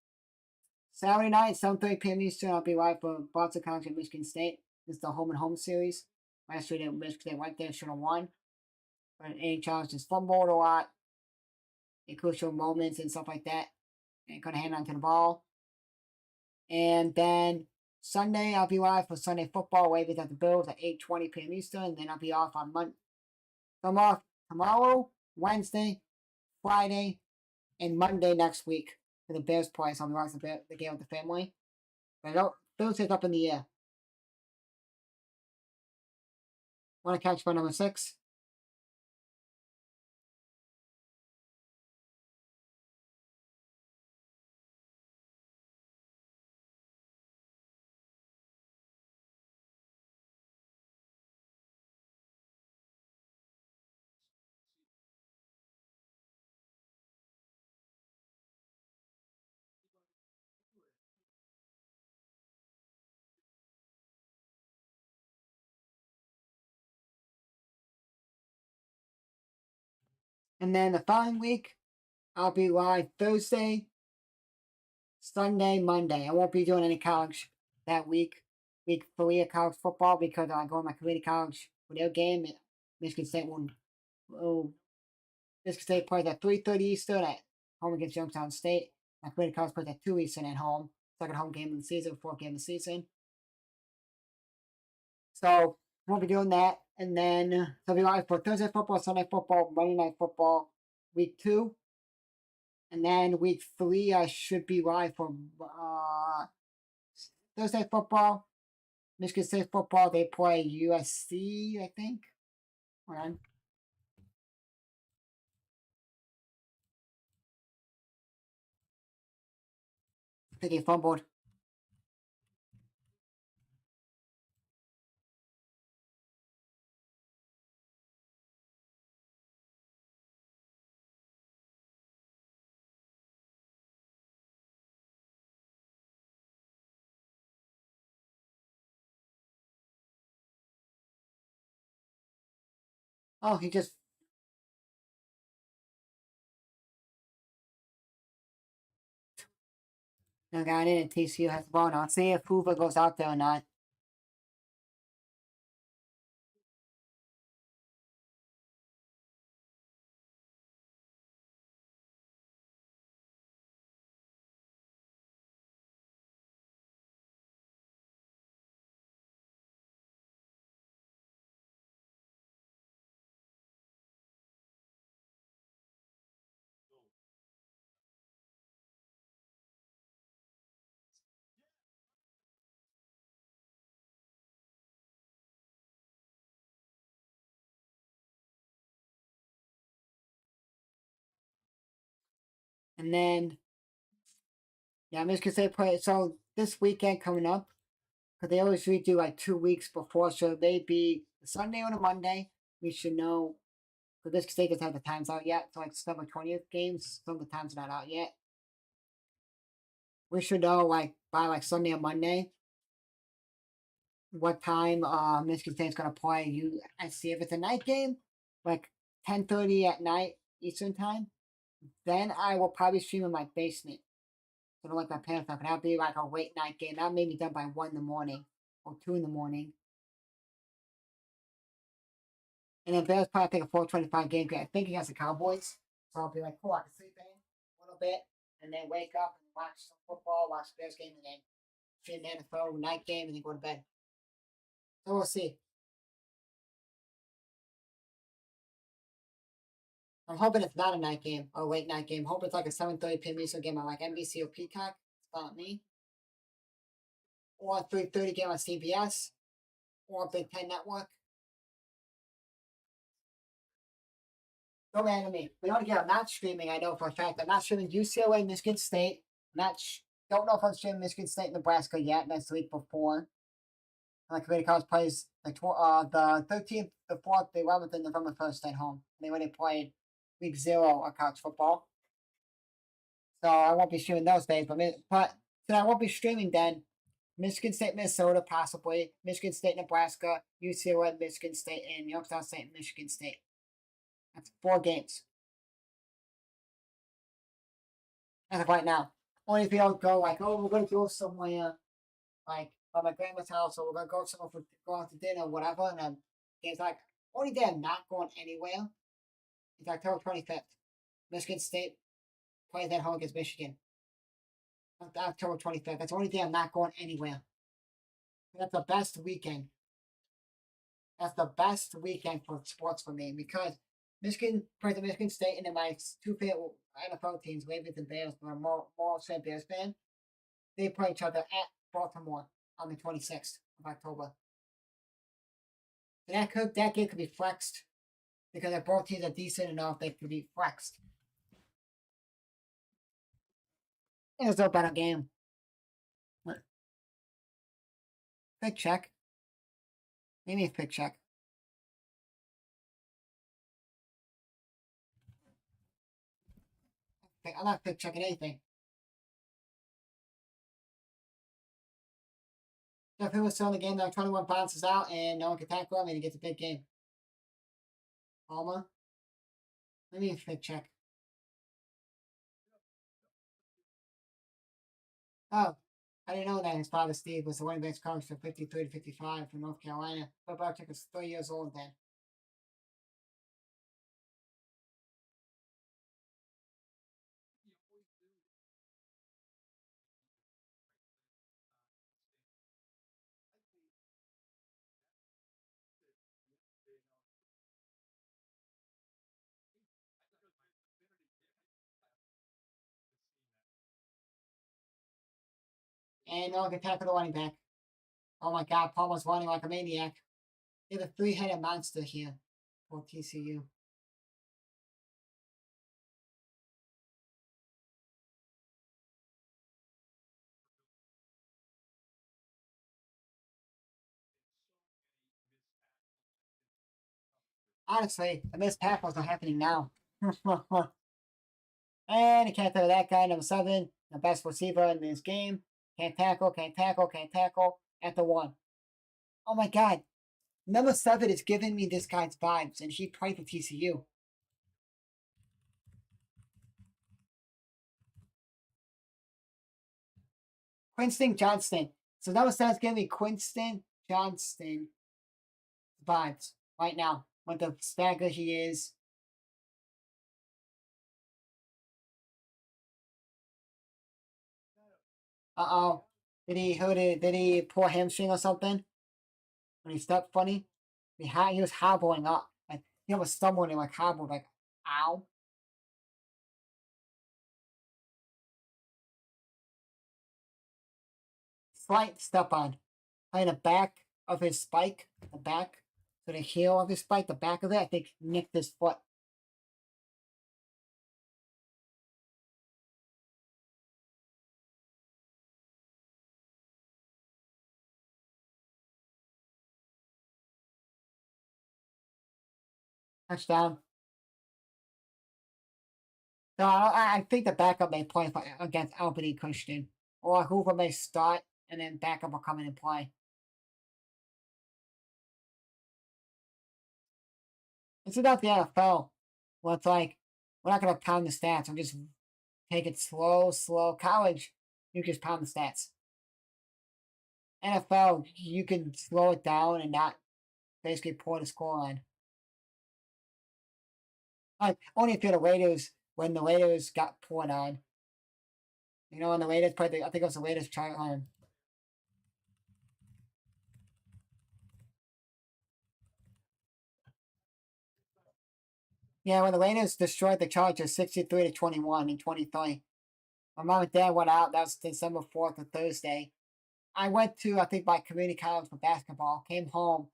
Saturday night, 7:30 p.m. Eastern, I'll be live for Boston College and Michigan State. This is the home and home series. Last year, Michigan State went there, should have won. But NHL just fumbled a lot in crucial moments and stuff like that. And couldn't hang on to the ball. And then Sunday, I'll be live for Sunday football. Ravens at the Bills at 8:20 p.m. Eastern. And then I'll be off on Monday. I'm off tomorrow, Wednesday, Friday, and Monday next week for the Bears play. So I'll be watching the game with the family. But I don't. Thursday's up in the air. Want to catch my number 6? And then the following week, I'll be live Thursday, Sunday, Monday. I won't be doing any college that week. Week 3 of college football because I go to my community college for their game. Michigan State Michigan State plays at 3:30 Eastern at home against Youngstown State. My community college plays at 2 Eastern at home. Second home game of the season, fourth game of the season. So won't be doing that. And then so I'll be live for Thursday football, Sunday football, Monday night football, week 2. And then week 3, I should be live for Thursday football, Michigan State football. They play USC, I think. Hold on. I think he fumbled. Oh, he just. No, got in at TCU has the ball now. Let's see if Hoover goes out there or not. And then, yeah, Michigan State play. So this weekend coming up, because they always redo like 2 weeks before, so they be Sunday or a Monday. We should know. Because Michigan State doesn't have the times out yet. So like September 20th games, some of the times are not out yet. We should know like by like Sunday or Monday what time Michigan State's gonna play USC. If it's a night game, like 10:30 at night Eastern time, then I will probably stream in my basement. So like my parents talking, that'll be like a late night game. That may be done by 1 in the morning or 2 in the morning. And then Bears probably take a 4:25 game. I think against the Cowboys. So I'll be like, cool, I can sleep in a little bit and then wake up and watch some football, watch the Bears game, and then stream the NFL night game and then go to bed. So we'll see. I'm hoping it's not a night game or a late night game. Hope it's like a 7:30 p.m. Eastern game on like NBC or Peacock. It's not me. Or a 3:30 game on CBS or Big Ten Network. Don't matter to me. But again, I'm not streaming. I know for a fact I'm not streaming UCLA, Michigan State. Don't know if I'm streaming Michigan State, Nebraska yet. That's the week before. And the community college plays the 13th, the 4th, the 11th, and November 1st at home. And they already played week 0 of college football. So I won't be streaming those days. But so I won't be streaming then. Michigan State, Minnesota, possibly. Michigan State, Nebraska, UCLA, Michigan State, and Youngstown State, Michigan State. That's 4 games. As of right now. Only if you don't go like, oh, we're gonna go somewhere like by my grandma's house, or we're gonna go somewhere for go out to dinner, or whatever. And then games like only day I'm not going anywhere is October 25th. Michigan State plays at home against Michigan. October 25th. That's the only day I'm not going anywhere. That's the best weekend. That's the best weekend for sports for me because Michigan plays at Michigan State, and then my 2 favorite NFL teams, Ravens and Bears, but I'm more a Bears fan. They play each other at Baltimore on the 26th of October. And that game could be flexed because if both teams are decent enough, they could be flexed. It's no better game. Quick check. Maybe a quick check. I'm not quick checking anything. Jeff Hill was still in the game. Now 21 bounces out, and no one can tackle him, and he gets a big game. Palmer. Let me quick check. Oh, I didn't know that his father Steve was the running backs coach for 53 to 55 from North Carolina. Bill Belichick was 3 years old then. And no one can tackle the running back. Oh my god, Palmer's running like a maniac. They have a 3-headed monster here for TCU. Honestly, the missed tackles are happening now. And he can't throw that guy, number 7, the best receiver in this game. Can't tackle, can't tackle, can't tackle. At the 1. Oh my god. Number 7 is giving me this guy's vibes, and he played for TCU. Quinston Johnston. So number 7 is giving me Quinston Johnston vibes right now. With the stagger he is. Uh-oh. Did he pull a hamstring or something? When he stepped funny? He was hobbling up. Like he was stumbling and like hobbled like ow. Slight step on. By the back of his spike. The back. So the heel of his spike, the back of it, I think nicked his foot. Touchdown. No, I think the backup may play for, against Albany Christian. Or Hoover may start and then backup will come in and play. It's not the NFL. Well, it's like, we're not going to pound the stats. We'll just take it slow. College, you just pound the stats. NFL, you can slow it down and not basically pour the score on. Like, only if you're the Raiders, when the Raiders got poured on. You know, when the Raiders played, I think it was the Raiders try on. Yeah, when the Raiders destroyed the Chargers 63-21 in 23. My mom and dad went out. That was December 4th or Thursday. I went to, I think, my community college for basketball. Came home,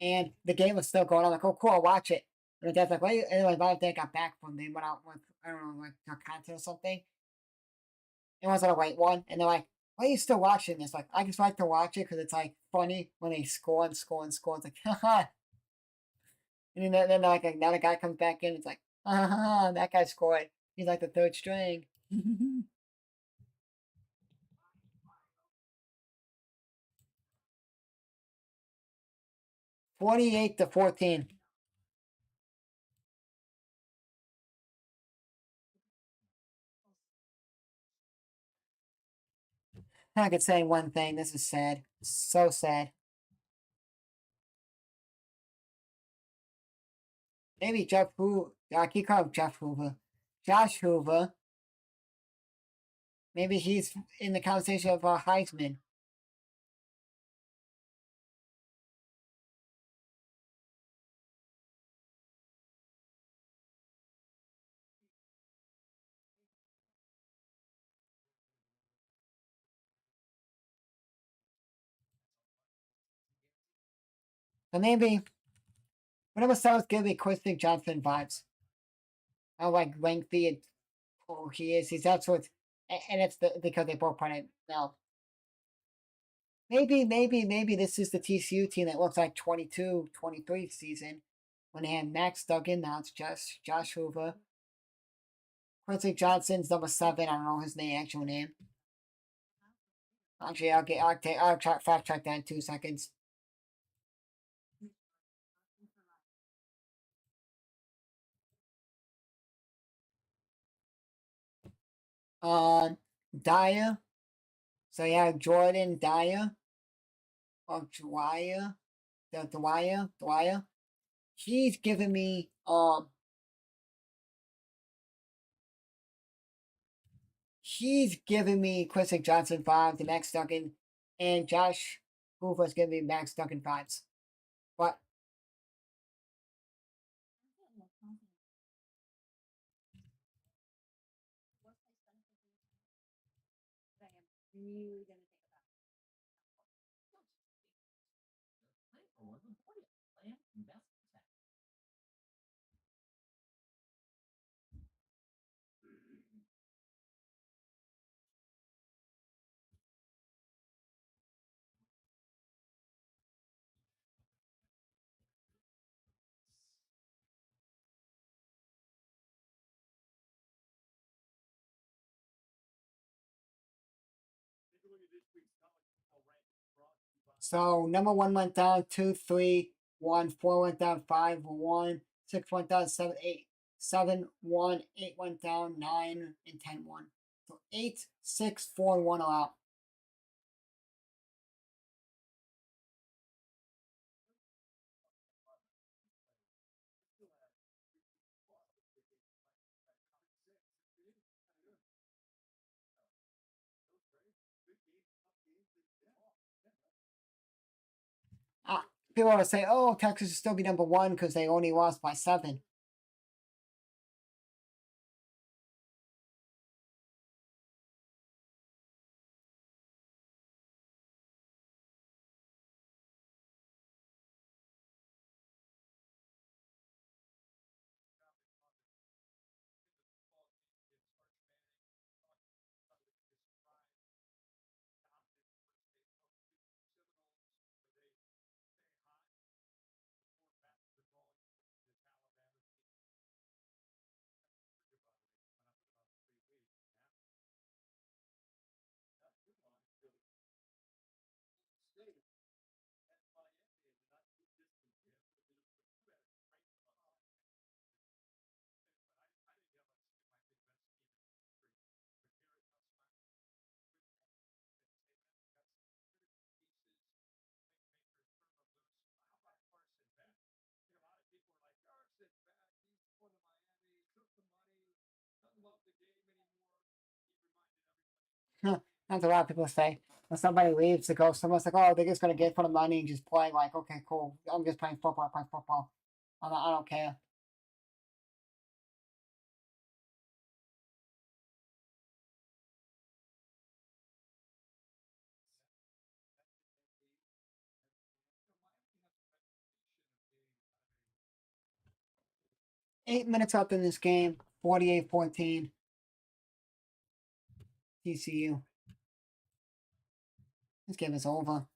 and the game was still going on. Like, oh, cool, I'll watch it. And my dad's like, wait. And my mom and dad got back from, they went out with, I don't know, like a concert or something. It wasn't a right one. And they're like, why are you still watching this? Like, I just like to watch it because it's like funny when they score and score and score. It's like, haha. And then like another guy comes back in. It's like, haha, that guy scored. He's like the third string. 48-14. I could say one thing. This is sad. So sad. Maybe Jeff Hoover. I keep calling him Jeff Hoover. Josh Hoover. Maybe he's in the conversation of Heisman. So maybe whatever sounds give me Quincy Johnson vibes. How like lengthy and tall he is. He's that's what, and it's because they both put it now. Maybe this is the TCU team that looks like 22-23 season when they had Max Duggan. Now it's just Josh Hoover. Quincy Johnson's number 7. I don't know his actual name. Actually, I'll try fact check that in 2 seconds. Dyer. So yeah, Jordan Dyer. Or Dwyer. He's giving me Quincy Johnson vibes, the Max Duncan, and Josh Hoover's giving me Max Duncan vibes. But Really gonna think about. Take a look at this week's college football rankings brought to you by So number 1 went down, 2, 3, 1, 4 went down, 5, 1, 6 went down, 7, 8, 7, 1, 8 went down, 9, and 10, 1. So 8, 6, 4, and 1 are out. Uh, People are say, "Oh, Texas will still be number 1 because they only lost by 7." Huh, that's a lot of people say. When somebody leaves to go, someone's like, "Oh, they're just gonna get for the money and just play." Like, okay, cool. I'm just playing football. Playing football. I don't care. Eight minutes up in this game. 48-14. TCU. This game is over.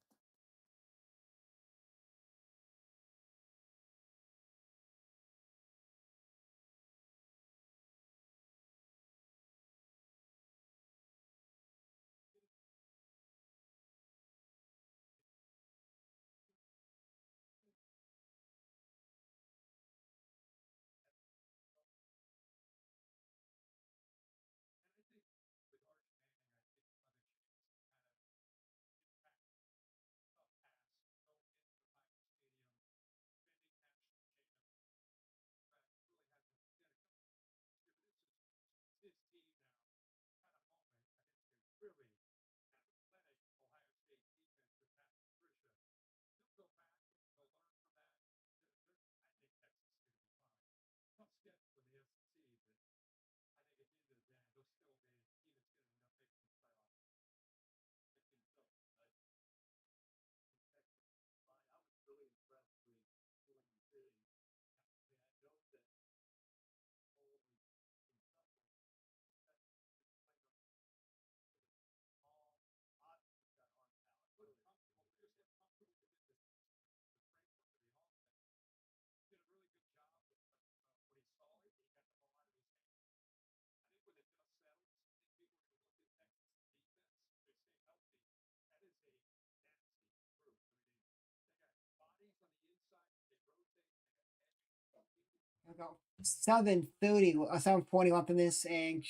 Here we go. 7:30 or 7:40 left in this, and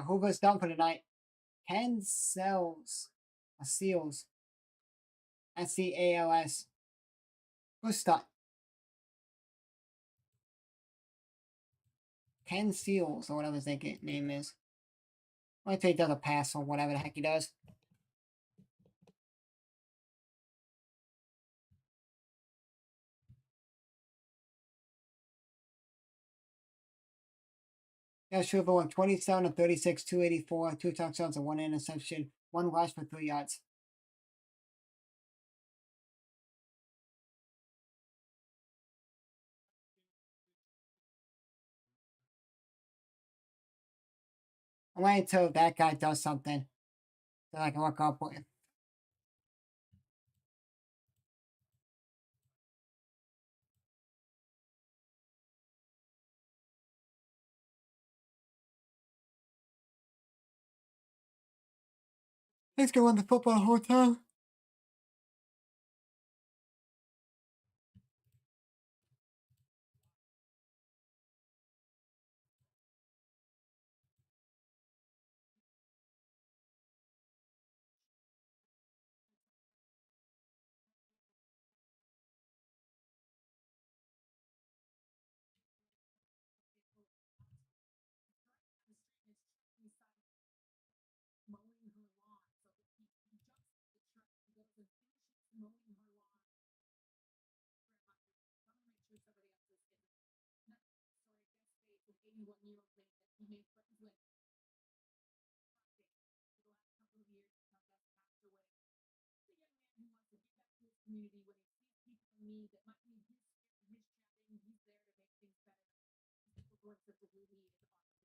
Hoover's done for tonight. Ken Sells. Seals. SCALS. Who's start? Ken Seals, or whatever his name is. I think he does a pass or whatever the heck he does. Yeah, Schuber went 27 of 36, 284, 2 touchdowns and 1 interception, 1 rush for 3 yards. I'm waiting until that guy does something that I can look up with. He's going to run the football the whole time. 31-year-old man that he made friends with for the last couple of years until death passed away. The young man who wants to give back to his community when he sees people in need that might need his spirit, his shouting, he's there to make things better. Just a glimpse of who he is on the football.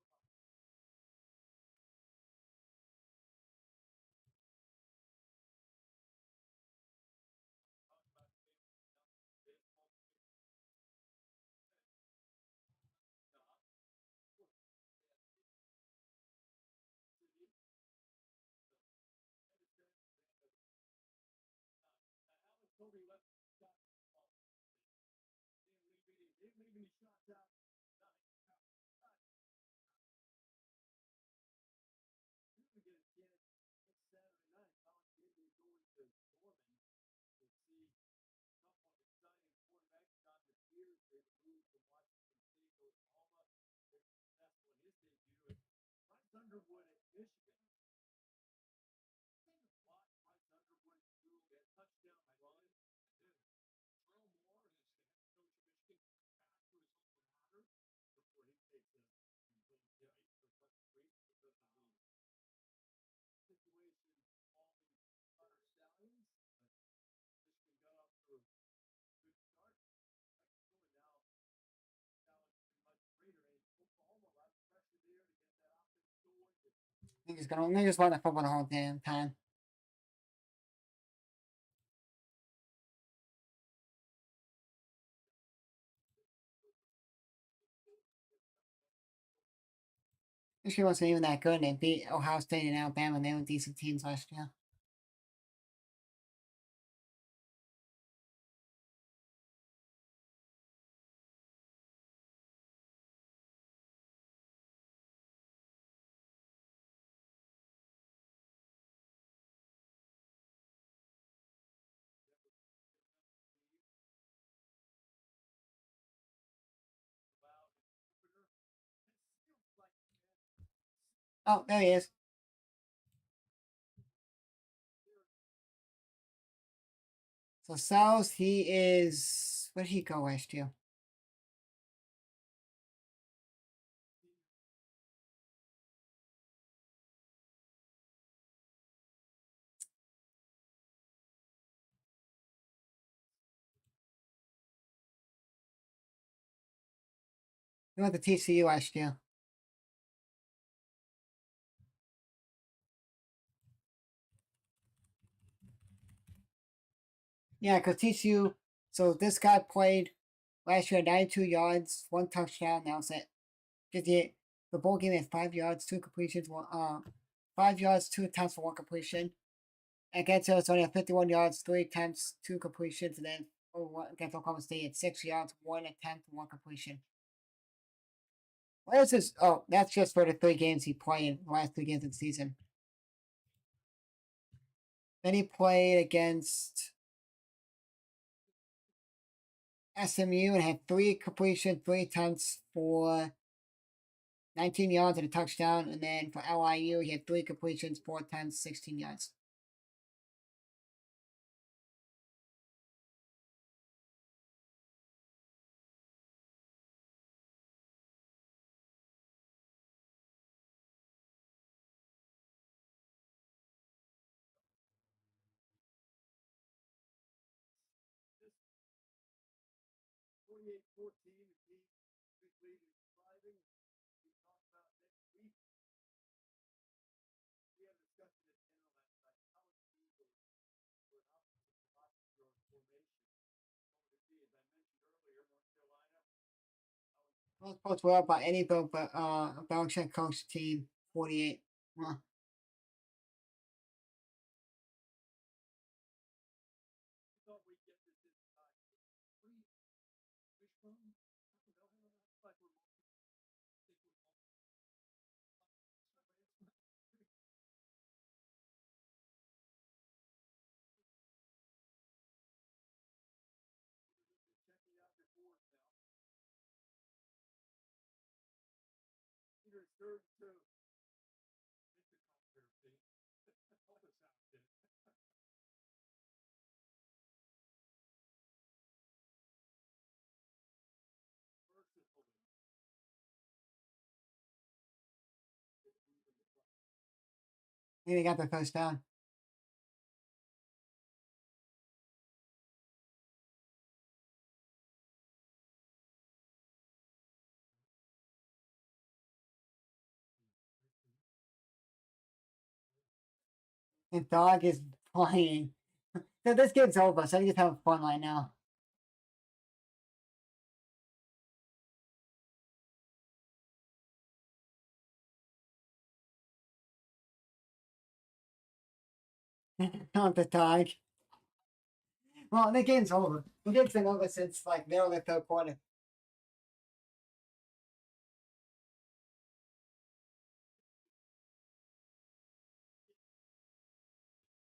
Toby left shot. Didn't leave any shots out. To get a chance next Saturday night, College game is going to Norman to see somewhat exciting quarterback John Spears. They moved from Washington State to Oklahoma. Very successful in his debut. Bryce Underwood at Michigan. Bryce Underwood threw a touchdown run. Earl Moore is the head coach of Michigan, back to his alma mater before he takes a break for Pleasant Creek because of the situation involving Hunter Stallions. But Michigan got off to a good start. And now Stallions been much greater. And Oklahoma, a lot of pressure there to get that offense going. They just want to football the whole damn time. Michigan wasn't even that good. They beat Ohio State and Alabama. They were decent teams last year. Oh, there he is. So Sal's, he is. Where did he go last year? He went to TCU last year. Yeah, because TCU. So this guy played last year 92 yards, 1 touchdown. That was it. 58. The bowl game had 5 yards, 2 completions, 5 yards, 2 attempts for 1 completion. Against us, only had 51 yards, 3 attempts, 2 completions, and then against Oklahoma State at 6 yards, 1 attempt, 1 completion. What is this? Oh, that's just for the 3 games he played, the last 3 games of the season. Then he played against SMU and had 3 completions, 3 attempts for 19 yards and a touchdown. And then for LIU, he had 3 completions, 4 attempts, 16 yards. This 48-14, the team big lead is thriving. We talked about next week. We had a discussion at 10 last night. How would you go for an offensive posture formation? Going to be, as I mentioned earlier, North Carolina. Most posts were up by any vote but Belichick coach team 48. Well, I thought we'd get this in time. Where do you fish from? Like we're checking out your boards now. Peter's third and 2. It's a culture thing. Help us out, kid. Mercifully. They got the first down. The dog is playing. So this game's over, so I just have fun right now. Not the dog. Well, the game's over. The game's been over since like middle of the third quarter.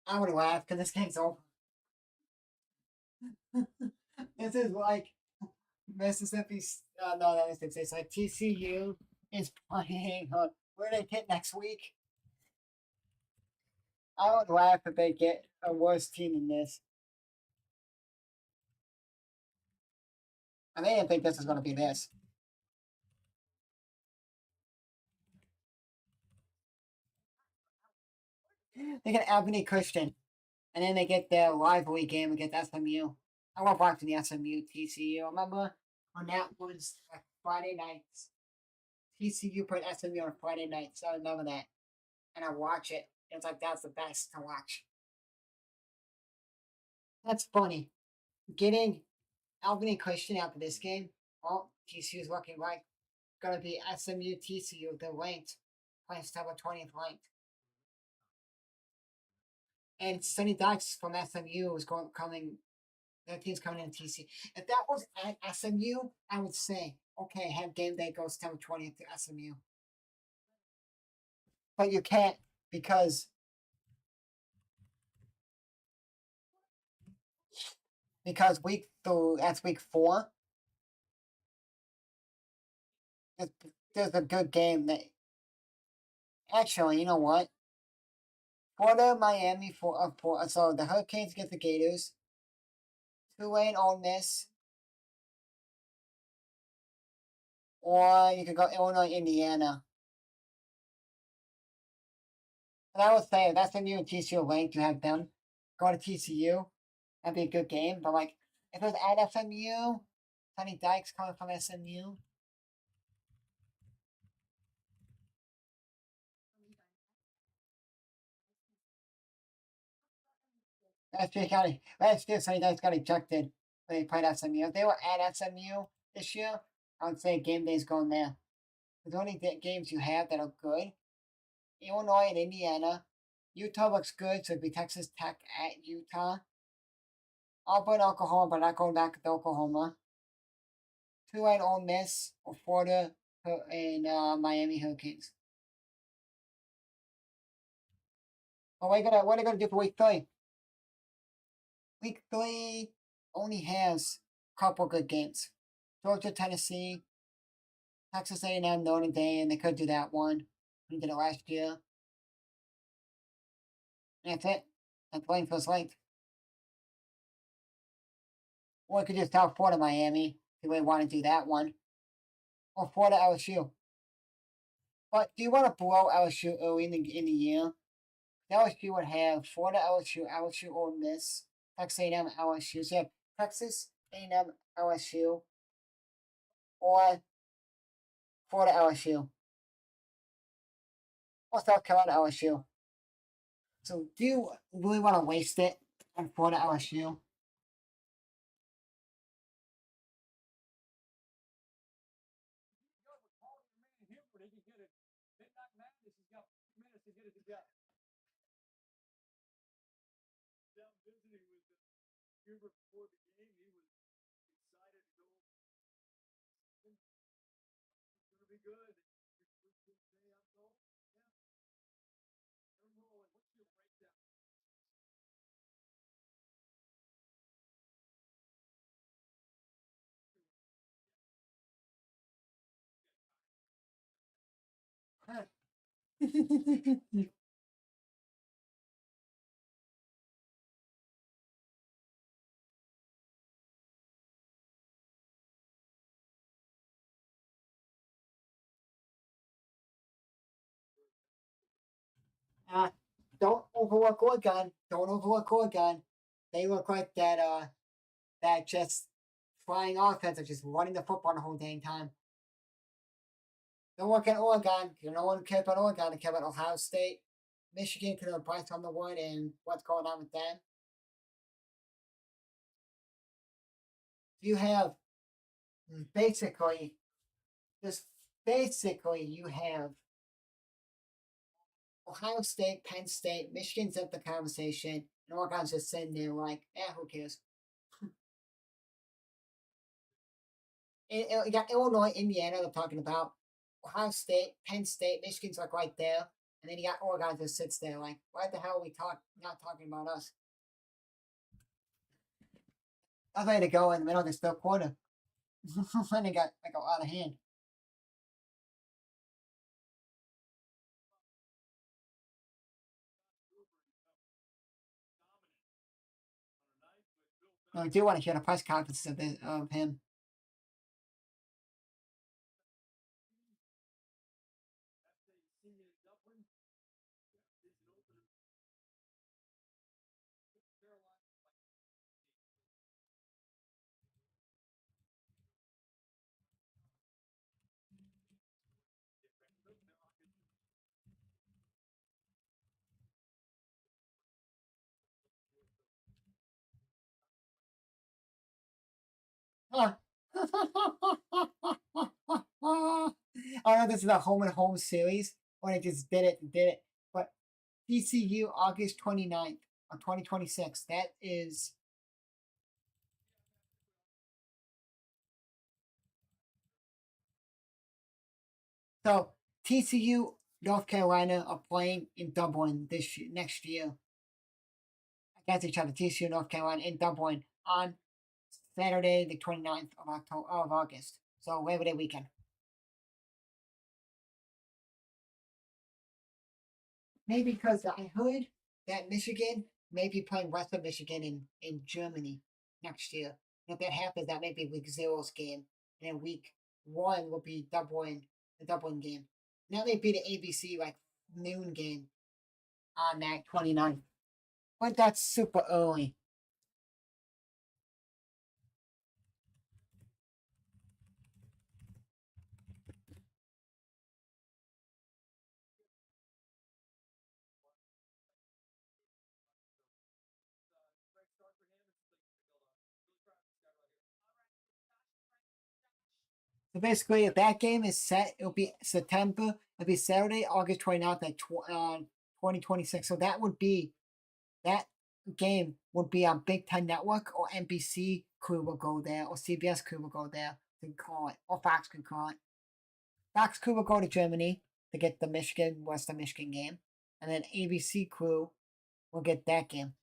I would laugh because this game's over. This is like Mississippi. No, that is it's like TCU is playing. Where they hit next week? I would laugh if they get a worse team than this. I didn't think this was going to be this. They get Albany Christian, and then they get their rivalry game against SMU. I love watching the SMU TCU. Remember when that was like Friday nights? TCU put SMU on Friday nights. I remember that, and I watch it. It's like that's the best to watch. That's funny. Getting Albany Christian after this game. Well, TCU's looking like gonna be SMU TCU. They're ranked, playing September 20th ranked. And Sonny Dykes from SMU is coming. Their team's coming in TCU. If that was at SMU, I would say, okay, have game day go September 20th to SMU. But you can't because that's week 4. There's a good game that actually, you know what? Florida, Miami so the Hurricanes get the Gators. Tulane, Ole Miss, or you could go Illinois, Indiana. And I would say if that's SMU and TCU ranked, you have them go to TCU. That'd be a good game. But like if it was at SMU, Sonny Dykes coming from SMU. Last year Sonny Dykes got ejected when they played SMU. If they were at SMU this year, I would say game day's going there. The only games you have that are good, Illinois and Indiana. Utah looks good, so it'd be Texas Tech at Utah. Auburn, Oklahoma, but not going back to Oklahoma. Tulane, Ole Miss, or Florida, and Miami Hurricanes. Well, what are they gonna do for week 3? Week 3 only has a couple good games. Georgia, Tennessee, Texas A&M, Notre Dame. They could do that one. We did it last year. And that's it. That's length was length. Or we could just tell Florida, Miami, if we want to do that one. Or Florida, LSU. But do you want to blow LSU early in the year? LSU would have Florida, LSU, Ole Miss, Texas A&M, LSU. So you have Texas A&M, LSU, or Florida, LSU, or South Carolina, LSU. So do you really want to waste it on Florida, LSU? He can get it. Midnight Madness. He's got 2 minutes to get it together. Down visiting with Huber before the game. He was excited to go. It's going to be good. Say, I'm told. Yeah. They're rolling. What's your breakdown? don't overlook Oregon. Don't overlook Oregon. They look like that just flying offense of just running the football the whole dang time. Don't look at Oregon. You no one cares about Oregon. They care about Ohio State, Michigan, because of Bryce on the one and what's going on with them. You have basically, just basically, you have Ohio State, Penn State, Michigan's at the conversation, and Oregon's just sitting there like, who cares? You got Illinois, Indiana, they're talking about Ohio State, Penn State, Michigan's like right there, and then you got Oregon just sits there like, why the hell are we not talking about us? I'm ready to go in the middle of this third quarter. When it got like out of hand. I do want to hear the press conferences of him. Huh. Oh, no, this is a home and home series when it just did it. But TCU August 29th of 2026. That is so TCU North Carolina are playing in Dublin next year against each other. TCU North Carolina in Dublin on Saturday the 29th of August. So Labor Day weekend. Maybe because I heard that Michigan may be playing Western Michigan in Germany next year. And if that happens, that may be week zero's game. And then week one will be the Dublin game. And that may be the ABC like noon game on that 29th. But that's super early. So basically, if that game is set, it'll be September. It'll be Saturday, August 29th at 2026. So that game would be on Big Ten Network or NBC crew will go there or CBS crew will go there to call it or Fox could call it. Fox crew will go to Germany to get the Western Michigan game, and then ABC crew will get that game.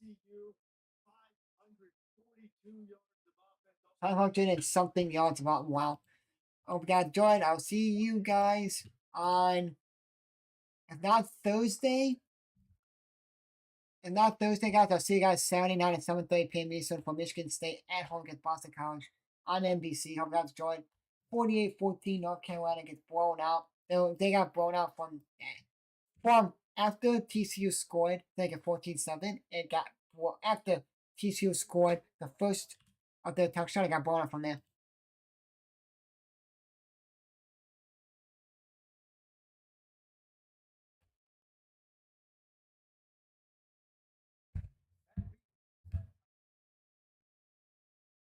TCU, 542 yards of offense. 500 and something yards about wow. Oh, we got joined. I'll see you guys on, if not Thursday. If not Thursday, guys, I'll see you guys Saturday night at 7:30 p.m. Eastern for Michigan State at home against Boston College on NBC. Hope you guys joined. 48-14, North Carolina gets blown out. They got blown out from after TCU scored, like at 14-7. It got after TCU scored the first of their touchdown, it got blown out from there.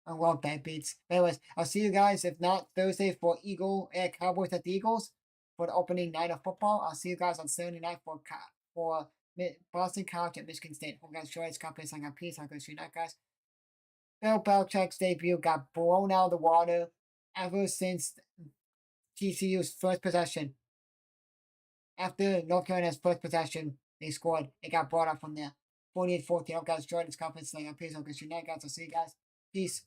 I love bad beats. Anyways, I'll see you guys, if not Thursday, for Cowboys at the Eagles for the opening night of football. I'll see you guys on Saturday night for Boston College at Michigan State. Hope you guys enjoy this conference. I got peace. I'll go see you night, guys. Bill Belichick's debut got blown out of the water ever since TCU's first possession. After North Carolina's first possession, they scored. It got brought up from there. 48-14. Hope you guys enjoyed this conference. I got peace. I'll go see you night, guys. I'll see you guys. Peace.